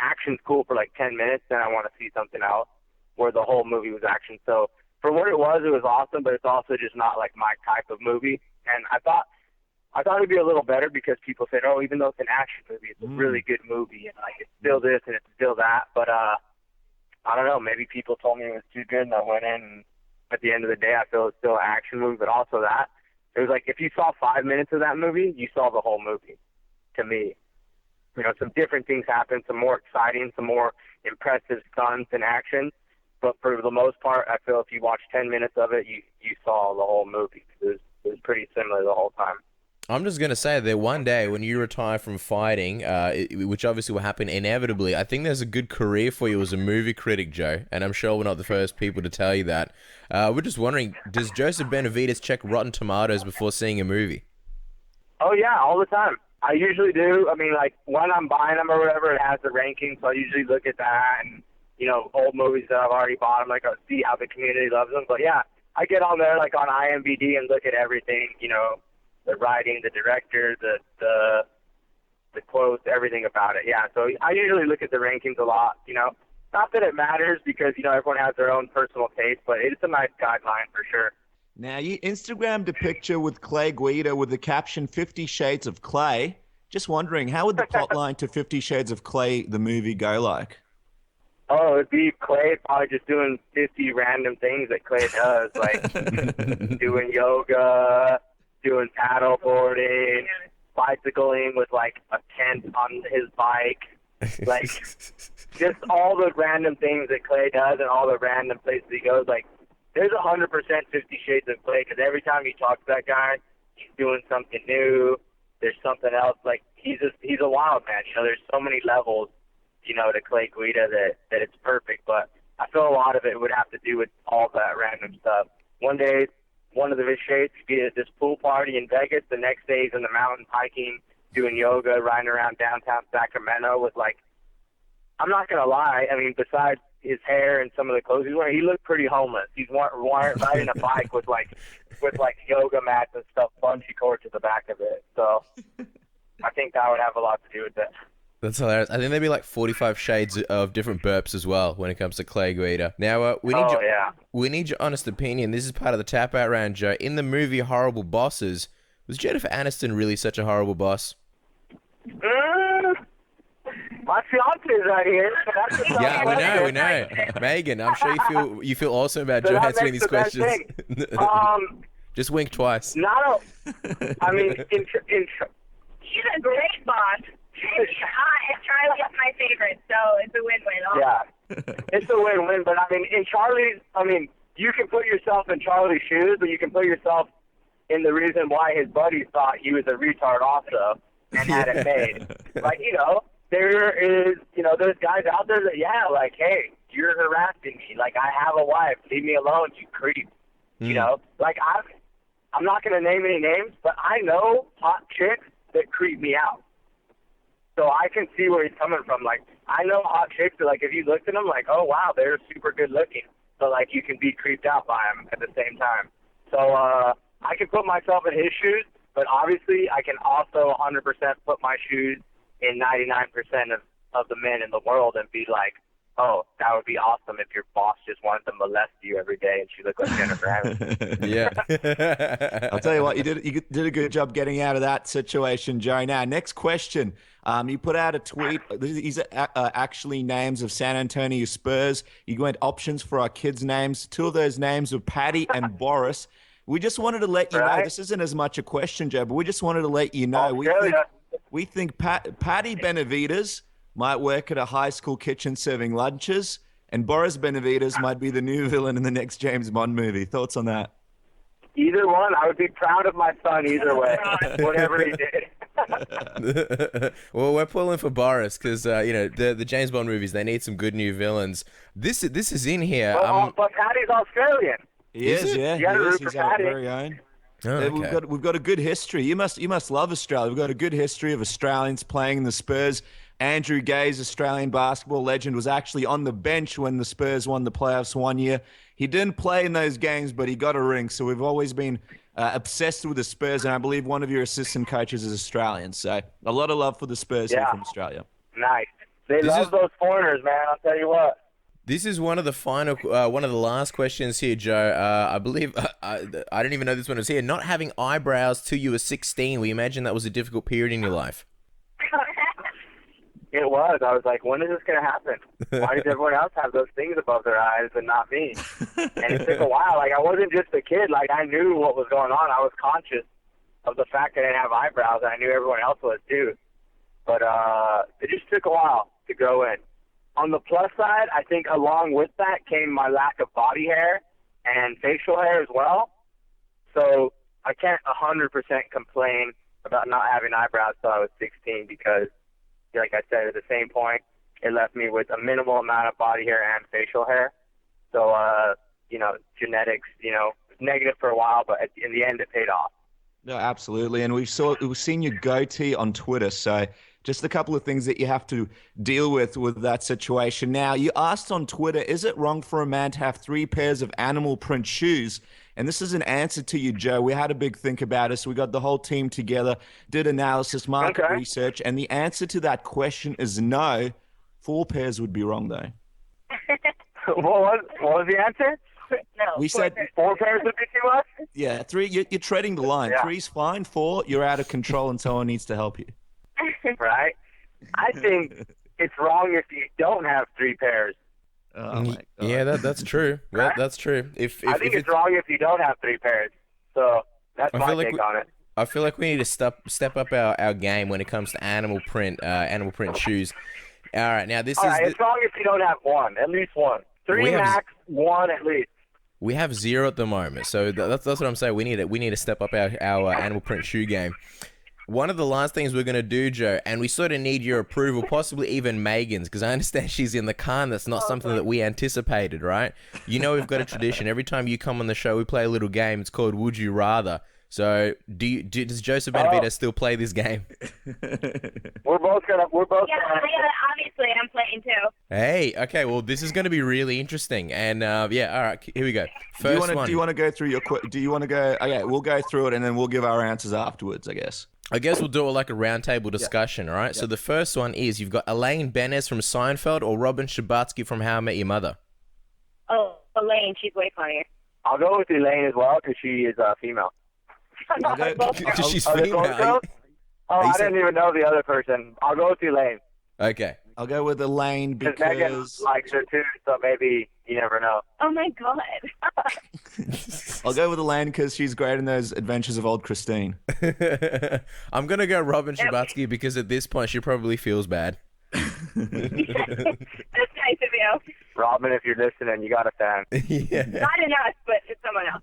action's cool for 10 minutes, then I want to see something else where the whole movie was action. So for what it was awesome, but it's also just not my type of movie. And I thought it'd be a little better because people said, oh, even though it's an action movie, it's a really good movie, and it's still this and it's still that. But I don't know, maybe people told me it was too good, and I went in, and at the end of the day, I feel it's still an action movie, but also that. It was if you saw 5 minutes of that movie, you saw the whole movie, to me. Some different things happened, some more exciting, some more impressive stunts and action. But for the most part, I feel if you watch 10 minutes of it, you saw the whole movie. It was pretty similar the whole time. I'm just going to say that one day when you retire from fighting, which obviously will happen inevitably, I think there's a good career for you as a movie critic, Joe. And I'm sure we're not the first people to tell you that. We're just wondering, does Joseph Benavidez check Rotten Tomatoes before seeing a movie? Oh, yeah, all the time. I usually do. I mean, when I'm buying them or whatever, it has the ranking, so I usually look at that and, old movies that I've already bought. I'm I'll see how the community loves them. But, yeah, I get on there, on IMDb and look at everything, the writing, the director, the quotes, everything about it. Yeah, so I usually look at the rankings a lot, Not that it matters because, everyone has their own personal taste, but it's a nice guideline for sure. Now, you Instagrammed a picture with Clay Guida with the caption 50 Shades of Clay. Just wondering, how would the plotline to 50 Shades of Clay, the movie, go like? Oh, it'd be Clay probably just doing 50 random things that Clay does, doing yoga, doing paddle boarding, bicycling with like a tent on his bike, like just all the random things that Clay does and all the random places he goes. Like there's 100% 50 Shades of Clay, because every time you talk to that guy, he's doing something new. There's something else. Like he's a wild man. You know, there's so many levels, you know, to Clay Guida that it's perfect. But I feel a lot of it would have to do with all that random stuff. One day, one of the shades could be at this pool party in Vegas. The next day, he's in the mountains hiking, doing yoga, riding around downtown Sacramento with, like, I'm not going to lie. I mean, besides his hair and some of the clothes he's wearing, he looked pretty homeless. He's riding a bike with yoga mats and stuff, bungee cord to the back of it. So I think that would have a lot to do with it. That's hilarious. I think there'd be like 45 shades of different burps as well when it comes to Clay Guida. Now, we need your honest opinion. This is part of the tap out round, Joe. In the movie Horrible Bosses, was Jennifer Aniston really such a horrible boss? My fiance's right here. Yeah, we know. Megan, I'm sure you feel awesome about Joe answering these questions. Just wink twice. I mean, she's a great boss. And Charlie's my favorite, so it's a win-win. Yeah, it's a win-win. But I mean, you can put yourself in Charlie's shoes, but you can put yourself in the reason why his buddies thought he was a retard also and had it made. Like, you know, there is, you know, there's guys out there that, like, hey, you're harassing me. Like, I have a wife. Leave me alone, you creep. You know, like, I'm not going to name any names, but I know hot chicks that creep me out. So I can see where he's coming from. Like, I know hot chicks that, like, if you looked at them, like, oh, wow, they're super good looking. But, like, you can be creeped out by them at the same time. So I can put myself in his shoes, but obviously I can also 100% put my shoes in 99% of the men in the world and be like, oh, that would be awesome if your boss just wanted to molest you every day and she looked like Jennifer Aniston. Yeah. I'll tell you what, you did a good job getting out of that situation, Joe. Now, next question. You put out a tweet. These are actually names of San Antonio Spurs. You went options for our kids' names. Two of those names were Patty and Boris. We just wanted to let you know, this isn't as much a question, Joe, but we just wanted to let you know. We think Patty Benavidez might work at a high school kitchen serving lunches, and Boris Benavidez might be the new villain in the next James Bond movie. Thoughts on that? Either one. I would be proud of my son either way, whatever he did. Well, we're pulling for Boris because, you know, the James Bond movies, they need some good new villains. This is in here. But Patty's Australian. He is, yeah. He's our very own. Oh, okay. We've got a good history. You must love Australia. We've got a good history of Australians playing in the Spurs. Andrew Gay's Australian basketball legend was actually on the bench when the Spurs won the playoffs one year. He didn't play in those games, but he got a ring. So we've always been obsessed with the Spurs, and I believe one of your assistant coaches is Australian. So a lot of love for the Spurs here from Australia. Nice. They love those foreigners, man. I'll tell you what. This is one of the last questions here, Joe. I believe I didn't even know this one was here. Not having eyebrows till you were 16. We imagine that was a difficult period in your life. It was. I was like, when is this going to happen? Why does everyone else have those things above their eyes and not me? And it took a while. Like, I wasn't just a kid. Like, I knew what was going on. I was conscious of the fact that I didn't have eyebrows, and I knew everyone else was too. But it just took a while to grow in. On the plus side, I think along with that came my lack of body hair and facial hair as well. So I can't 100% complain about not having eyebrows till I was 16 because, like I said, at the same point, it left me with a minimal amount of body hair and facial hair. So, you know, genetics, you know, was negative for a while, but in the end, it paid off. No, absolutely. And we've seen your goatee on Twitter. So just a couple of things that you have to deal with that situation. Now, you asked on Twitter, is it wrong for a man to have 3 pairs of animal print shoes? And this is an answer to you, Joe. We had a big think about it. So we got the whole team together, did analysis, market research. And the answer to that question is no. 4 pairs would be wrong, though. What was the answer? No. We said 4 pairs would be too much? Yeah, 3. You're treading the line. 3's fine. 4, you're out of control and someone needs to help you. Right? I think it's wrong if you don't have 3 pairs. Oh my God. Yeah, that's true. Right? That's true. If I think it's wrong if you don't have 3 pairs. So That's I my feel like take on it. I feel like we need to step up our game when it comes to animal print shoes. All right, now this All is right, as long as you don't have one, at least one. We 3 have- max, 1 at least. we have 0 at the moment, so that's what I'm saying. We need to step up our animal print shoe game. One of the last things we're gonna do, Joe, and we sort of need your approval, possibly even Megan's, because I understand she's in the car, and that's not something that we anticipated, right? You know, we've got a tradition. Every time you come on the show, we play a little game. It's called Would You Rather. So, does Joseph Benavidez still play this game? We're both Yeah, gonna. obviously I'm playing too. Hey, okay, well, this is going to be really interesting, and yeah, all right, here we go. First one. Do you want to go through your do you want to go? Okay, we'll go through it and then we'll give our answers afterwards, I guess. I guess we'll do it like a roundtable discussion, all right? So the first one is, you've got Elaine Benes from Seinfeld or Robin Scherbatsky from How I Met Your Mother? Oh, Elaine, she's way funnier. I'll go with Elaine as well because she is female. I'll go- Because she's Are they female. both girls? Oh, you I said- didn't even know the other person. I'll go with Elaine. Okay. I'll go with Elaine Because Megan because likes her too, so maybe you never know. Oh my god. I'll go with Elaine because she's great in those Adventures of Old Christine. I'm going to go Robin Scherbatsky because at this point she probably feels bad. That's nice of you. Robin, if you're listening, you got a fan. Yeah. Not in us, but it's someone else.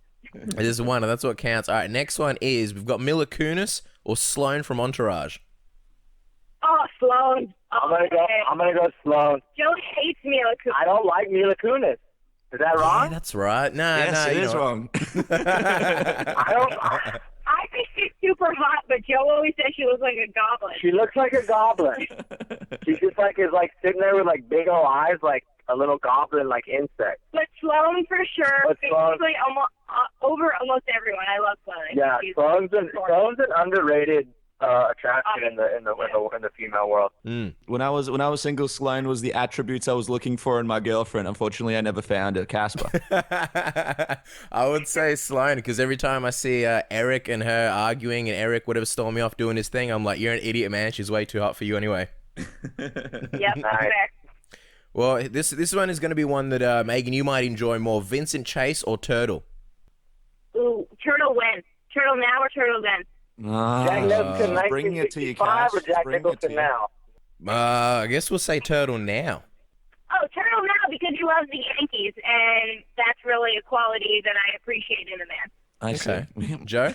There's one, and that's what counts. All right, next one is, we've got Mila Kunis or Sloane from Entourage. Oh, Sloane. I'm gonna go Sloane. Joe hates Mila Kunis. I don't like Mila Kunis. Is that Yeah, wrong? that's right. Nah, Yes, nah, it you is know what? wrong. I don't. I think she's super hot, but Joe always says she looks like a goblin. She looks like a goblin. She just is sitting there with big old eyes, like a little goblin, insect. But Sloane for sure. But Sloane- Basically, over almost everyone. I love Sloane. Yeah, She's Sloane's an underrated attraction in the female world. When I was single, Sloane was the attributes I was looking for in my girlfriend. Unfortunately, I never found it. Casper. I would say Sloane, because every time I see Eric and her arguing, and Eric would have stormed me off doing his thing, I'm like, you're an idiot, man. She's way too hot for you anyway. Yep, Nice. fair. Well, this one is going to be one that, Megan, you might enjoy more. Vincent Chase or Turtle? Ooh, Turtle wins. Turtle now or Turtle then? Jack Nicholson, Bringing it to you, 1965, Cass. or Jack Bringing it to Nicholson you. now? I guess we'll say Turtle now. Oh, Turtle now because he loves the Yankees, and that's really a quality that I appreciate in a man. I Okay. see. Joe?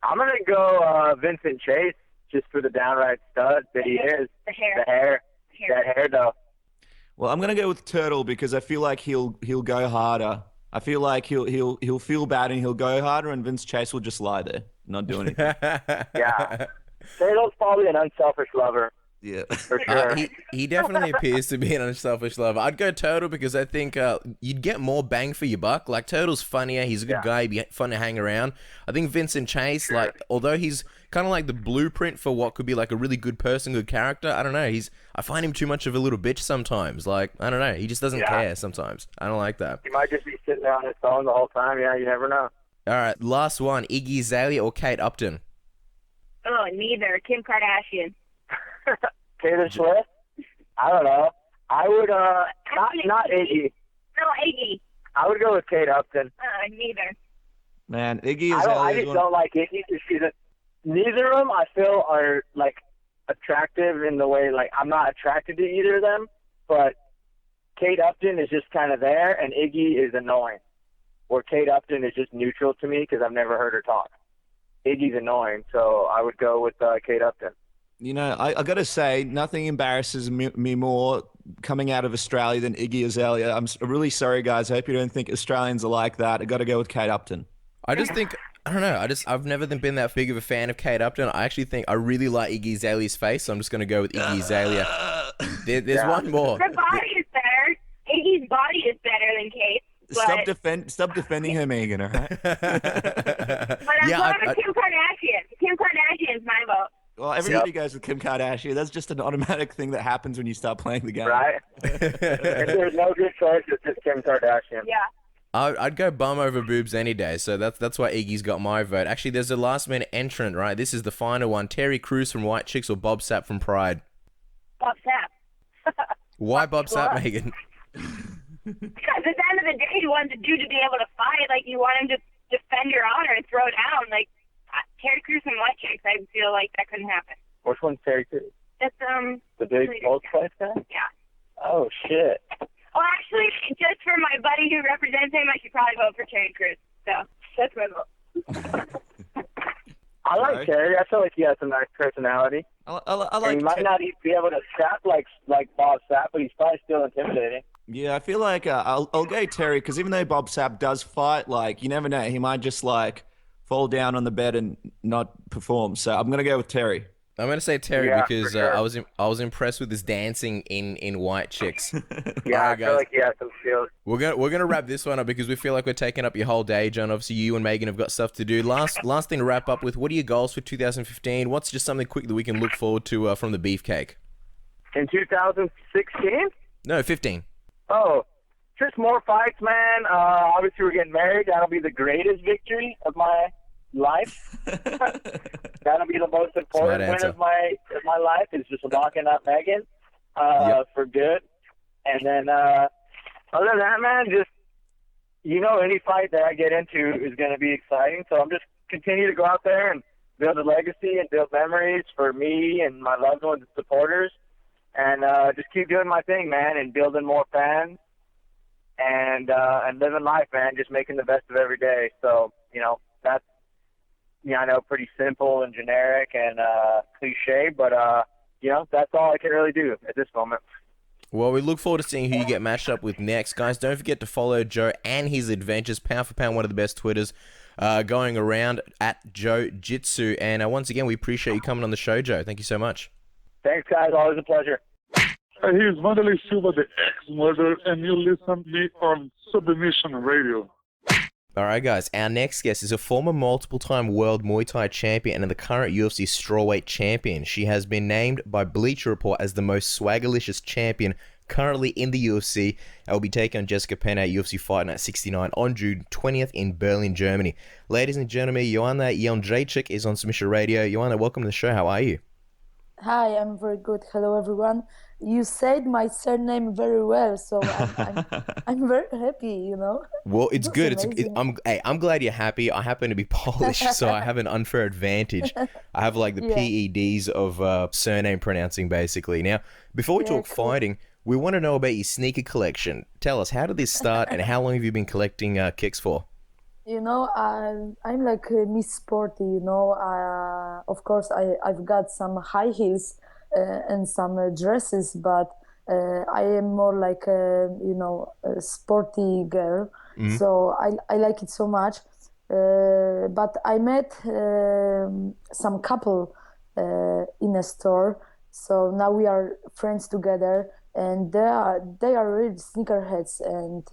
I'm gonna go Vincent Chase just for the downright stud that he is. The hair. The hair. That hair though. Well, I'm gonna go with Turtle because I feel like he'll go harder. I feel like he'll feel bad and he'll go harder, and Vince Chase will just lie there, not do anything. Yeah. Turtle's probably an unselfish lover Yeah. for sure. He definitely appears to be an unselfish lover. I'd go Turtle because I think you'd get more bang for your buck. Like, Turtle's funnier. He's a good guy. He'd be fun to hang around. I think Vincent Chase, although he's kind of like the blueprint for what could be like a really good person, good character, I don't know. I find him too much of a little bitch sometimes. Like, I don't know. He just doesn't care sometimes. I don't like that. He might just be sitting there on his phone the whole time. Yeah, you never know. All right, last one. Iggy Azalea or Kate Upton? Oh, neither. Kim Kardashian. Taylor Swift? I don't know. I would not Iggy. No, Iggy. I would go with Kate Upton. Neither. Man, Iggy I Azalea. just don't like Iggy because neither of them I feel are attractive in the way I'm not attracted to either of them, but Kate Upton is just kind of there and Iggy is annoying. Where Kate Upton is just neutral to me because I've never heard her talk. Iggy's annoying, so I would go with Kate Upton. You know, I got to say, nothing embarrasses me more coming out of Australia than Iggy Azalea. I'm really sorry, guys. I hope you don't think Australians are like that. I got to go with Kate Upton. I just think, I don't know. I've never been that big of a fan of Kate Upton. I actually think I really like Iggy Azalea's face, so I'm just going to go with Iggy Azalea. There's one more. Her body is better. Iggy's body is better than Kate's. Stop defending her, Megan, all right? But I'm going with Kim Kardashian. Kim Kardashian's my vote. Well, everybody goes with Kim Kardashian. That's just an automatic thing that happens when you start playing the game. Right? If there's no good choice, it's just Kim Kardashian. Yeah. I'd go bum over boobs any day, so that's why Iggy's got my vote. Actually, there's a last-minute entrant, right? This is the final one. Terry Crews from White Chicks or Bob Sapp from Pride? Bob Sapp. Why Bob Sapp, Megan? Because at the end of the day, you want the dude to be able to fight. You want him to defend your honor and throw down. Like, Terry Crews and White Chicks, I feel like that couldn't happen. Which one's Terry Crews? That's, the big old fight guy? Yeah. Oh, shit. Well, actually, just for my buddy who represents him, I should probably vote for Terry Crews. So, that's my vote. I like Terry. I feel like he has a nice personality. I like. And he might not be able to scrap like Bob Sapp, but he's probably still intimidating. Yeah, I feel like I'll go Terry, because even though Bob Sapp does fight, like, you never know, he might just like fall down on the bed and not perform. So I'm gonna go with Terry. I'm gonna say Terry because sure. I was impressed with his dancing in White Chicks. Yeah, All right, I feel like he has some skills. We're gonna wrap this one up because we feel like we're taking up your whole day, John. Obviously, you and Megan have got stuff to do. Last thing to wrap up with: what are your goals for 2015? What's just something quick that we can look forward to from the Beefcake? In 2016? No, 15. Oh, just more fights, man. Obviously, we're getting married. That'll be the greatest victory of my life. That'll be the most important win of my life, is just locking up Megan for good. And then other than that, man, just, any fight that I get into is going to be exciting. So I'm just continue to go out there and build a legacy and build memories for me and my loved ones and supporters. And just keep doing my thing, man, and building more fans and living life, man, just making the best of every day. So, that's, I know, pretty simple and generic and cliche, but, that's all I can really do at this moment. Well, we look forward to seeing who you get matched up with next. Guys, don't forget to follow Joe and his adventures. Pound for pound, one of the best Twitters going around, at Joe Jitsu. And once again, we appreciate you coming on the show, Joe. Thank you so much. Thanks, guys. Always a pleasure. Here's Wanderlei Silva, the ex-murderer, and you listen to me on Submission Radio. All right, guys. Our next guest is a former multiple-time world Muay Thai champion and the current UFC Strawweight champion. She has been named by Bleacher Report as the most swaggerlicious champion currently in the UFC. I will be taking on Jessica Pena at UFC Fight Night 69 on June 20th in Berlin, Germany. Ladies and gentlemen, Joanna Jedrzejczyk is on Submission Radio. Joanna, welcome to the show. How are you? Hi, I'm very good. Hello, everyone. You said my surname very well, so I'm very happy. Well, it's good. Amazing. I'm glad you're happy. I happen to be Polish, so I have an unfair advantage. I have like the PEDs of surname pronouncing, basically. Now, before we talk fighting, we want to know about your sneaker collection. Tell us, how did this start, and how long have you been collecting kicks for? I'm like Miss Sporty. Of course, I've got some high heels and some dresses, but I am more like a sporty girl. Mm-hmm. So I like it so much. But I met some couple in a store. So now we are friends together, and they are really sneakerheads, and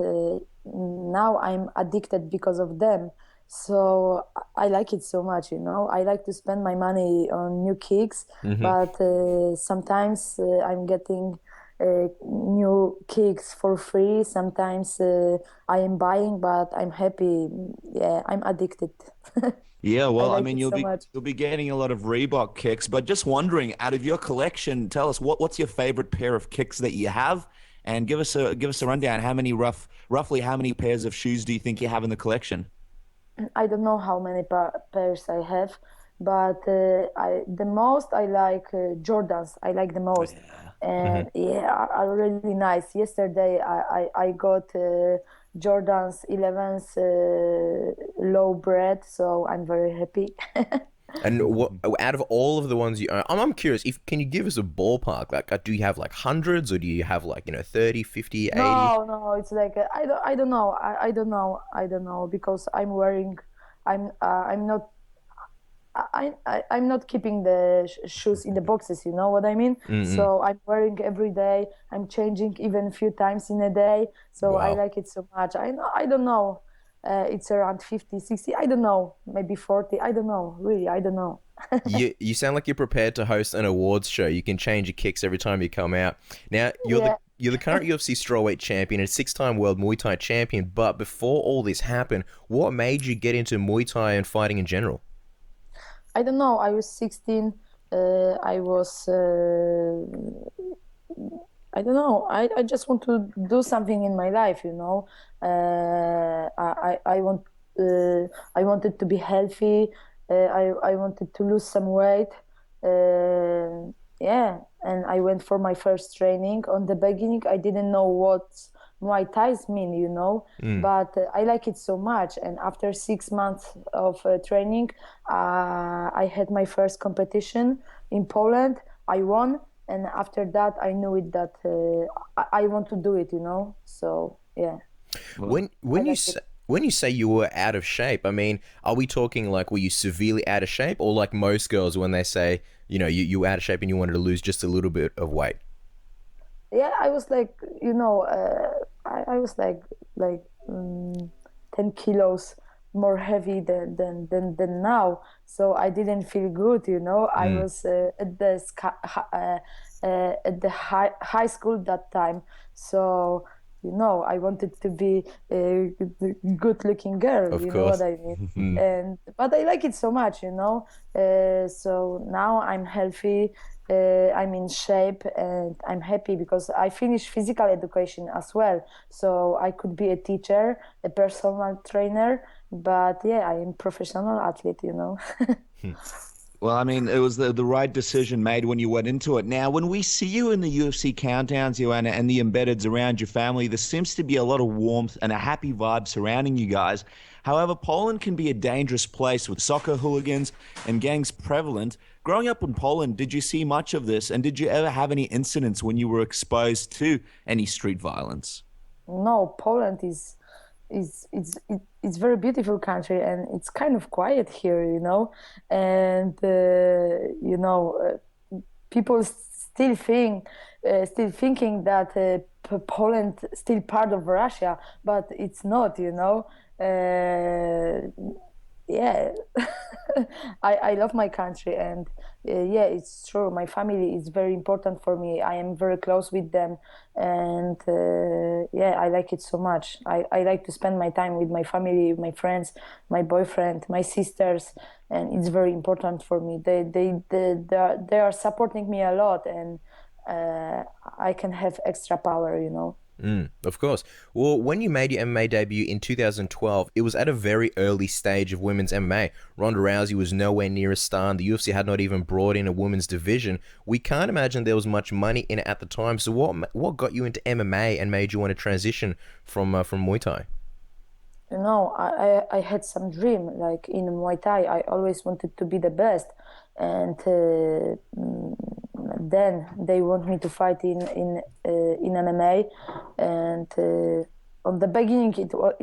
now I'm addicted because of them. So I like it so much, I like to spend my money on new kicks, but sometimes I'm getting new kicks for free. Sometimes I am buying, but I'm happy. Yeah, I'm addicted. Yeah, well, like you'll be getting a lot of Reebok kicks, but just wondering, out of your collection, tell us what's your favorite pair of kicks that you have, and give us a rundown. How many roughly how many pairs of shoes do you think you have in the collection? I don't know how many pairs I have, but the most I like Jordans. I like the most, and are really nice. Yesterday I got Jordans 11s low bread, so I'm very happy. And out of all of the ones you own, I'm curious, can you give us a ballpark? Like, do you have like hundreds, or do you have like 30, 50, 80? No, it's like I don't know. I don't know, because I'm not keeping the shoes in the boxes. You know what I mean? Mm-hmm. So I'm wearing every day. I'm changing even a few times in a day. So I like it so much. I don't know. It's around 50, 60. I don't know. Maybe 40. I don't know. Really, I don't know. You sound like you're prepared to host an awards show. You can change your kicks every time you come out. Now, you're the current UFC Strawweight champion and 6-time world Muay Thai champion. But before all this happened, what made you get into Muay Thai and fighting in general? I don't know. I was 16. I was... I don't know. I just want to do something in my life, I want I wanted to be healthy. I wanted to lose some weight. Yeah, and I went for my first training. On the beginning, I didn't know what Muay Thais mean, but I like it so much. And after 6 months of training, I had my first competition in Poland. I won, and after that, I knew it that I want to do it, So yeah. When you say you were out of shape, I mean, are we talking like were you severely out of shape, or like most girls when they say, you were out of shape and you wanted to lose just a little bit of weight? Yeah, I was like, I was like 10 kilos more heavy than now. So I didn't feel good, I was at the high school that time. So, I wanted to be a good looking girl, Of you know course. what I mean? But I like it so much, So now I'm healthy. I'm in shape and I'm happy because I finished physical education as well. So I could be a teacher, a personal trainer, but yeah, I am professional athlete, Well, I mean, it was the right decision made when you went into it. Now, when we see you in the UFC countdowns, Joanna, and the embeddeds around your family, there seems to be a lot of warmth and a happy vibe surrounding you guys. However, Poland can be a dangerous place with soccer hooligans and gangs prevalent. Growing up in Poland, did you see much of this? And did you ever have any incidents when you were exposed to any street violence? No, Poland it's very beautiful country and it's kind of quiet here, and people still thinking that Poland still part of Russia, but it's not, yeah. I love my country, and yeah, it's true, my family is very important for me. I am very close with them, and yeah, I like it so much. I like to spend my time with my family, my friends, my boyfriend, my sisters, and it's very important for me. They are supporting me a lot, and I can have extra power, Of course. Well, when you made your MMA debut in 2012, it was at a very early stage of women's MMA. Ronda Rousey was nowhere near a star, and the UFC had not even brought in a women's division. We can't imagine there was much money in it at the time. So what got you into MMA and made you want to transition from Muay Thai? I had some dream, like in Muay Thai. I always wanted to be the best, and then they want me to fight in MMA, and on the beginning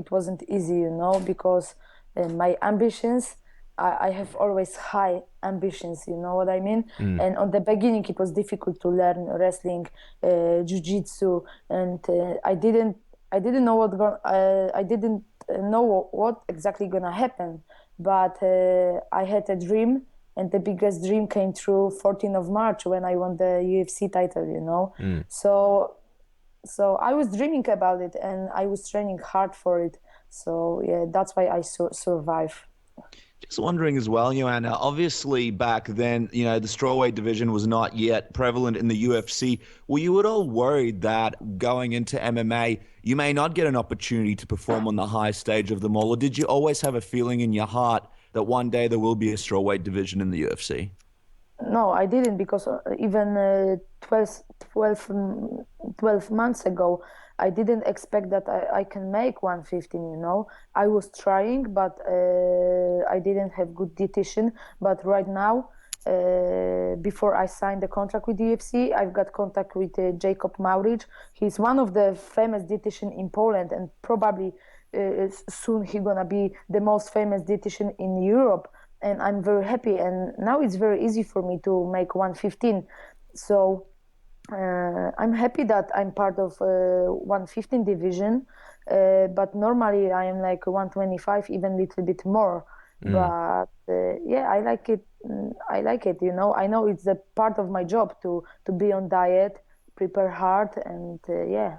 it wasn't easy, because my ambitions. I have always high ambitions, you know what I mean? And on the beginning it was difficult to learn wrestling, jiu-jitsu, and I didn't know I didn't know what exactly gonna happen, but I had a dream, and the biggest dream came true 14th of March when I won the UFC title, So I was dreaming about it, and I was training hard for it. So yeah, that's why I survive. Just wondering as well, Joanna, obviously back then, the strawweight division was not yet prevalent in the UFC. Were you at all worried that going into MMA, you may not get an opportunity to perform on the high stage of them all? Or did you always have a feeling in your heart that one day there will be a strawweight division in the UFC? No, I didn't, because even 12 months ago, I didn't expect that I can make 115, I was trying, but I didn't have good dietitian. But right now, before I signed the contract with the UFC, I've got contact with Jacob Mauricz. He's one of the famous dietitian in Poland, and probably soon he's gonna be the most famous dietitian in Europe. And I'm very happy. And now it's very easy for me to make 115. So I'm happy that I'm part of 115 division, but normally I am like 125, even a little bit more. But yeah, I like it. I like it. I know it's a part of my job to be on diet, prepare hard, and yeah.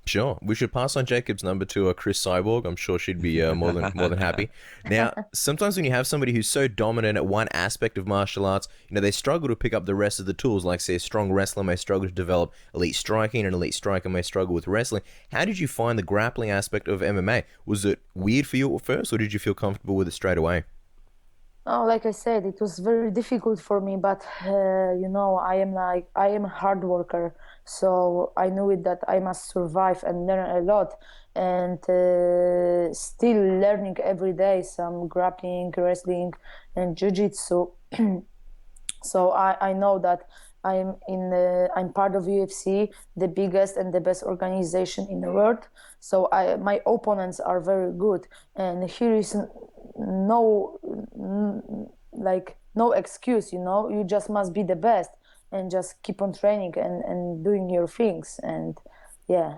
Sure. We should pass on Jacob's number to Chris Cyborg. I'm sure she'd be more than happy. Now, sometimes when you have somebody who's so dominant at one aspect of martial arts, they struggle to pick up the rest of the tools. Like, say, a strong wrestler may struggle to develop elite striking, and an elite striker may struggle with wrestling. How did you find the grappling aspect of MMA? Was it weird for you at first, or did you feel comfortable with it straight away? Oh, like I said, it was very difficult for me, but I am a hard worker, so I knew it that I must survive and learn a lot, and still learning every day some grappling, wrestling, and jiu-jitsu. So I know that I'm part of UFC, the biggest and the best organization in the world. So my opponents are very good, and here is no excuse. You just must be the best and just keep on training and doing your things, and yeah.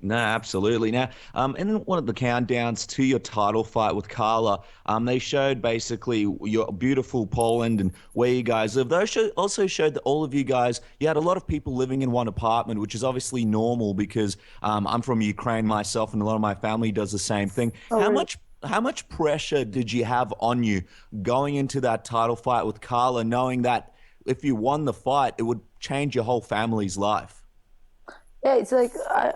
No, absolutely. Now, in one of the countdowns to your title fight with Carla, they showed basically your beautiful Poland and where you guys live. Those also showed that all of you guys, you had a lot of people living in one apartment, which is obviously normal because I'm from Ukraine myself, and a lot of my family does the same thing. Oh, really? How much pressure did you have on you going into that title fight with Carla, knowing that if you won the fight, it would change your whole family's life? Yeah, it's like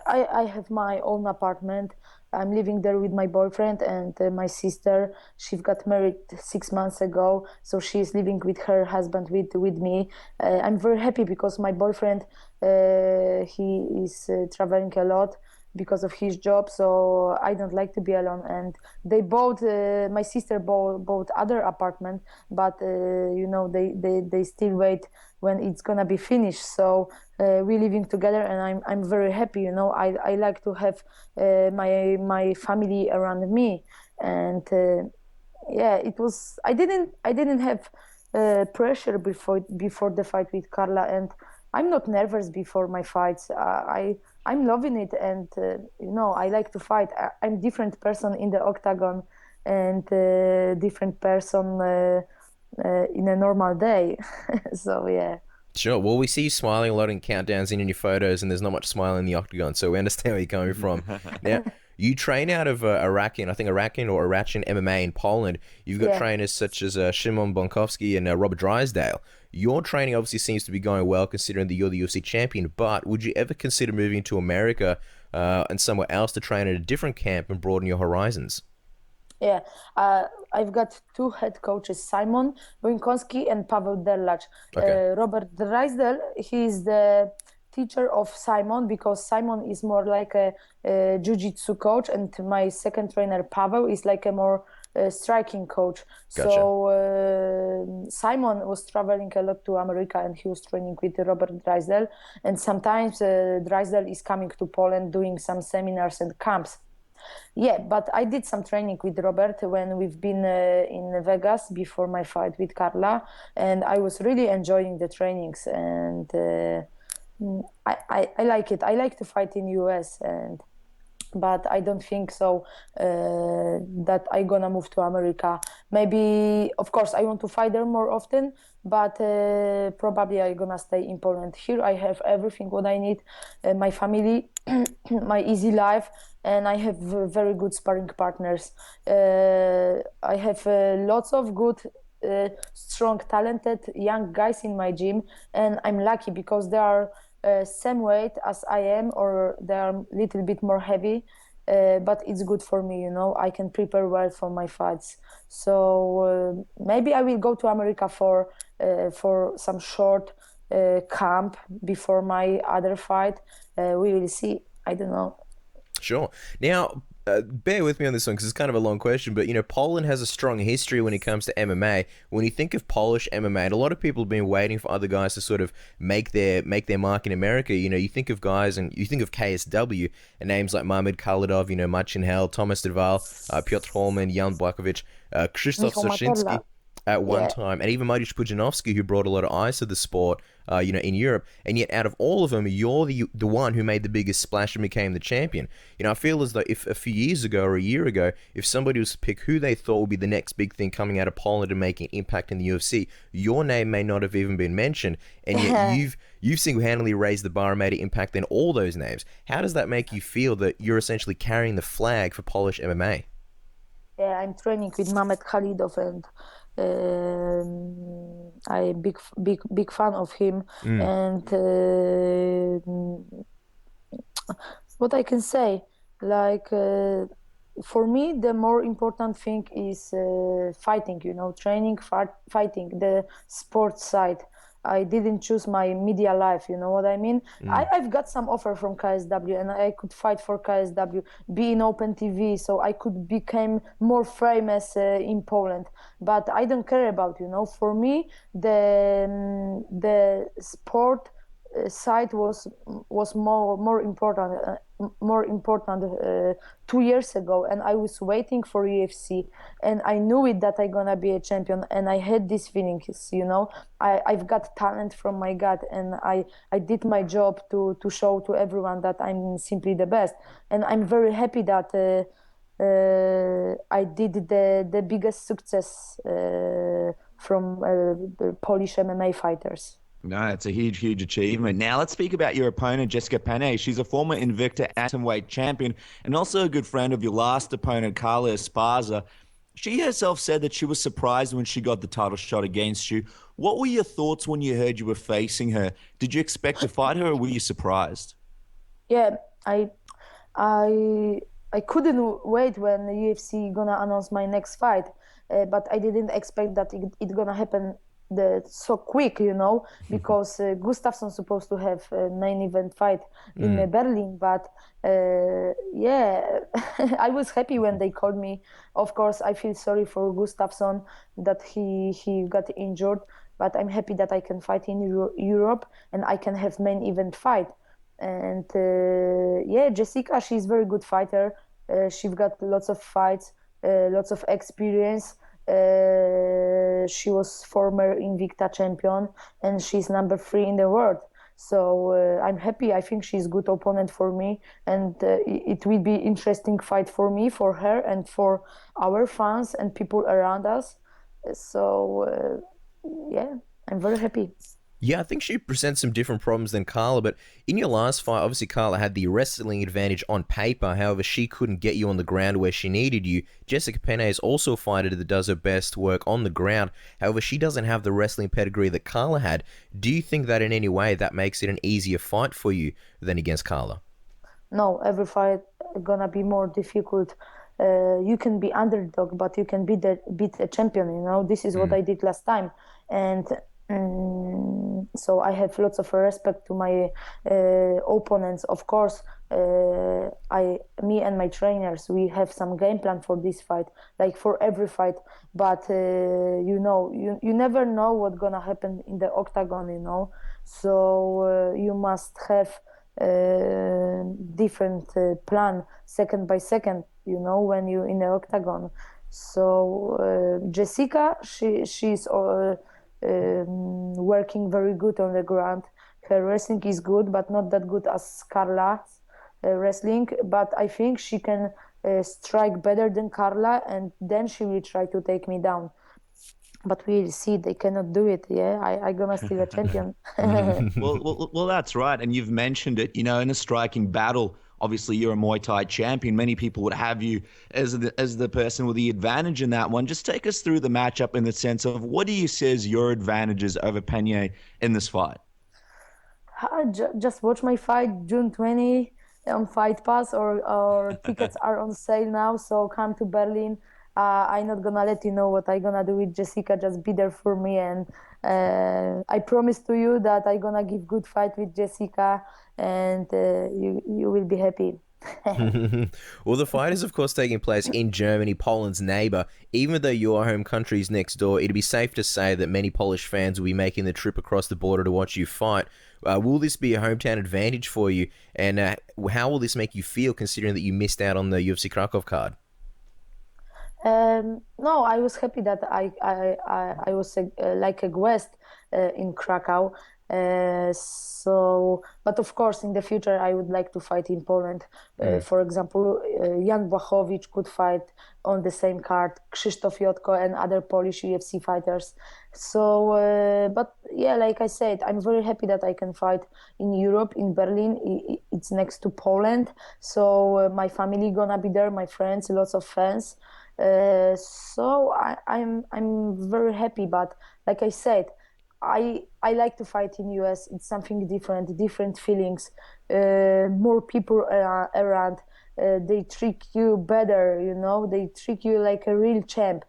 I have my own apartment. I'm living there with my boyfriend and my sister. She got married 6 months ago, so she's living with her husband with me. I'm very happy because my boyfriend, he is traveling a lot because of his job, so I don't like to be alone. And they both, my sister bought other apartment, but they still wait when it's gonna be finished. So we're living together, and I'm very happy. I like to have my family around me, and yeah, it was. I didn't have pressure before the fight with Carla, and I'm not nervous before my fights. I'm loving it, and I like to fight. I'm different person in the octagon, and different person in a normal day. So yeah. Sure. Well, we see you smiling a lot in countdowns and in your photos, and there's not much smile in the octagon, so we understand where you're coming from. Now, you train out of Iraqi MMA in Poland. You've got trainers such as Szymon Bonkowski and Robert Drysdale. Your training obviously seems to be going well, considering that you're the UFC champion, but would you ever consider moving to America and somewhere else to train at a different camp and broaden your horizons? Yeah, I've got two head coaches, Simon Bonkowski and Paweł Derlacz. Okay. Robert Drysdale, he's the teacher of Simon, because Simon is more like a jiu-jitsu coach, and my second trainer, Paweł, is like a more striking coach. Gotcha. So Simon was traveling a lot to America, and he was training with Robert Drysdale. And sometimes Drysdale is coming to Poland doing some seminars and camps. Yeah, but I did some training with Robert when we've been in Vegas before my fight with Carla, and I was really enjoying the trainings, and I like it. I like to fight in US, but I don't think so that I'm gonna move to America. Maybe, of course, I want to fight there more often, but probably I'm gonna stay in Poland. Here I have everything what I need, my family, my easy life, and I have very good sparring partners. I have lots of good, strong, talented young guys in my gym, and I'm lucky because they are same weight as I am, or they are a little bit more heavy, but it's good for me, I can prepare well for my fights. So maybe I will go to America for some short camp before my other fight. We will see. I don't know. Sure. Now, bear with me on this one because it's kind of a long question, but Poland has a strong history when it comes to MMA. When you think of Polish MMA, and a lot of people have been waiting for other guys to sort of make their mark in America. You think of guys, and you think of KSW, and names like Mahmed Khalidov, Marcin Held, Thomas Derval, Piotr Holman, Jan Błachowicz, Krzysztof Soszyński. at one Yeah. time, and even Mariusz Pudzianowski, who brought a lot of eyes to the sport, in Europe, and yet out of all of them, you're the one who made the biggest splash and became the champion. I feel as though if a few years ago or a year ago, if somebody was to pick who they thought would be the next big thing coming out of Poland and making an impact in the UFC, your name may not have even been mentioned, and yet you've single-handedly raised the bar and made an impact in all those names. How does that make you feel that you're essentially carrying the flag for Polish MMA? Yeah, I'm training with Mamed Khalidov, and I'm big fan of him. And what I can say, like for me, the more important thing is fighting. Training, fighting, the sports side. I didn't choose my media life, you know what I mean? I've got some offer from KSW, and I could fight for KSW, be in Open TV, so I could become more famous in Poland. But I don't care about, for me, the sport side was more important 2 years ago, and I was waiting for UFC, and I knew it that I gonna be a champion, and I had these feelings, I've got talent from my gut, and I did my job to show to everyone that I'm simply the best, and I'm very happy that I did the biggest success from the Polish MMA fighters. No, it's a huge, huge achievement. Now let's speak about your opponent, Jessica Penne. She's a former Invicta atomweight champion and also a good friend of your last opponent, Carla Esparza. She herself said that she was surprised when she got the title shot against you. What were your thoughts when you heard you were facing her? Did you expect to fight her, or were you surprised? Yeah, I couldn't wait when the UFC gonna announce my next fight, but I didn't expect that it gonna happen so quick, because Gustafsson supposed to have a main event fight in Berlin, but yeah, I was happy when they called me. Of course, I feel sorry for Gustafsson that he got injured, but I'm happy that I can fight in Europe and I can have main event fight. And yeah, Jessica, she's a very good fighter. She's got lots of fights, lots of experience. She was former Invicta champion, and she's number 3 in the world. So I'm happy. I think she's a good opponent for me, and it will be interesting fight for me, for her, and for our fans and people around us. So yeah, I'm very happy. Yeah, I think she presents some different problems than Carla, but in your last fight, obviously Carla had the wrestling advantage on paper. However, she couldn't get you on the ground where she needed you. Jessica Penne is also a fighter that does her best work on the ground. However, she doesn't have the wrestling pedigree that Carla had. Do you think that in any way that makes it an easier fight for you than against Carla? No, every fight gonna be more difficult. You can be underdog, but you can beat a champion. This is what I did last time, and so I have lots of respect to my opponents. Of course, me and my trainers, we have some game plan for this fight, like for every fight. But you never know what's gonna happen in the octagon. So you must have different plan second by second. When you're in the octagon. So Jessica, she's working very good on the ground. Her wrestling is good, but not that good as Carla's wrestling. But I think she can strike better than Carla, and then she will try to take me down. But we'll see. They cannot do it. Yeah, I'm gonna still a champion. well, that's right. And you've mentioned it. In a striking battle, obviously you're a Muay Thai champion. Many people would have you as the person with the advantage in that one. Just take us through the matchup in the sense of what do you see as your advantages over Penne in this fight? Just watch my fight June 20 on Fight Pass, or tickets are on sale now. So come to Berlin. I'm not gonna let you know what I'm gonna do with Jessica. Just be there for me, and I promise to you that I'm gonna give good fight with Jessica, and you will be happy. Well, the fight is of course taking place in Germany, Poland's neighbor. Even though your home country is next door, it'd be safe to say that many Polish fans will be making the trip across the border to watch you fight. Will this be a hometown advantage for you, and how will this make you feel considering that you missed out on the UFC Krakow card? No, I was happy that I was like a guest in Krakow. But of course, in the future, I would like to fight in Poland. For example, Jan Błachowicz could fight on the same card, Krzysztof Jotko and other Polish UFC fighters. But yeah, like I said, I'm very happy that I can fight in Europe, in Berlin. It's next to Poland, so my family gonna be there, my friends, lots of fans. I'm very happy. But like I said, I like to fight in US. It's something different feelings, more people around. They treat you better, they treat you like a real champ.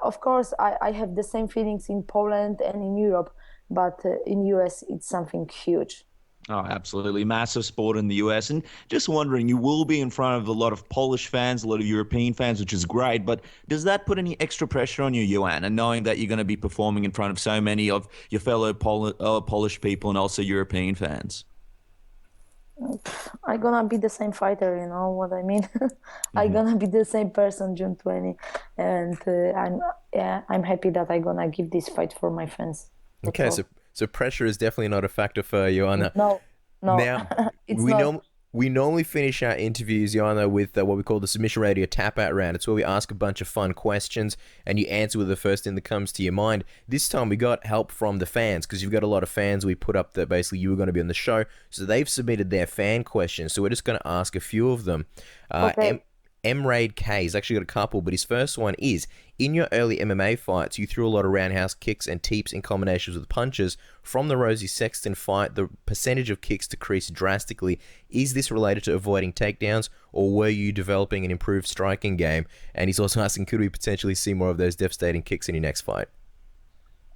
Of course, I have the same feelings in Poland and in Europe, but in US, it's something huge. Oh, absolutely. Massive sport in the US. And just wondering, you will be in front of a lot of Polish fans, a lot of European fans, which is great. But does that put any extra pressure on you, Joanna, knowing that you're going to be performing in front of so many of your fellow Polish people and also European fans? I'm gonna be the same fighter, you know what I mean? I'm gonna be the same person June 20, and I'm happy that I'm gonna give this fight for my fans. Okay, so pressure is definitely not a factor for Joanna. No. Now, it's not. We normally finish our interviews, Joanna, with what we call the submission radio tap-out round. It's where we ask a bunch of fun questions, and you answer with the first thing that comes to your mind. This time we got help from the fans, because you've got a lot of fans. We put up that basically you were going to be on the show, so they've submitted their fan questions. So we're just going to ask a few of them. Okay. Raid K, he's actually got a couple, but his first one is, in your early MMA fights, you threw a lot of roundhouse kicks and teeps in combinations with punches. From the Rosie Sexton fight, the percentage of kicks decreased drastically. Is this related to avoiding takedowns, or were you developing an improved striking game? And he's also asking, could we potentially see more of those devastating kicks in your next fight?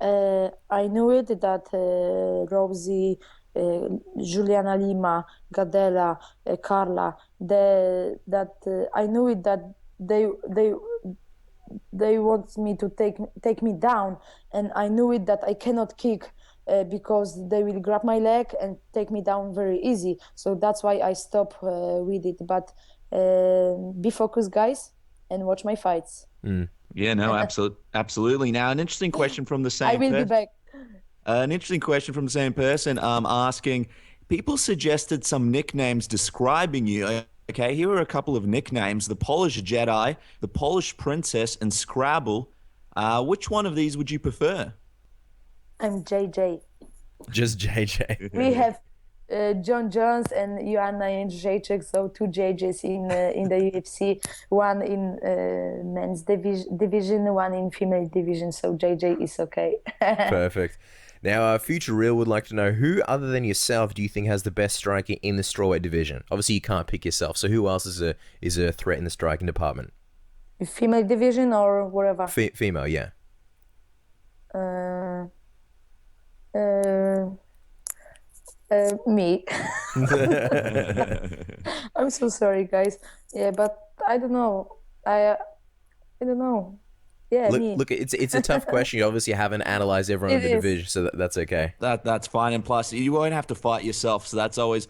I knew it that Rosie, Juliana Lima, Gadela, Carla, I knew it that they want me to take me down, and I knew it that I cannot kick because they will grab my leg and take me down very easy. So that's why I stop with it. But be focused, guys, and watch my fights. Yeah, no, absolutely. Now, an interesting question from the same I will be back. An interesting question from the same person asking, people suggested some nicknames describing you. Okay, here are a couple of nicknames: the Polish Jedi, the Polish Princess, and Scrabble. Which one of these would you prefer? I'm JJ. Just JJ. We have John Jones and Joanna Jedrzejczyk, so two JJs in the UFC, one in men's division, one in female division, so JJ is okay. Perfect. Now, Future Real would like to know, who other than yourself do you think has the best striking in the strawweight division? Obviously, you can't pick yourself, so who else is a threat in the striking department? Female division or wherever? Female, yeah. Me. I'm so sorry, guys. Yeah, but I don't know. I don't know. Yeah, look, it's a tough question. You obviously haven't analyzed everyone in the division, so that's okay. That's fine, and plus you won't have to fight yourself, so that's always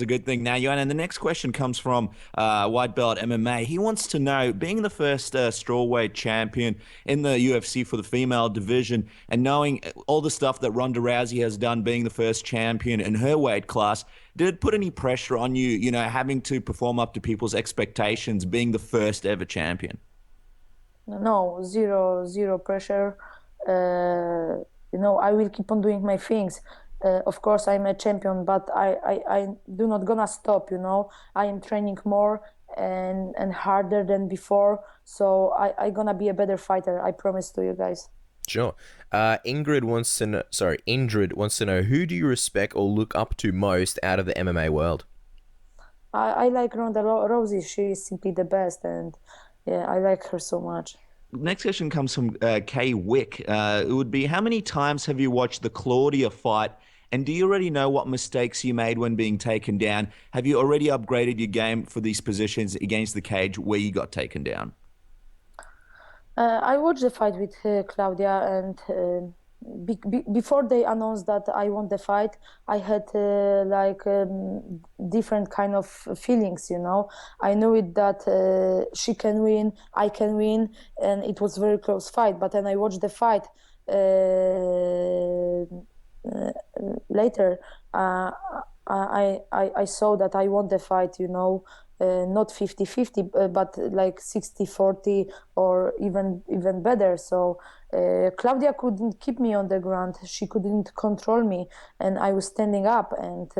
a good thing. Now, Joanna, and the next question comes from White Belt MMA. He wants to know, being the first strawweight champion in the UFC for the female division, and knowing all the stuff that Ronda Rousey has done, being the first champion in her weight class, did it put any pressure on you? You know, having to perform up to people's expectations, being the first ever champion. No, zero pressure. I will keep on doing my things. Of course, I'm a champion, but I do not gonna stop. I am training more and harder than before. So I gonna be a better fighter. I promise to you guys. Sure. Indrid wants to know, who do you respect or look up to most out of the MMA world? I like Ronda Rousey. She is simply the best, and yeah, I like her so much. Next question comes from Kay Wick. It would be, how many times have you watched the Claudia fight, and do you already know what mistakes you made when being taken down? Have you already upgraded your game for these positions against the cage where you got taken down? I watched the fight with Claudia, and before they announced that I won the fight, I had different kind of feelings, you know. I knew it that she can win, I can win, and it was very close fight. But then I watched the fight later. I saw that I won the fight, you know. Not 50-50, but like 60-40 or even better. So Claudia couldn't keep me on the ground. She couldn't control me, and I was standing up, and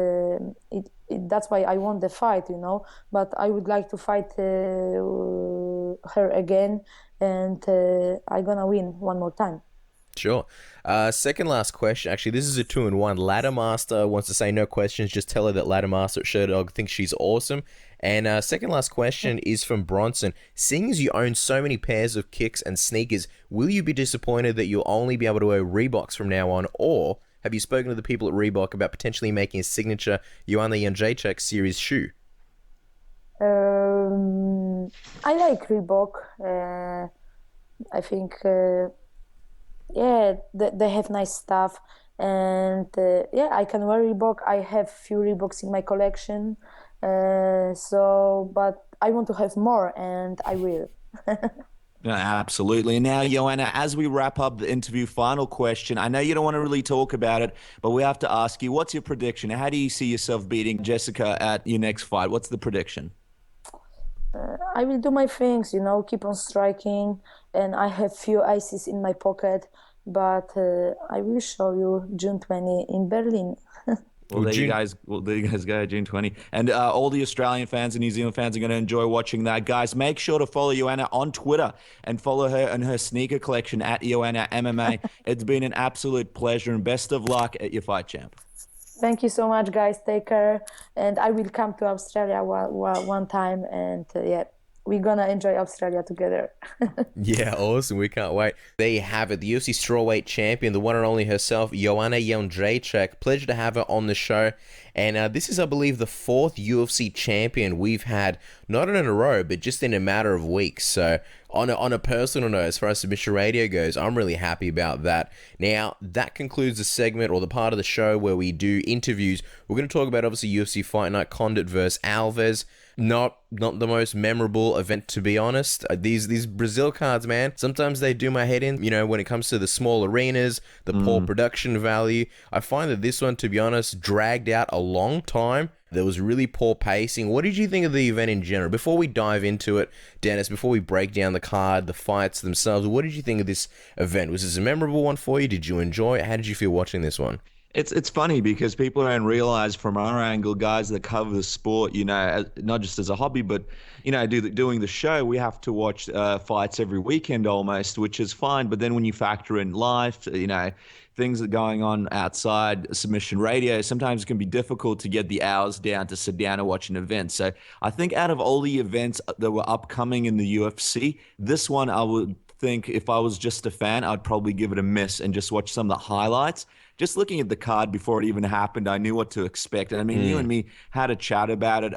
that's why I won the fight, you know. But I would like to fight her again, and I'm gonna win one more time. Sure. Second last question. Actually, this is a 2-in-1. Ladder Master wants to say no questions. Just tell her that Ladder Master at Sherdog thinks she's awesome. And second last question is from Bronson. Seeing as you own so many pairs of kicks and sneakers, will you be disappointed that you'll only be able to wear Reeboks from now on? Or have you spoken to the people at Reebok about potentially making a signature Joanna Jedrzejczyk series shoe? I like Reebok. I think... they have nice stuff, and I can wear Reebok. I have few Reeboks in my collection, but I want to have more, and I will. Absolutely. And now, Joanna, as we wrap up the interview, final question. I know you don't want to really talk about it, but we have to ask you, what's your prediction? How do you see yourself beating Jessica at your next fight? What's the prediction? I will do my things, you know, keep on striking, and I have few ices in my pocket, but I will show you June 20 in Berlin. Well, there you guys go, June 20. And all the Australian fans and New Zealand fans are going to enjoy watching that. Guys, make sure to follow Joanna on Twitter and follow her and her sneaker collection at Joanna MMA. It's been an absolute pleasure, and best of luck at your fight, champ. Thank you so much, guys. Take care. And I will come to Australia one time. And we're going to enjoy Australia together. Yeah, awesome. We can't wait. There you have it. The UFC Strawweight champion, the one and only herself, Joanna Jedrzejczyk. Pleasure to have her on the show. And this is, I believe, the fourth UFC champion we've had, not in a row, but just in a matter of weeks. So on a personal note, as far as Submission Radio goes, I'm really happy about that. Now, that concludes the segment or the part of the show where we do interviews. We're going to talk about, obviously, UFC Fight Night Condit versus Alves. Not the most memorable event, to be honest. These Brazil cards, man, sometimes they do my head in, you know, when it comes to the small arenas, the poor production value. I find that this one, to be honest, dragged out a long time. There was really poor pacing. What did you think of the event in general? Before we dive into it, Dennis, before we break down the card, the fights themselves, what did you think of this event? Was this a memorable one for you? Did you enjoy it? How did you feel watching this one? It's funny because people don't realize from our angle, guys that cover the sport, you know, not just as a hobby, but, you know, doing the show, we have to watch fights every weekend almost, which is fine. But then when you factor in life, you know, things that are going on outside Submission Radio, sometimes it can be difficult to get the hours down to sit down and watch an event. So I think out of all the events that were upcoming in the UFC, this one I would think if I was just a fan, I'd probably give it a miss and just watch some of the highlights. Just looking at the card before it even happened, I knew what to expect. And I mean, you and me had a chat about it,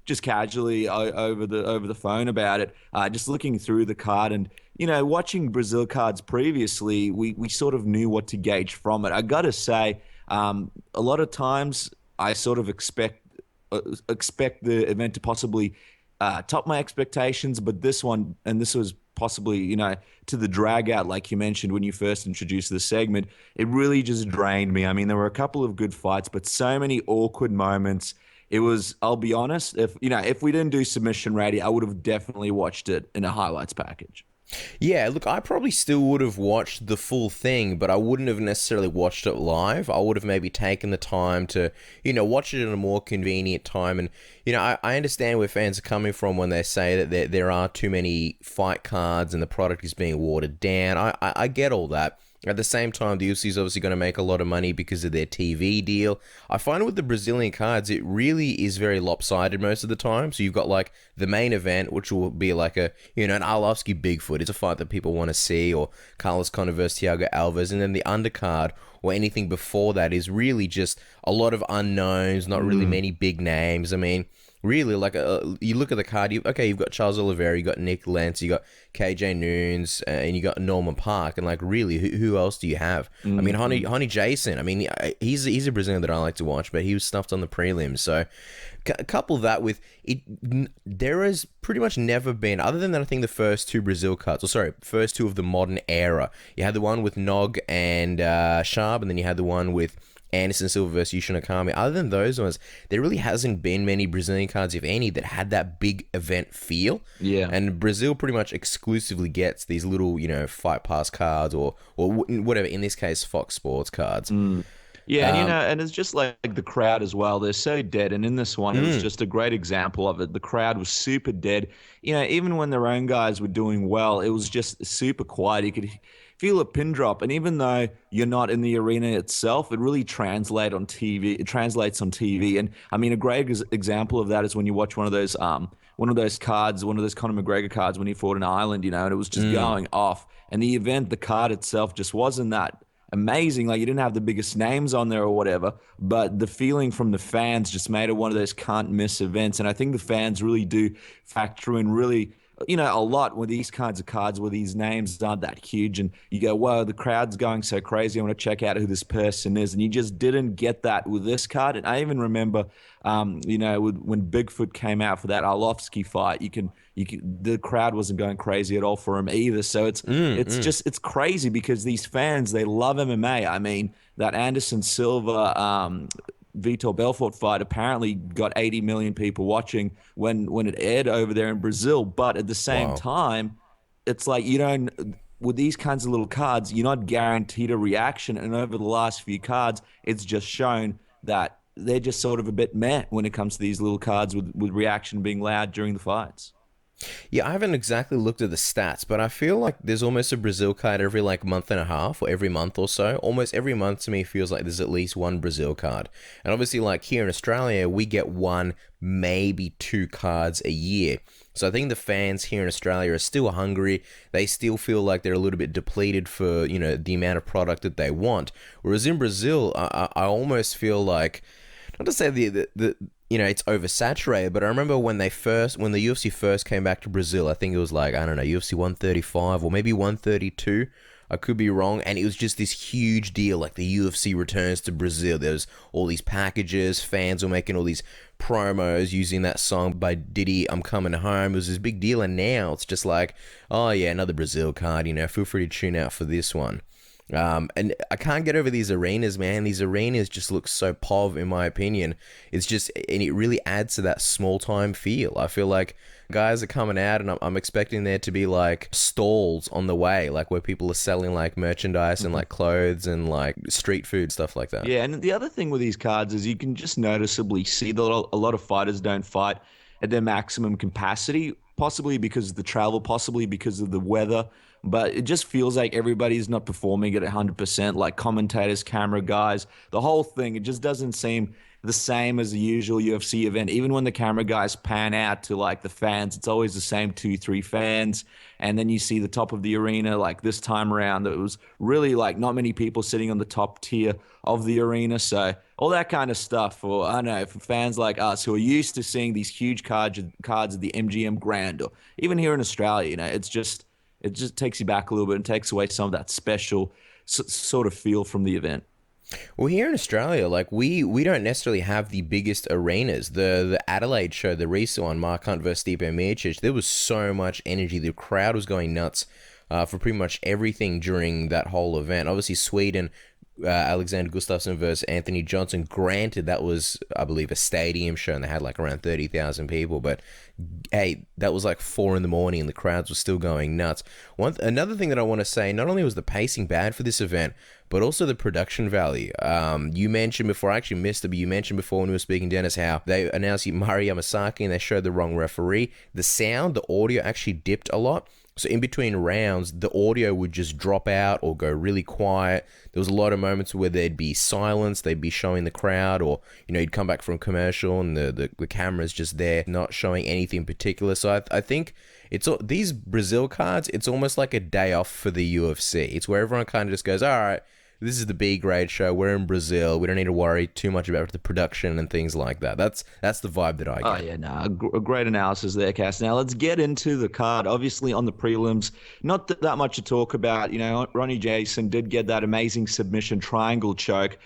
just casually over the phone about it. Just looking through the card and, you know, watching Brazil cards previously, we sort of knew what to gauge from it. I got to say, a lot of times I sort of expect the event to possibly top my expectations, but this one, and this was possibly, you know, to the drag out, like you mentioned when you first introduced the segment, it really just drained me. I mean, there were a couple of good fights, but so many awkward moments. It was, I'll be honest, if we didn't do Submission Radio, I would have definitely watched it in a highlights package. Yeah, look, I probably still would have watched the full thing, but I wouldn't have necessarily watched it live. I would have maybe taken the time to, you know, watch it at a more convenient time. And, you know, I understand where fans are coming from when they say that there are too many fight cards and the product is being watered down. I get all that. At the same time, the UFC is obviously going to make a lot of money because of their TV deal. I find with the Brazilian cards, it really is very lopsided most of the time. So you've got like the main event, which will be like a, you know, an Arlovski Bigfoot. It's a fight that people want to see, or Carlos Condit versus Thiago Alves. And then the undercard or anything before that is really just a lot of unknowns, not really many big names. I mean, really, like, you look at the card, you've got Charles Oliveira, you got Nick Lentz, you got KJ Noons, and you got Norman Park, and like, really, who else do you have? I mean, Honey Jason, I mean, he's a Brazilian that I like to watch, but he was stuffed on the prelims, so couple that with it, there has pretty much never been, other than that, I think the first two Brazil cards, first two of the modern era. You had the one with Nog and Sharp, and then you had the one with Anderson Silva versus Yushin Okami. Other than those ones, there really hasn't been many Brazilian cards, if any, that had that big event feel. Yeah. And Brazil pretty much exclusively gets these little, Fight Pass cards or whatever, in this case, Fox Sports cards. Yeah, and and it's just like the crowd as well. They're so dead, and in this one, it was just a great example of it. The crowd was super dead. Even when their own guys were doing well, it was just super quiet. You could feel a pin drop, and even though you're not in the arena itself, it really translates on TV. It translates on TV, and I mean, a great example of that is when you watch one of those cards, one of those Conor McGregor cards when he fought in Ireland, and it was just going off. And the event, the card itself, just wasn't that amazing. Like, you didn't have the biggest names on there or whatever, but the feeling from the fans just made it one of those can't miss events. And I think the fans really do factor in really, a lot with these kinds of cards where these names aren't that huge, and you go, whoa, the crowd's going so crazy, I want to check out who this person is. And you just didn't get that with this card. And I even remember, when Bigfoot came out for that Arlovsky fight, the crowd wasn't going crazy at all for him either. So it's crazy because these fans, they love MMA. I mean, that Anderson Silva Vitor Belfort fight apparently got 80 million people watching when it aired over there in Brazil. But at the same time, it's like, with these kinds of little cards, you're not guaranteed a reaction. And over the last few cards, it's just shown that they're just sort of a bit meh when it comes to these little cards with reaction being loud during the fights. Yeah, I haven't exactly looked at the stats, but I feel like there's almost a Brazil card every month and a half or every month or so. Almost every month to me feels like there's at least one Brazil card. And obviously, like here in Australia, we get one, maybe two cards a year. So I think the fans here in Australia are still hungry. They still feel like they're a little bit depleted for, the amount of product that they want. Whereas in Brazil, I almost feel like, not to say it's oversaturated, but I remember when the UFC first came back to Brazil, I think it was like, I don't know, UFC 135 or maybe 132. I could be wrong. And it was just this huge deal, like the UFC returns to Brazil. There's all these packages, fans were making all these promos using that song by Diddy, I'm Coming Home. It was this big deal. And now it's just like, oh yeah, another Brazil card, feel free to tune out for this one. And I can't get over these arenas, man. These arenas just look so pov, in my opinion. It's just, and it really adds to that small time feel. I feel like guys are coming out, and I'm expecting there to be like stalls on the way, like where people are selling like merchandise and like clothes and like street food, stuff like that. Yeah, and the other thing with these cards is you can just noticeably see that a lot of fighters don't fight at their maximum capacity, possibly because of the travel, possibly because of the weather. But it just feels like everybody's not performing at 100%, like commentators, camera guys, the whole thing. It just doesn't seem the same as the usual UFC event. Even when the camera guys pan out to like the fans, it's always the same 2-3 fans. And then you see the top of the arena, like this time around, it was really like not many people sitting on the top tier of the arena. So all that kind of stuff, or I don't know, for fans like us who are used to seeing these huge cards at the MGM Grand, or even here in Australia, it just takes you back a little bit and takes away some of that special sort of feel from the event. Well, here in Australia, like we don't necessarily have the biggest arenas. The Adelaide show, the recent one, Mark Hunt versus Stipe Miocic, there was so much energy. The crowd was going nuts for pretty much everything during that whole event. Obviously, Sweden, Alexander Gustafsson versus Anthony Johnson. Granted, that was, I believe, a stadium show, and they had like around 30,000 people. But hey, that was like 4 a.m, and the crowds were still going nuts. Another thing that I want to say, not only was the pacing bad for this event, but also the production value. You mentioned before, I actually missed it, but you mentioned before when we were speaking, Dennis, how they announced Mari Yamasaki and they showed the wrong referee. The sound, the audio actually dipped a lot. So in between rounds, the audio would just drop out or go really quiet. There was a lot of moments where there'd be silence, they'd be showing the crowd, or, you'd come back from commercial and the camera's just there, not showing anything particular. So I think these Brazil cards, it's almost like a day off for the UFC. It's where everyone kind of just goes, all right, this is the B grade show. We're in Brazil. We don't need to worry too much about the production and things like that. That's the vibe that I get. Oh, yeah, no, a great analysis there, Cass. Now, let's get into the card. Obviously, on the prelims, not that much to talk about. You know, Ronnie Jason did get that amazing submission triangle choke,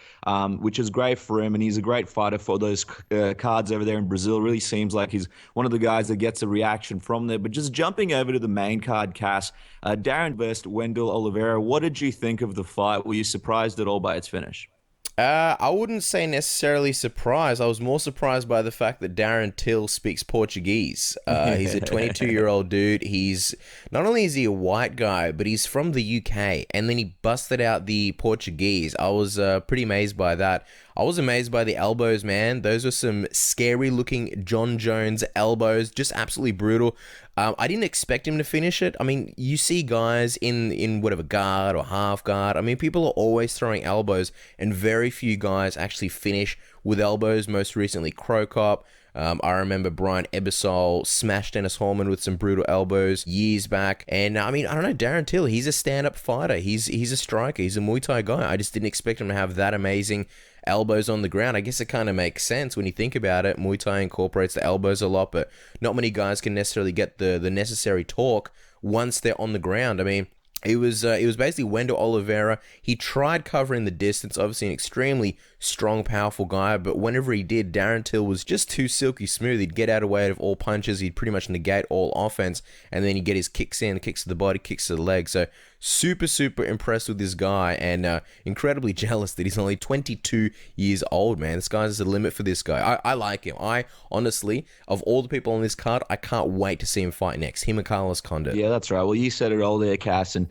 which is great for him, and he's a great fighter for those cards over there in Brazil. Really seems like he's one of the guys that gets a reaction from there. But just jumping over to the main card, Cass, Darren versus Wendell Oliveira, what did you think of the fight? Were you surprised at all by its finish? I wouldn't say necessarily surprised. I was more surprised by the fact that Darren Till speaks Portuguese. He's a 22-year-old dude. He's not only is he a white guy, but he's from the UK, and then he busted out the Portuguese. I was pretty amazed by that. I was amazed by the elbows, man. Those were some scary-looking John Jones elbows, just absolutely brutal. I didn't expect him to finish it. I mean, you see guys in whatever guard or half guard. I mean, people are always throwing elbows, and very few guys actually finish with elbows. Most recently, Crow Cop. I remember Brian Ebersol smashed Dennis Hallman with some brutal elbows years back. And I mean, I don't know, Darren Till, he's a stand-up fighter. He's a striker. He's a Muay Thai guy. I just didn't expect him to have that amazing elbows on the ground. I guess it kind of makes sense when you think about it. Muay Thai incorporates the elbows a lot, but not many guys can necessarily get the necessary torque once they're on the ground. I mean, it was basically Wendell Oliveira. He tried covering the distance, obviously an extremely strong, powerful guy, but whenever he did, Darren Till was just too silky smooth. He'd get out of way of all punches. He'd pretty much negate all offense, and then he'd get his kicks in, kicks to the body, kicks to the leg. So super, super impressed with this guy, and incredibly jealous that he's only 22 years old, man. This guy's the limit for this guy. I like him. I honestly, of all the people on this card, I can't wait to see him fight next. Him and Carlos Condit. Yeah, that's right. Well, you said it all there, Cass. And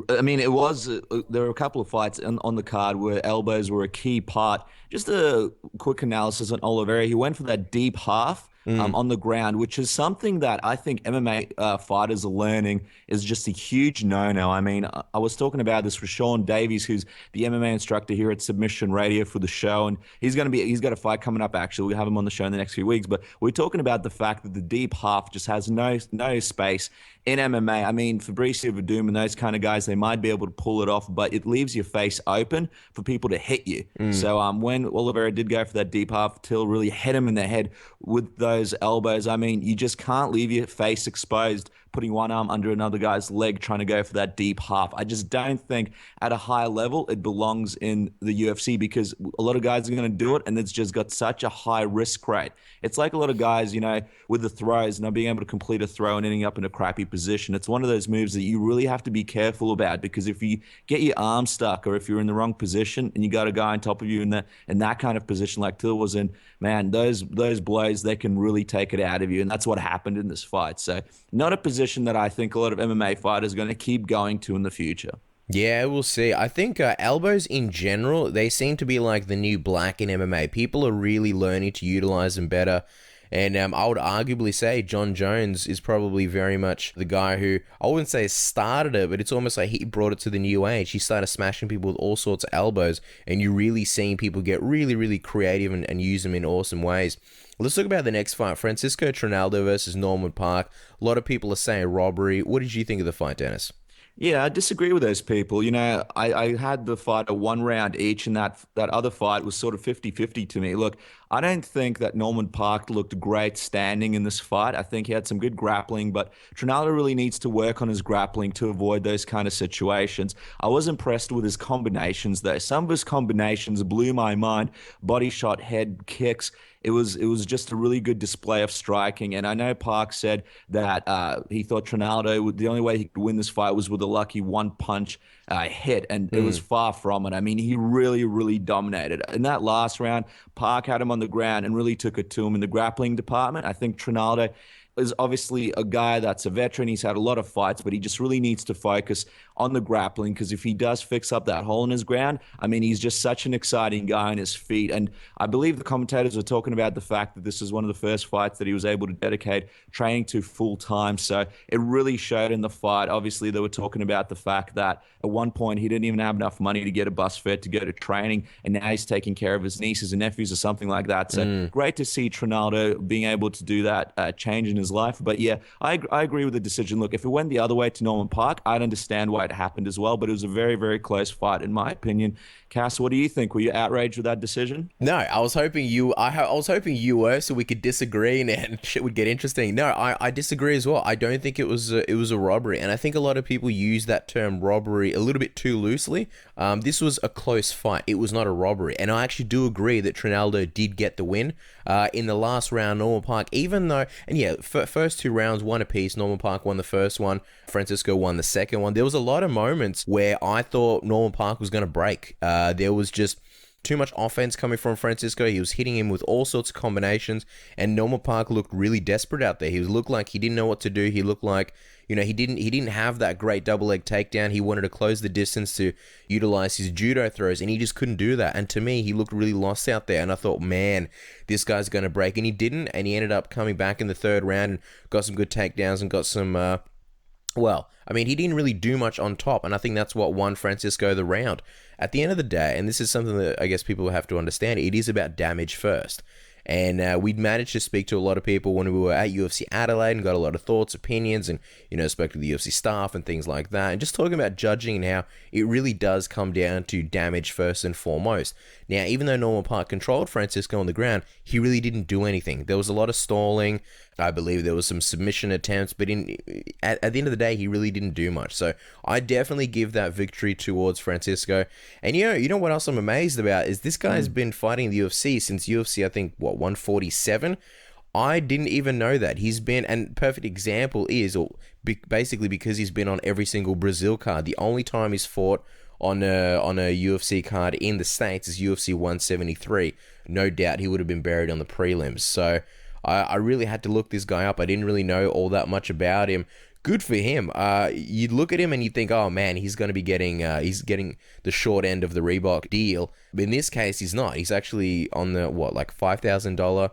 I mean, it was there were a couple of fights on the card where elbows were a key part. Just a quick analysis on Oliveira. He went for that deep half on the ground, which is something that I think MMA fighters are learning is just a huge no-no. I mean, I was talking about this with Sean Davies, who's the MMA instructor here at Submission Radio for the show, and he's got a fight coming up, actually. We'll have him on the show in the next few weeks, but we're talking about the fact that the deep half just has no space in MMA. I mean, Fabricio Verdum and those kind of guys, they might be able to pull it off, but it leaves your face open for people to hit you. So when Oliveira did go for that deep half, Till really hit him in the head with those elbows. I mean, you just can't leave your face exposed, putting one arm under another guy's leg, trying to go for that deep half. I just don't think at a high level it belongs in the UFC, because a lot of guys are going to do it, and it's just got such a high risk rate. It's like a lot of guys, you know, with the throws, not being able to complete a throw and ending up in a crappy position. It's one of those moves that you really have to be careful about, because if you get your arm stuck, or if you're in the wrong position and you got a guy on top of you in that kind of position like Till was in, man, those blows, they can really take it out of you, and that's what happened in this fight. So not a position that I think a lot of MMA fighters are going to keep going to in the future. Yeah, we'll see. I think elbows in general, they seem to be like the new black in MMA. People are really learning to utilize them better. And I would arguably say John Jones is probably very much the guy who, I wouldn't say started it, but it's almost like he brought it to the new age. He started smashing people with all sorts of elbows, and you're really seeing people get really, really creative and use them in awesome ways. Let's talk about the next fight, Francisco Trinaldo versus Norman Park. A lot of people are saying robbery. What did you think of the fight, Dennis? Yeah, I disagree with those people. You know, I had the fight a one round each, and that other fight was sort of 50-50 to me. Look, I don't think that Norman Park looked great standing in this fight. I think he had some good grappling, but Trinaldo really needs to work on his grappling to avoid those kind of situations. I was impressed with his combinations, though. Some of his combinations blew my mind. Body shot, head kicks. It was just a really good display of striking. And I know Park said that he thought Trinaldo, the only way he could win this fight was with a lucky one-punch hit, and it was far from it. I mean, he really, really dominated. In that last round, Park had him on the ground and really took it to him in the grappling department. I think Trinaldo is obviously a guy that's a veteran. He's had a lot of fights, but he just really needs to focus on the grappling, because if he does fix up that hole in his ground, I mean, he's just such an exciting guy on his feet. And I believe the commentators were talking about the fact that this is one of the first fights that he was able to dedicate training to full time. So it really showed in the fight. Obviously, they were talking about the fact that at one point he didn't even have enough money to get a bus fare to go to training, and now he's taking care of his nieces and nephews or something like that. So great to see Trinaldo being able to do that change in his life. But yeah, I agree with the decision. Look, if it went the other way to Norman Park, I'd understand why it happened as well, but it was a very, very close fight in my opinion. Cass, what do you think? Were you outraged with that decision? No, I was hoping you were, so we could disagree and shit would get interesting. No, I disagree as well. I don't think it was a robbery, and I think a lot of people use that term robbery a little bit too loosely. This was a close fight. It was not a robbery, and I actually do agree that Trinaldo did get the win in the last round. Norman Park, even though, and yeah, first two rounds one apiece. Norman Park won the first one. Francisco won the second one. There was a lot of moments where I thought Norman Park was going to break. There was just too much offense coming from Francisco. He was hitting him with all sorts of combinations, and Norman Park looked really desperate out there. He looked like he didn't know what to do. He looked like, you know, he didn't have that great double leg takedown. He wanted to close the distance to utilize his judo throws, and he just couldn't do that. And to me, he looked really lost out there, and I thought, man, this guy's going to break, and he didn't, and he ended up coming back in the third round and got some good takedowns and got some well, I mean, he didn't really do much on top, and I think that's what won Francisco the round. At the end of the day, and this is something that I guess people have to understand, it is about damage first. And we'd managed to speak to a lot of people when we were at UFC Adelaide and got a lot of thoughts, opinions, and, you know, spoke to the UFC staff and things like that. And just talking about judging and how it really does come down to damage first and foremost. Now, even though Norman Park controlled Francisco on the ground, he really didn't do anything. There was a lot of stalling. I believe there was some submission attempts, but at the end of the day, he really didn't do much. So I definitely give that victory towards Francisco. And you know what else I'm amazed about is this guy's been fighting the UFC since UFC, I think, 147? I didn't even know that. He's been, and perfect example is, basically because he's been on every single Brazil card. The only time he's fought on a UFC card in the States is UFC 173. No doubt he would have been buried on the prelims. So I really had to look this guy up. I didn't really know all that much about him. Good for him. You look at him and you think, oh man, he's going to be getting the short end of the Reebok deal. But in this case, he's not. He's actually on the $5,000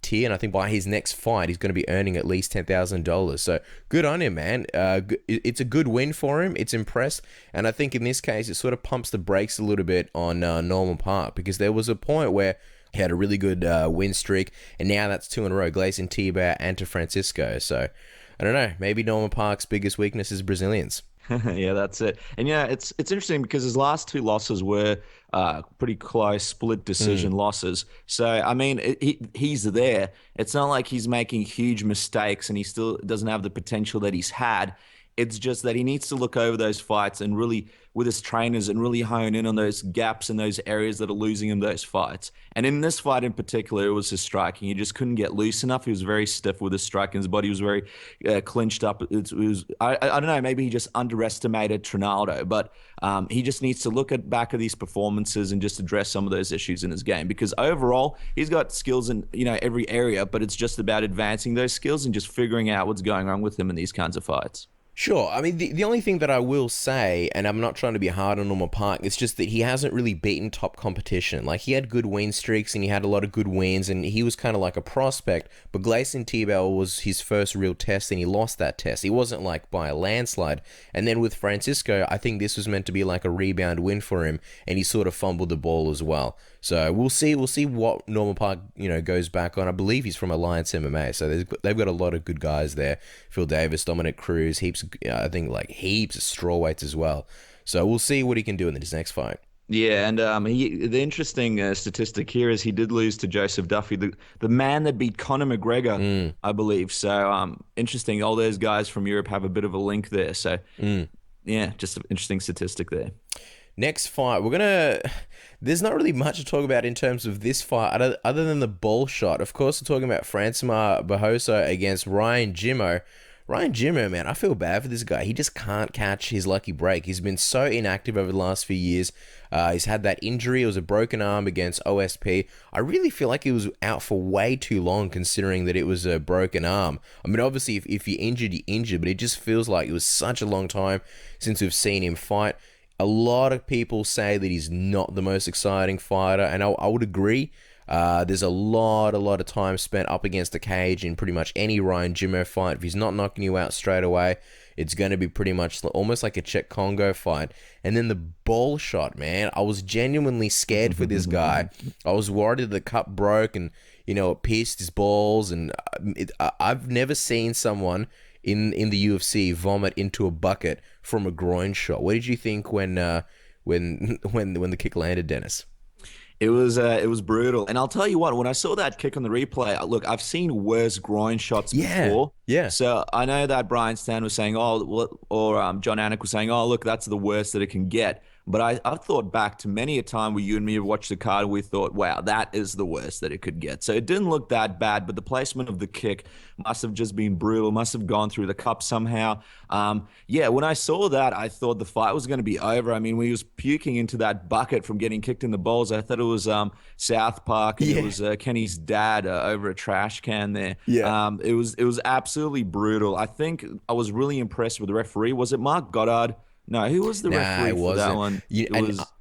tier, and I think by his next fight, he's going to be earning at least $10,000. So good on him, man. It's a good win for him. It's impressed, and I think in this case, it sort of pumps the brakes a little bit on Norman Park, because there was a point where he had a really good win streak, and now that's 2 in a row, Gleison Tibau and to Francisco. So I don't know, maybe Norman Park's biggest weakness is Brazilians. Yeah, that's it. And yeah, it's interesting because his last 2 losses were pretty close split decision losses. So I mean, he's there. It's not like he's making huge mistakes and he still doesn't have the potential that he's had. It's just that he needs to look over those fights and really, with his trainers, and really hone in on those gaps and those areas that are losing him those fights. And in this fight in particular, it was his striking. He just couldn't get loose enough. He was very stiff with his striking. His body was very clinched up. It was I don't know, maybe he just underestimated Trinaldo, but he just needs to look back at these performances and just address some of those issues in his game, because overall he's got skills in, you know, every area, but it's just about advancing those skills and just figuring out what's going on with him in these kinds of fights. Sure. I mean, the only thing that I will say, and I'm not trying to be hard on Norman Park, it's just that he hasn't really beaten top competition. Like, he had good win streaks and he had a lot of good wins, and he was kind of like a prospect, but Gleison Tibau was his first real test and he lost that test. He wasn't like by a landslide. And then with Francisco, I think this was meant to be like a rebound win for him, and he sort of fumbled the ball as well. So we'll see what Norman Park, you know, goes back on. I believe he's from Alliance MMA, so they've got a lot of good guys there. Phil Davis, Dominic Cruz, heaps of strawweights as well. So we'll see what he can do in his next fight. Yeah, and the interesting statistic here is he did lose to Joseph Duffy, the man that beat Conor McGregor, I believe. So interesting. All those guys from Europe have a bit of a link there. So yeah, just an interesting statistic there. Next fight, there's not really much to talk about in terms of this fight other than the ball shot. Of course, we're talking about Francimar Barroso against Ryan Jimmo. Ryan Jimmo, man, I feel bad for this guy. He just can't catch his lucky break. He's been so inactive over the last few years. He's had that injury. It was a broken arm against OSP. I really feel like he was out for way too long, considering that it was a broken arm. I mean, obviously, if you're injured, you're injured, but it just feels like it was such a long time since we've seen him fight. A lot of people say that he's not the most exciting fighter, and I would agree. There's a lot of time spent up against the cage in pretty much any Ryan Jimmo fight. If he's not knocking you out straight away, it's going to be pretty much almost like a Czech Congo fight. And then the ball shot, man. I was genuinely scared for this guy. I was worried that the cup broke and, you know, it pierced his balls. And I've never seen someone in the UFC vomit into a bucket from a groin shot. What did you think when the kick landed, Dennis? It was brutal. And I'll tell you what, when I saw that kick on the replay, look, I've seen worse groin shots before. Yeah. So I know that Brian Stan was saying, John Anik was saying, look, that's the worst that it can get. But I thought back to many a time where you and me have watched the card and we thought, wow, that is the worst that it could get. So it didn't look that bad, but the placement of the kick must have just been brutal, must have gone through the cup somehow. When I saw that, I thought the fight was going to be over. I mean, when he was puking into that bucket from getting kicked in the balls, I thought it was South Park, and it was Kenny's dad over a trash can there. Yeah. It was absolutely brutal. I think I was really impressed with the referee. Was it Mark Goddard? No, who was the referee for that one?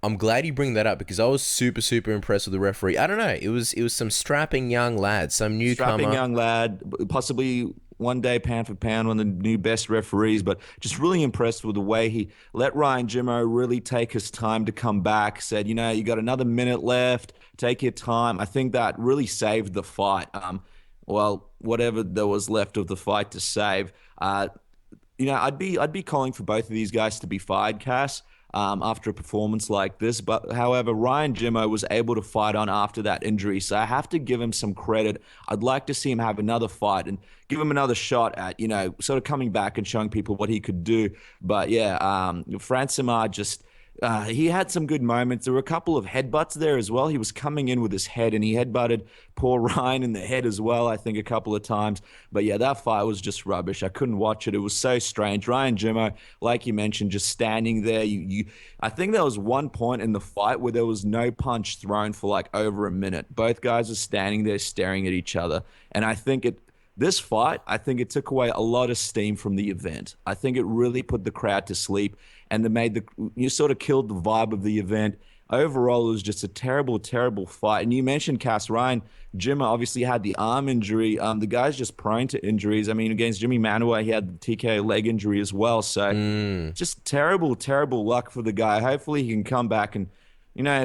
I'm glad you bring that up because I was super impressed with the referee. I don't know. It was some strapping young lad, some newcomer. Strapping young lad, possibly one day pound for pound one of the new best referees, but just really impressed with the way he let Ryan Jimmo really take his time to come back. Said, you know, you got another minute left. Take your time. I think that really saved the fight. Whatever there was left of the fight to save. I'd be calling for both of these guys to be fired, Cass, after a performance like this. But however, Ryan Jimmo was able to fight on after that injury, so I have to give him some credit. I'd like to see him have another fight and give him another shot at, sort of coming back and showing people what he could do. But Francimar just... he had some good moments. There were a couple of headbutts there as well. He was coming in with his head, and he headbutted poor Ryan in the head as well, I think, a couple of times. But yeah, that fight was just rubbish. I couldn't watch it. It was so strange. Ryan Jimmo, like you mentioned, just standing there. I think there was one point in the fight where there was no punch thrown for like over a minute. Both guys were standing there staring at each other. And I think this fight, I think it took away a lot of steam from the event. I think it really put the crowd to sleep, and you sort of killed the vibe of the event. Overall, it was just a terrible fight. And you mentioned Cass Ryan. Jimmo obviously had the arm injury. The guy's just prone to injuries. I mean, against Jimmy Manuwa, he had the TKO leg injury as well. So just terrible luck for the guy. Hopefully he can come back and,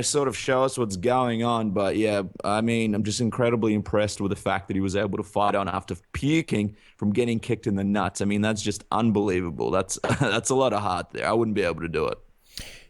sort of show us what's going on. But yeah, I mean, I'm just incredibly impressed with the fact that he was able to fight on after puking from getting kicked in the nuts. I mean, that's just unbelievable. That's a lot of heart there. I wouldn't be able to do it.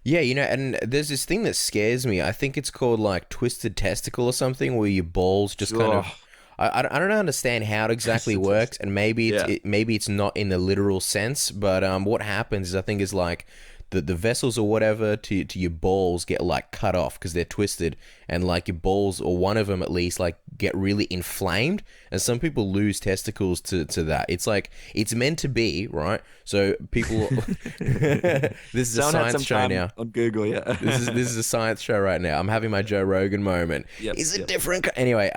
Yeah, and there's this thing that scares me. I think it's called like twisted testicle or something, where your balls just kind of... I don't understand how it exactly works, and maybe it's not in the literal sense, but what happens is I think is like the vessels or whatever to your balls get like cut off because they're twisted, and like your balls, or one of them at least, like get really inflamed, and some people lose testicles to that. It's like it's meant to be, right? So people this is a science show now on Google. This is a science show right now. I'm having my Joe Rogan moment. Is it different? Anyway,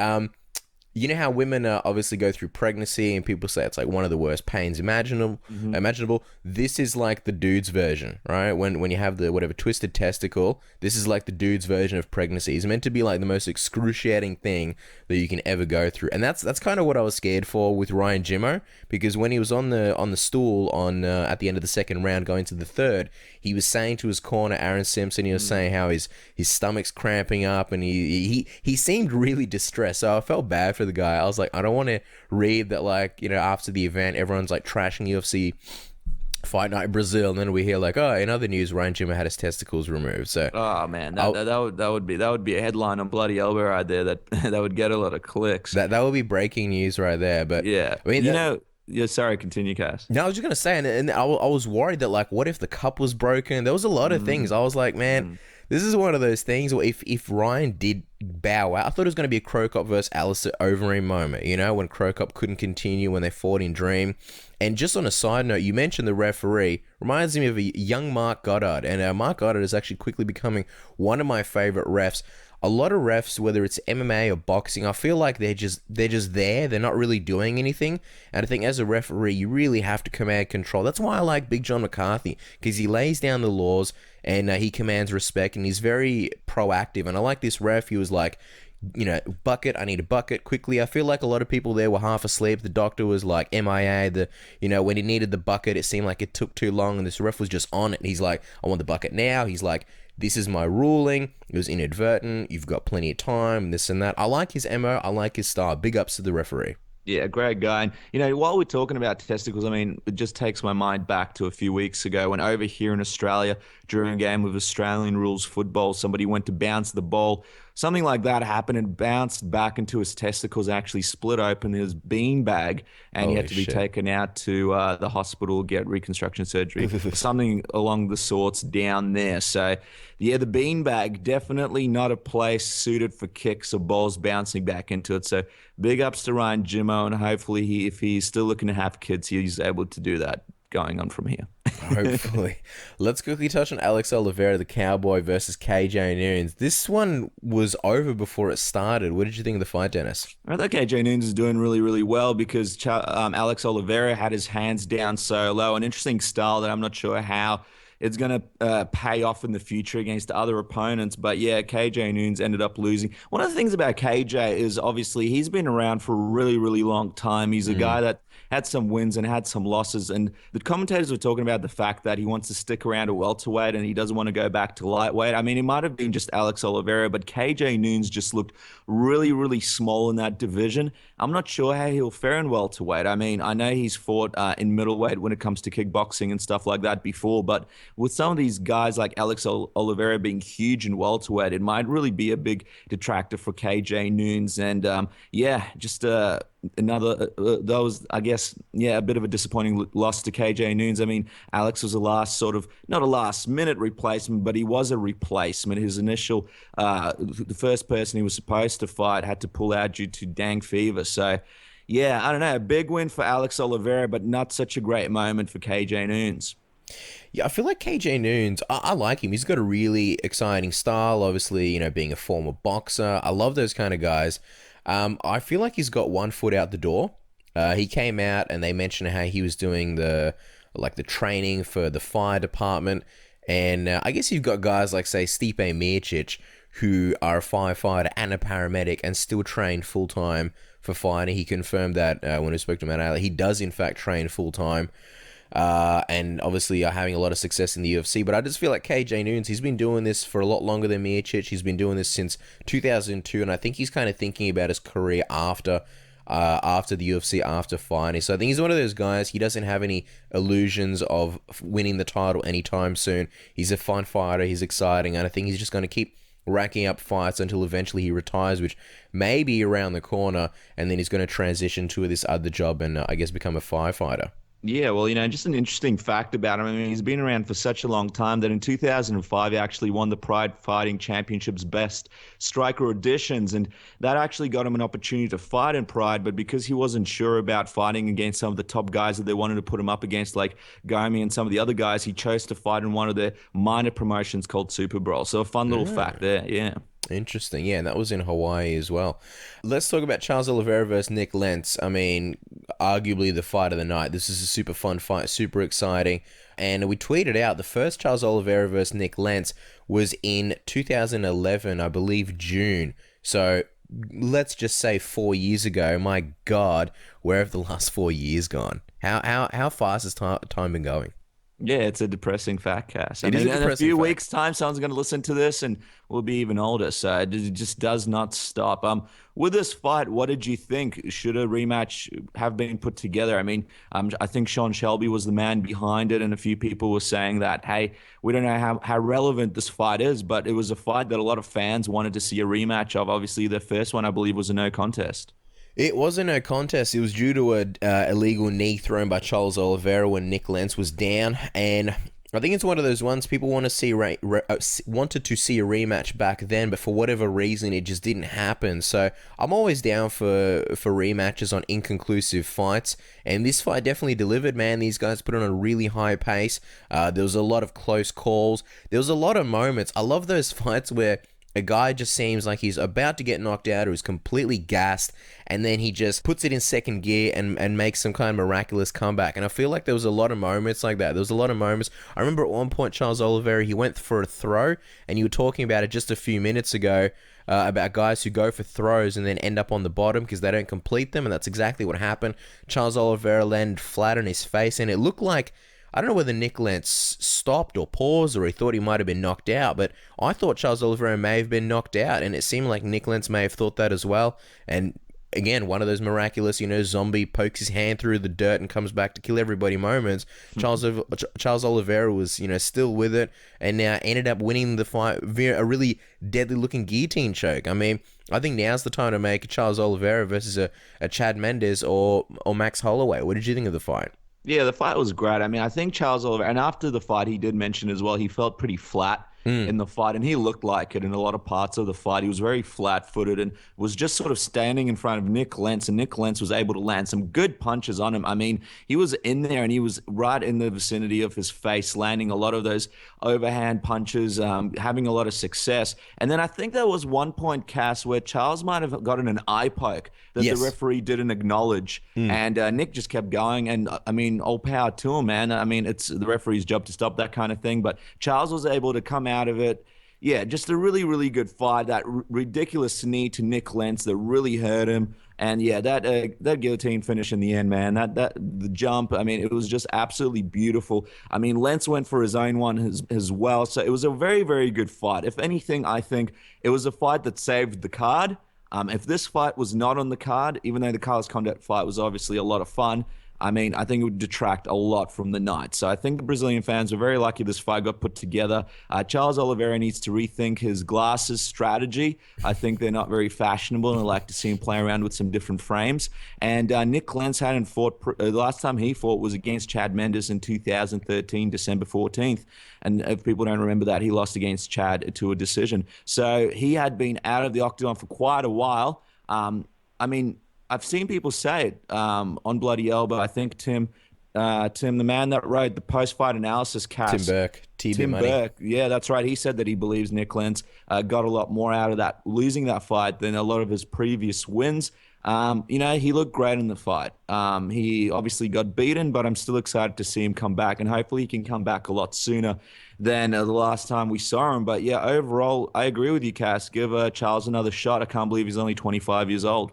you know how women obviously go through pregnancy and people say it's like one of the worst pains imaginable. This is like the dude's version, right? When you have the whatever twisted testicle, this is like the dude's version of pregnancy. It's meant to be like the most excruciating thing that you can ever go through. And that's kind of what I was scared for with Ryan Jimmo, because when he was on the stool at the end of the second round going to the third, he was saying to his corner, Aaron Simpson, he was saying how his stomach's cramping up, and he seemed really distressed. So I felt bad for the guy. I was like, I don't want to read that, like, after the event everyone's like trashing UFC Fight Night Brazil, and then we hear like, oh, in other news, Ryan Jimmo had his testicles removed. So man, that would be a headline on Bloody Elbow right there. That would get a lot of clicks. That would be breaking news right there. But yeah, I mean, yeah, sorry, continue, Cass. No, I was just gonna say, and I was worried that, like, what if the cup was broken? There was a lot of things. I was like, man, this is one of those things where if Ryan did bow out, I thought it was going to be a Crow Cop versus Alistair Overeem moment, when Crow Cop couldn't continue when they fought in Dream. And just on a side note, you mentioned the referee. Reminds me of a young Mark Goddard, and Mark Goddard is actually quickly becoming one of my favorite refs. A lot of refs, whether it's MMA or boxing, I feel like they're just there. They're not really doing anything. And I think as a referee, you really have to command control. That's why I like Big John McCarthy, because he lays down the laws and he commands respect, and he's very proactive. And I like this ref. He was like, bucket. I need a bucket quickly. I feel like a lot of people there were half asleep. The doctor was like MIA. When he needed the bucket, it seemed like it took too long, and this ref was just on it. He's like, I want the bucket now. He's like, this is my ruling. It was inadvertent. You've got plenty of time, this and that. I like his MO. I like his style. Big ups to the referee. Yeah, great guy. And, while we're talking about testicles, it just takes my mind back to a few weeks ago when over here in Australia, during a game of Australian rules football, somebody went to bounce the ball. Something like that happened and bounced back into his testicles, actually split open his beanbag, and he had to be taken out to the hospital, get reconstruction surgery, something along the sorts down there. So, yeah, the beanbag, definitely not a place suited for kicks or balls bouncing back into it. So big ups to Ryan Jimmo, and hopefully if he's still looking to have kids, he's able to do that going on from here. Hopefully. Let's quickly touch on Alex Oliveira, the Cowboy, versus KJ Noons. This one was over before it started. What did you think of the fight, Dennis? I thought KJ Noons is doing really, really well because Alex Oliveira had his hands down so low. An interesting style that I'm not sure how it's going to pay off in the future against other opponents. But yeah, KJ Noons ended up losing. One of the things about KJ is obviously he's been around for a really, really long time. He's a guy that had some wins and had some losses. And the commentators were talking about the fact that he wants to stick around at welterweight and he doesn't want to go back to lightweight. It might have been just Alex Oliveira, but KJ Noons just looked really, really small in that division. I'm not sure how he'll fare in welterweight. I know he's fought in middleweight when it comes to kickboxing and stuff like that before, but with some of these guys like Alex Oliveira being huge in welterweight, it might really be a big detractor for KJ Noons. And another a bit of a disappointing loss to KJ Noons. Alex was not a last minute replacement, but he was a replacement. His initial the first person he was supposed to fight had to pull out due to dang fever. So yeah, I don't know, a big win for Alex Oliveira, but not such a great moment for KJ Noons. Yeah, I feel like KJ Noons, I like him. He's got a really exciting style, obviously, being a former boxer. I love those kind of guys. I feel like he's got one foot out the door. He came out and they mentioned how he was doing the training for the fire department. And I guess you've got guys like, say, Stipe Miocic, who are a firefighter and a paramedic and still train full-time for fighting. He confirmed that when we spoke to him earlier. He does, in fact, train full-time. And obviously are having a lot of success in the UFC. But I just feel like KJ Noons, he's been doing this for a lot longer than Miocic. He's been doing this since 2002, and I think he's kind of thinking about his career after the UFC, after fighting. So I think he's one of those guys, he doesn't have any illusions of winning the title anytime soon. He's a fun fighter, he's exciting, and I think he's just going to keep racking up fights until eventually he retires, which may be around the corner, and then he's going to transition to this other job and I guess become a firefighter. Yeah, well, just an interesting fact about him. He's been around for such a long time that in 2005, he actually won the Pride Fighting Championship's Best Striker Editions, and that actually got him an opportunity to fight in Pride, but because he wasn't sure about fighting against some of the top guys that they wanted to put him up against, like Gomi and some of the other guys, he chose to fight in one of their minor promotions called Super Brawl. So a fun little fact there, yeah. Interesting. Yeah, and that was in Hawaii as well. Let's talk about Charles Oliveira versus Nick Lentz. Arguably the fight of the night. This is a super fun fight, super exciting. And we tweeted out the first Charles Oliveira versus Nick Lentz was in 2011, I believe June. So let's just say 4 years ago. My God, where have the last 4 years gone? How fast has time been going? Yeah, it's a depressing fact, Cass. In a few weeks' time, someone's going to listen to this and we'll be even older. So it just does not stop. With this fight, what did you think? Should a rematch have been put together? I think Sean Shelby was the man behind it, and a few people were saying that, hey, we don't know how relevant this fight is, but it was a fight that a lot of fans wanted to see a rematch of. Obviously, the first one, I believe, was a no contest. It was a no contest. It was due to a illegal knee thrown by Charles Oliveira when Nick Lentz was down, and I think it's one of those ones people want to see wanted to see a rematch back then, but for whatever reason it just didn't happen. So I'm always down for rematches on inconclusive fights, and this fight definitely delivered, man. These guys put on a really high pace. There was a lot of close calls. There was a lot of moments. I love those fights where a guy just seems like he's about to get knocked out or is completely gassed, and then he just puts it in second gear and makes some kind of miraculous comeback. And I feel like there was a lot of moments like that. There was a lot of moments. I remember at one point, Charles Oliveira, he went for a throw, and you were talking about it just a few minutes ago. about guys who go for throws and then end up on the bottom because they don't complete them, and that's exactly what happened. Charles Oliveira landed flat on his face, and it looked like, I don't know whether Nick Lentz stopped or paused or he thought he might have been knocked out, but I thought Charles Oliveira may have been knocked out, and it seemed like Nick Lentz may have thought that as well. And again, one of those miraculous, zombie pokes his hand through the dirt and comes back to kill everybody moments. Charles Oliveira was, still with it, and now ended up winning the fight via a really deadly-looking guillotine choke. I mean, I think now's the time to make a Charles Oliveira versus a Chad Mendes or Max Holloway. What did you think of the fight? Yeah, the fight was great. I mean, I think Charles Oliveira, and after the fight, he did mention as well, he felt pretty flat in the fight, and he looked like it in a lot of parts of the fight. He was very flat-footed and was just sort of standing in front of Nick Lentz, and Nick Lentz was able to land some good punches on him. I mean, he was in there, and he was right in the vicinity of his face, landing a lot of those overhand punches, having a lot of success. And then I think there was one point, Cass, where Charles might have gotten an eye poke that the referee didn't acknowledge, and Nick just kept going. And I mean, all power to him, man. I mean, it's the referee's job to stop that kind of thing, but Charles was able to come out of it. Yeah, just a really, really good fight. That ridiculous knee to Nick Lentz that really hurt him. And yeah, that guillotine finish in the end, man, the jump, I mean, it was just absolutely beautiful. I mean, Lentz went for his own one as well. So it was a very, very good fight. If anything, I think it was a fight that saved the card. If this fight was not on the card, even though the Carlos Condit fight was obviously a lot of fun, I mean, I think it would detract a lot from the night. So I think the Brazilian fans were very lucky this fight got put together. Charles Oliveira needs to rethink his glasses strategy. I think they're not very fashionable, and I like to see him play around with some different frames. And Nick Lentz hadn't fought, the last time he fought was against Chad Mendes in 2013, December 14th. And if people don't remember that, he lost against Chad to a decision. So he had been out of the octagon for quite a while. I mean, I've seen people say it on Bloody Elbow. I think Tim, the man that wrote the post-fight analysis cast. Tim Burke. Tim Burke. Yeah, that's right. He said that he believes Nick Lentz got a lot more out of that, losing that fight, than a lot of his previous wins. He looked great in the fight. He obviously got beaten, but I'm still excited to see him come back, and hopefully he can come back a lot sooner than the last time we saw him. But yeah, overall, I agree with you, Cass. Give Charles another shot. I can't believe he's only 25 years old.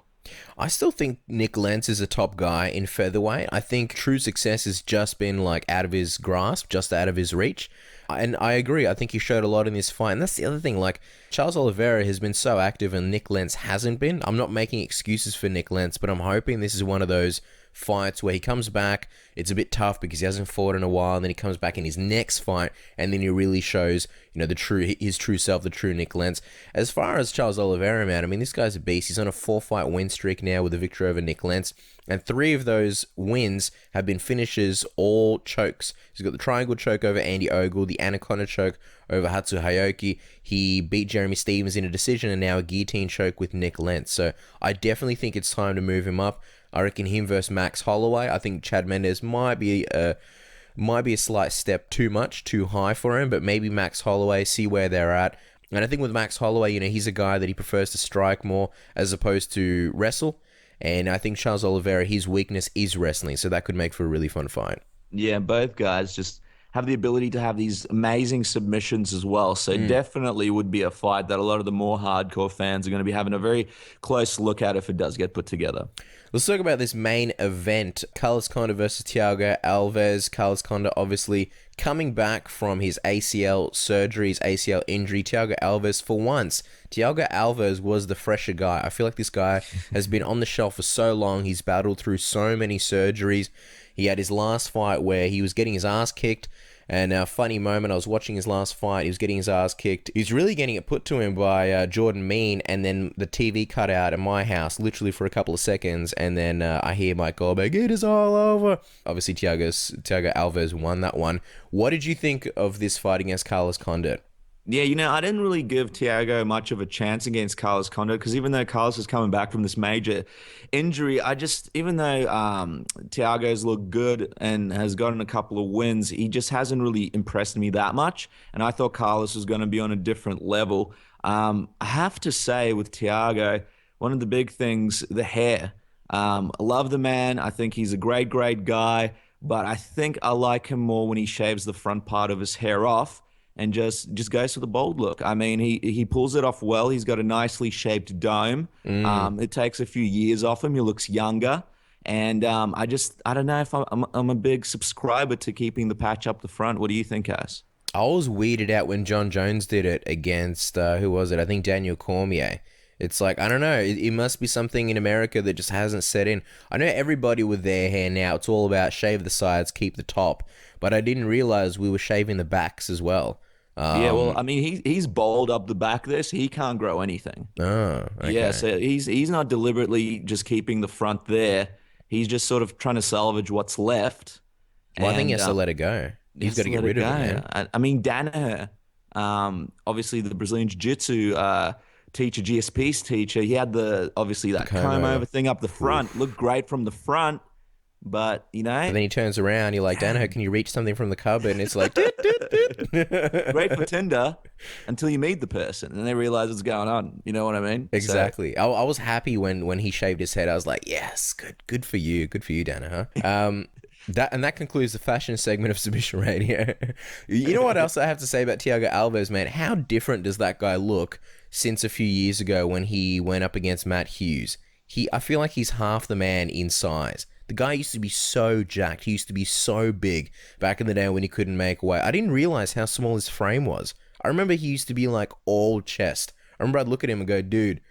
I still think Nick Lentz is a top guy in featherweight. I think true success has just been like out of his grasp, just out of his reach. And I agree. I think he showed a lot in this fight. And that's the other thing. Like, Charles Oliveira has been so active and Nick Lentz hasn't been. I'm not making excuses for Nick Lentz, but I'm hoping this is one of those fights where he comes back. It's a bit tough because he hasn't fought in a while, and then he comes back in his next fight, and then he really shows, his true self, the true Nick Lentz. As far as Charles Oliveira, man, I mean, this guy's a beast. He's on a 4-fight win streak now with a victory over Nick Lentz, and 3 of those wins have been finishes, all chokes. He's got the triangle choke over Andy Ogle, the anaconda choke over Hatsu Hayoki. He beat Jeremy Stevens in a decision, and now a guillotine choke with Nick Lentz. So I definitely think it's time to move him up. I reckon him versus Max Holloway. I think Chad Mendes might be a slight step too high for him, but maybe Max Holloway, see where they're at. And I think with Max Holloway, he's a guy that he prefers to strike more as opposed to wrestle. And I think Charles Oliveira, his weakness is wrestling, so that could make for a really fun fight. Yeah, both guys just have the ability to have these amazing submissions as well. So definitely would be a fight that a lot of the more hardcore fans are going to be having a very close look at if it does get put together. Let's talk about this main event. Carlos Condit versus Thiago Alves. Carlos Condit obviously coming back from his ACL surgery, his ACL injury. Thiago Alves, for once, Thiago Alves was the fresher guy. I feel like this guy has been on the shelf for so long. He's battled through so many surgeries. He had his last fight where he was getting his ass kicked. And a funny moment, I was watching his last fight. He was getting his ass kicked. He's really getting it put to him by Jordan Mean, and then the TV cut out at my house, literally for a couple of seconds, and then I hear Mike Goldberg, "It is all over." Obviously, Thiago Alves won that one. What did you think of this fight against Carlos Condit? Yeah, I didn't really give Thiago much of a chance against Carlos Condit because even though Carlos is coming back from this major injury, even though Thiago's looked good and has gotten a couple of wins, he just hasn't really impressed me that much. And I thought Carlos was going to be on a different level. I have to say with Thiago, one of the big things, the hair. I love the man. I think he's a great, great guy. But I think I like him more when he shaves the front part of his hair off. and just goes for the bold look. I mean, he pulls it off well. He's got a nicely shaped dome. It takes a few years off him. He looks younger. And I don't know if I'm a big subscriber to keeping the patch up the front. What do you think, Ass? I was weirded out when John Jones did it against, who was it? I think Daniel Cormier. It's like, I don't know, it must be something in America that just hasn't set in. I know everybody with their hair now, it's all about shave the sides, keep the top. But I didn't realize we were shaving the backs as well. Yeah, well, I mean, he's bald up the back there, so he can't grow anything. Oh, okay. Yeah, so he's not deliberately just keeping the front there. He's just sort of trying to salvage what's left. Well, I think he has to let it go. He's got to get rid of it, man. I mean, Danaher, obviously the Brazilian Jiu-Jitsu teacher, GSP's teacher, he had obviously that comb over thing up the front. Looked great from the front, but, you know. And then he turns around, you're like, Danaher, can you reach something from the cupboard? And it's like, doot, doot, doot. Great for Tinder until you meet the person and they realize what's going on. You know what I mean? Exactly. So, I was happy when he shaved his head. I was like, yes, good for you, Danaher. That concludes the fashion segment of Submission Radio. You know what else I have to say about Thiago Alves, man? How different does that guy look since a few years ago when he went up against Matt Hughes? I feel like he's half the man in size. The guy used to be so jacked. He used to be so big back in the day when he couldn't make weight. I didn't realize how small his frame was. I remember he used to be like all chest. I remember I'd look at him and go, dude,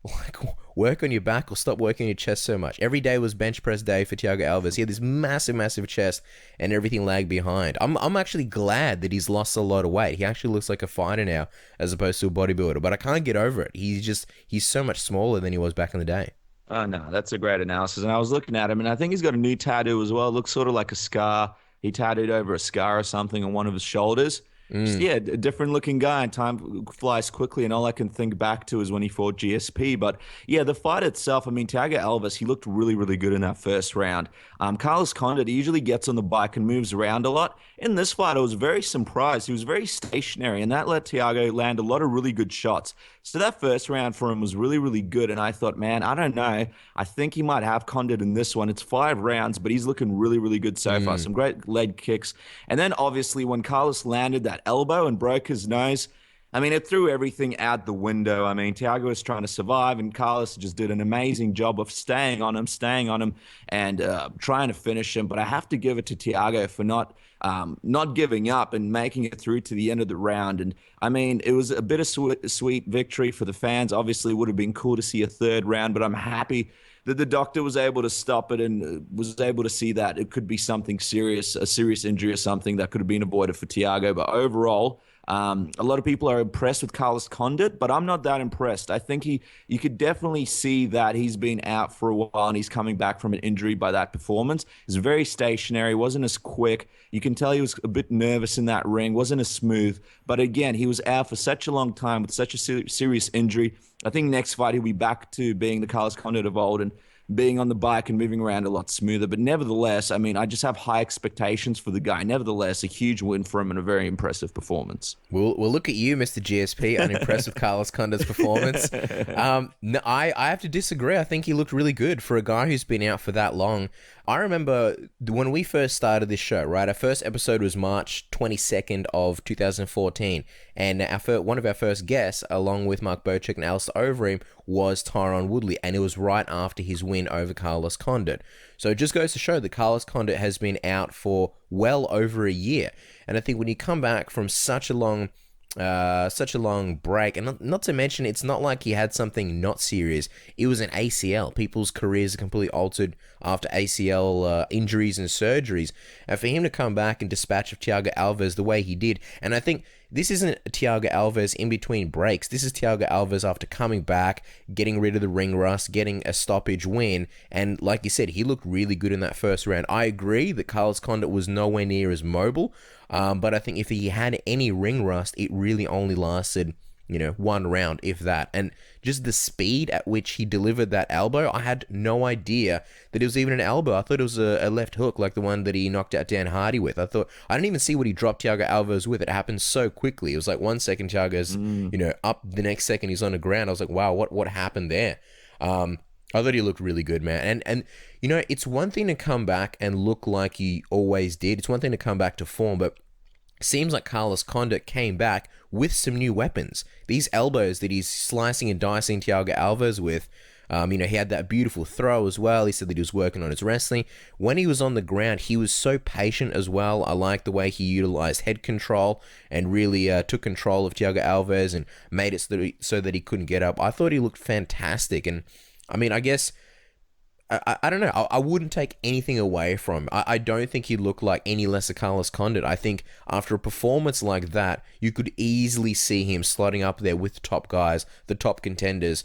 like, work on your back or stop working on your chest so much. Every day was bench press day for Thiago Alves. He had this massive chest and everything lagged behind. I'm actually glad that he's lost a lot of weight. He actually looks like a fighter now as opposed to a bodybuilder, but I can't get over it. He's so much smaller than he was back in the day. Oh, no, that's a great analysis. And I was looking at him, and I think he's got a new tattoo as well. It looks sort of like a scar. He tattooed over a scar or something on one of his shoulders. Just, yeah, a different looking guy, and time flies quickly, and all I can think back to is when he fought GSP. But yeah, the fight itself, I mean, Thiago Alves, he looked really good in that first round. Carlos Condit usually gets on the bike and moves around a lot. In this fight, I was very surprised. He was very stationary, and that let Thiago land a lot of really good shots. So that first round for him was really good, and I thought, man, I don't know. I think he might have Condit in this one. It's 5 rounds, but he's looking really good so far. Some great leg kicks. And then, obviously, when Carlos landed that elbow and broke his nose, I mean, it threw everything out the window. I mean, Thiago was trying to survive, and Carlos just did an amazing job of staying on him, and trying to finish him. But I have to give it to Thiago for not giving up and making it through to the end of the round. And I mean, it was a bittersweet victory for the fans. Obviously, it would have been cool to see a third round, but I'm happy that the doctor was able to stop it and was able to see that it could be something serious, a serious injury or something that could have been avoided for Thiago. But overall, a lot of people are impressed with Carlos Condit, but I'm not that impressed. I think you could definitely see that he's been out for a while and he's coming back from an injury by that performance. He's very stationary, wasn't as quick. You can tell he was a bit nervous in that ring, wasn't as smooth. But again, he was out for such a long time with such a serious injury. I think next fight he'll be back to being the Carlos Condit of old and being on the bike and moving around a lot smoother. But nevertheless, I mean, I just have high expectations for the guy. Nevertheless, a huge win for him and a very impressive performance. Well, look at you, Mr. GSP, unimpressed with Carlos Condit's performance. No, I have to disagree. I think he looked really good for a guy who's been out for that long. I remember when we first started this show, right? Our first episode was March 22nd of 2014, and one of our first guests, along with Mark Bocek and Alistair Overeem, was Tyron Woodley, and it was right after his win over Carlos Condit. So it just goes to show that Carlos Condit has been out for well over a year, and I think when you come back from such a long break, and not to mention, it's not like he had something not serious. It was an ACL. People's careers are completely altered after ACL injuries and surgeries. And for him to come back and dispatch of Thiago Alves the way he did, and I think this isn't Thiago Alves in between breaks. This is Thiago Alves after coming back, getting rid of the ring rust, getting a stoppage win, and like you said, he looked really good in that first round. I agree that Carlos Condit was nowhere near as mobile, but I think if he had any ring rust, it really only lasted, one round, if that. And just the speed at which he delivered that elbow, I had no idea that it was even an elbow. I thought it was a left hook, like the one that he knocked out Dan Hardy with. I didn't even see what he dropped Thiago Alves with. It happened so quickly. It was like 1 second Thiago's, up, the next second he's on the ground. I was like, wow, what happened there? I thought he looked really good, man. And it's one thing to come back and look like he always did. It's one thing to come back to form, but seems like Carlos Condit came back with some new weapons. These elbows that he's slicing and dicing Thiago Alves with, he had that beautiful throw as well. He said that he was working on his wrestling. When he was on the ground, he was so patient as well. I like the way he utilized head control and really took control of Thiago Alves and made it so that he couldn't get up. I thought he looked fantastic. And, I mean, I guess... I don't know. I wouldn't take anything away from him. I don't think he looked like any less a Carlos Condit. I think after a performance like that, you could easily see him slotting up there with the top guys, the top contenders.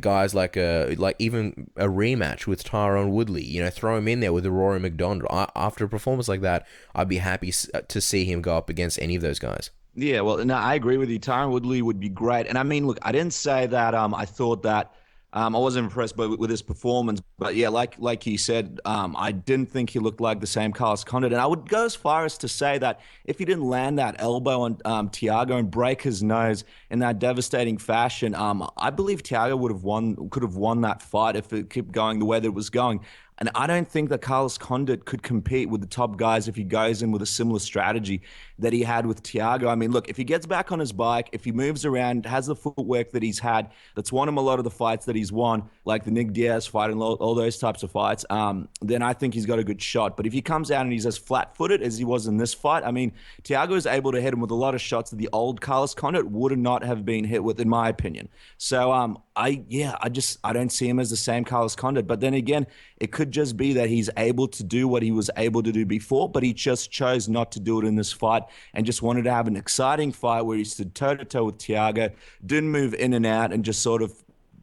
Guys like even a rematch with Tyron Woodley. Throw him in there with a Rory McDonald. After a performance like that, I'd be happy to see him go up against any of those guys. Yeah, well, no, I agree with you. Tyron Woodley would be great. And I mean, look, I didn't say that I thought that I wasn't impressed with his performance, but yeah, like he said, I didn't think he looked like the same Carlos Condit. And I would go as far as to say that if he didn't land that elbow on Thiago and break his nose in that devastating fashion, I believe Thiago could have won that fight if it kept going the way that it was going. And I don't think that Carlos Condit could compete with the top guys if he goes in with a similar strategy that he had with Thiago. I mean, look, if he gets back on his bike, if he moves around, has the footwork that he's had, that's won him a lot of the fights that he's won, like the Nick Diaz fight and all those types of fights, then I think he's got a good shot. But if he comes out and he's as flat-footed as he was in this fight, I mean, Thiago is able to hit him with a lot of shots that the old Carlos Condit would not have been hit with, in my opinion. So, I don't see him as the same Carlos Condit. But then again, it could just be that he's able to do what he was able to do before, but he just chose not to do it in this fight and just wanted to have an exciting fight where he stood toe-to-toe with Thiago, didn't move in and out, and just sort of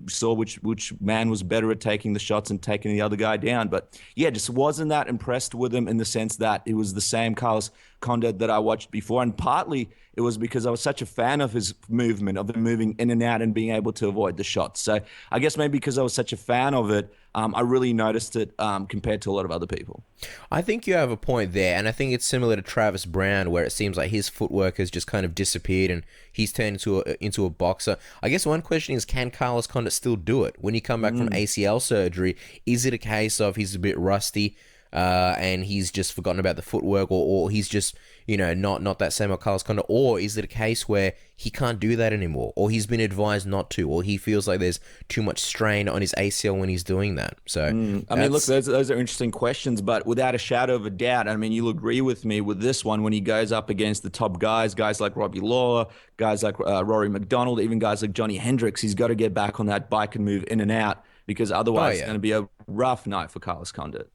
saw which man was better at taking the shots and taking the other guy down. But yeah, just wasn't that impressed with him in the sense that it was the same Carlos Condit that I watched before. And partly it was because I was such a fan of his movement, of him moving in and out and being able to avoid the shots. So I guess maybe because I was such a fan of it, I really noticed it compared to a lot of other people. I think you have a point there, and I think it's similar to Travis Brown, where it seems like his footwork has just kind of disappeared and he's turned into a boxer. I guess one question is, can Carlos Condit still do it? When you come back from ACL surgery, is it a case of he's a bit rusty and he's just forgotten about the footwork, or he's just, not that same Carlos Condit, or is it a case where he can't do that anymore, or he's been advised not to, or he feels like there's too much strain on his ACL when he's doing that? So, I mean, look, those are interesting questions, but without a shadow of a doubt, I mean, you'll agree with me with this one when he goes up against the top guys like Robbie Lawler, guys like Rory McDonald, even guys like Johnny Hendricks. He's got to get back on that bike and move in and out, because otherwise it's going to be a rough night for Carlos Condit.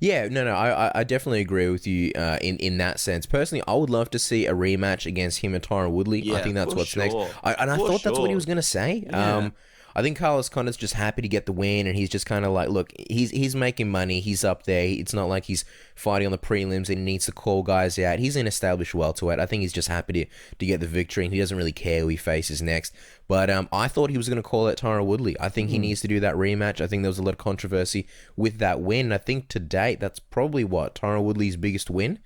Yeah, no, I definitely agree with you in that sense. Personally, I would love to see a rematch against him and Tyron Woodley. Yeah, I think that's what's next. I thought that's what he was going to say. Yeah. I think Carlos Condit's just happy to get the win, and he's just kind of like, look, he's making money, he's up there. It's not like he's fighting on the prelims and he needs to call guys out. He's an established welterweight. I think he's just happy to get the victory, and he doesn't really care who he faces next. But I thought he was going to call out Tyron Woodley. I think he needs to do that rematch. I think there was a lot of controversy with that win. I think to date, that's probably Tyron Woodley's biggest win.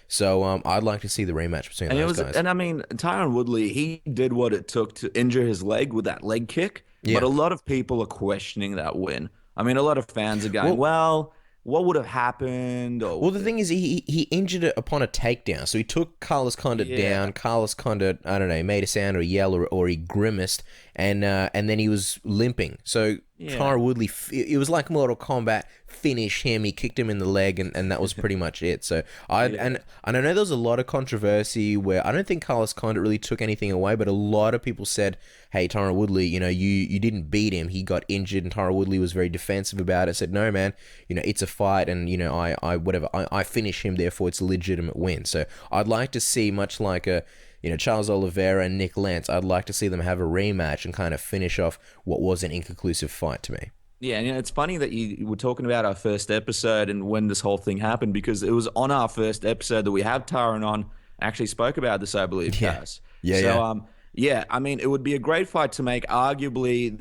So I'd like to see the rematch between those guys. And I mean, Tyron Woodley, he did what it took to injure his leg with that leg kick. Yeah. But a lot of people are questioning that win. I mean, a lot of fans are going, well, what would have happened? Well, the thing is, he injured it upon a takedown. So he took Carlos Condit down. Carlos Condit, I don't know, made a sound or a yell or he grimaced, and then he was limping. So Tyron Woodley, it was like Mortal Kombat, finish him. He kicked him in the leg, and that was pretty much it. So and I know there was a lot of controversy where I don't think Carlos Condit really took anything away, but a lot of people said, hey, Tyron Woodley, you didn't beat him. He got injured, and Tyron Woodley was very defensive about it. Said, no, man, it's a fight, and I finish him, therefore it's a legitimate win. So I'd like to see, much like Charles Oliveira and Nick Lance, I'd like to see them have a rematch and kind of finish off what was an inconclusive fight to me. Yeah, and it's funny that you were talking about our first episode and when this whole thing happened, because it was on our first episode that we had Tyron on, actually spoke about this, I believe, Cass. Yeah, I mean, it would be a great fight to make. Arguably,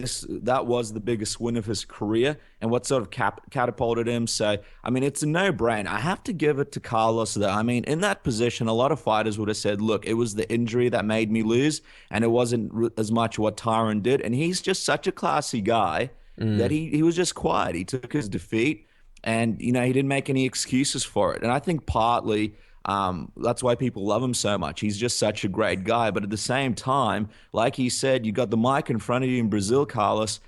that was the biggest win of his career and what sort of catapulted him. So, I mean, it's a no-brainer. I have to give it to Carlos, though. I mean, in that position, a lot of fighters would have said, look, it was the injury that made me lose, and it wasn't as much what Tyron did. And he's just such a classy guy that he was just quiet. He took his defeat, and, he didn't make any excuses for it. And I think partly That's why people love him so much. He's just such a great guy. But at the same time, like he said, you got the mic in front of you in Brazil, Carlos.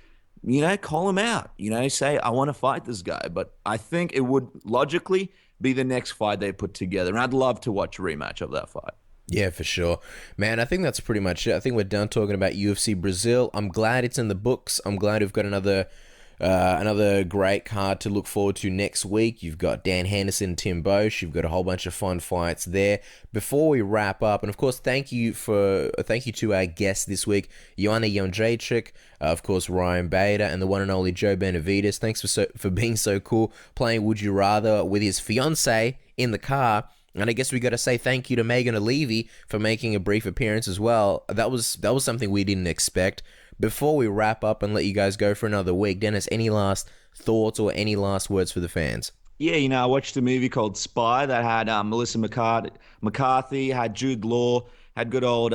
Call him out. Say, I want to fight this guy. But I think it would logically be the next fight they put together. And I'd love to watch a rematch of that fight. Yeah, for sure. Man, I think that's pretty much it. I think we're done talking about UFC Brazil. I'm glad it's in the books. I'm glad we've got another great card to look forward to next week. You've got Dan Henderson, Tim Bosch. You've got a whole bunch of fun fights there. Before we wrap up, and of course, thank you to our guests this week, Joanna Jedrzejczyk, of course, Ryan Bader, and the one and only Joe Benavidez. Thanks for being so cool, playing Would You Rather with his fiance in the car. And I guess we got to say thank you to Megan O'Leary for making a brief appearance as well. That was something we didn't expect. Before we wrap up and let you guys go for another week, Dennis, any last thoughts or any last words for the fans? Yeah, I watched a movie called Spy that had Melissa McCarthy, had Jude Law, had good old,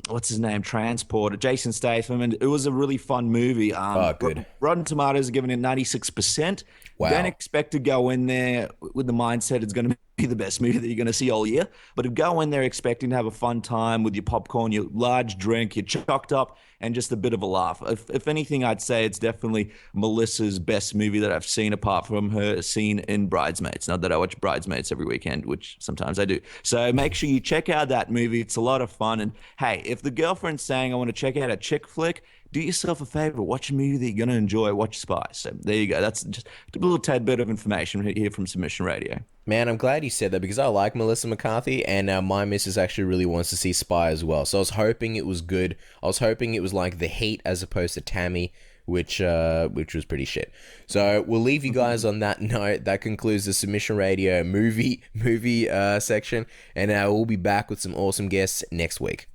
what's his name, Transporter, Jason Statham, and it was a really fun movie. Good. Rotten Tomatoes are giving it 96%. Wow. Don't expect to go in there with the mindset it's going to be the best movie that you're going to see all year, but go in there expecting to have a fun time with your popcorn, your large drink, you're chocked up, and just a bit of a laugh. If anything, I'd say it's definitely Melissa's best movie that I've seen, apart from her scene in Bridesmaids. Not that I watch Bridesmaids every weekend, which sometimes I do. So make sure you check out that movie. It's a lot of fun. And hey, if the girlfriend's saying, I want to check out a chick flick, do yourself a favor, watch a movie that you're going to enjoy, watch Spy. So there you go. That's just a little tad bit of information here from Submission Radio. Man, I'm glad you said that because I like Melissa McCarthy, and my missus actually really wants to see Spy as well. So I was hoping it was good. I was hoping it was like The Heat as opposed to Tammy, which was pretty shit. So we'll leave you guys on that note. That concludes the Submission Radio movie section, and we'll be back with some awesome guests next week.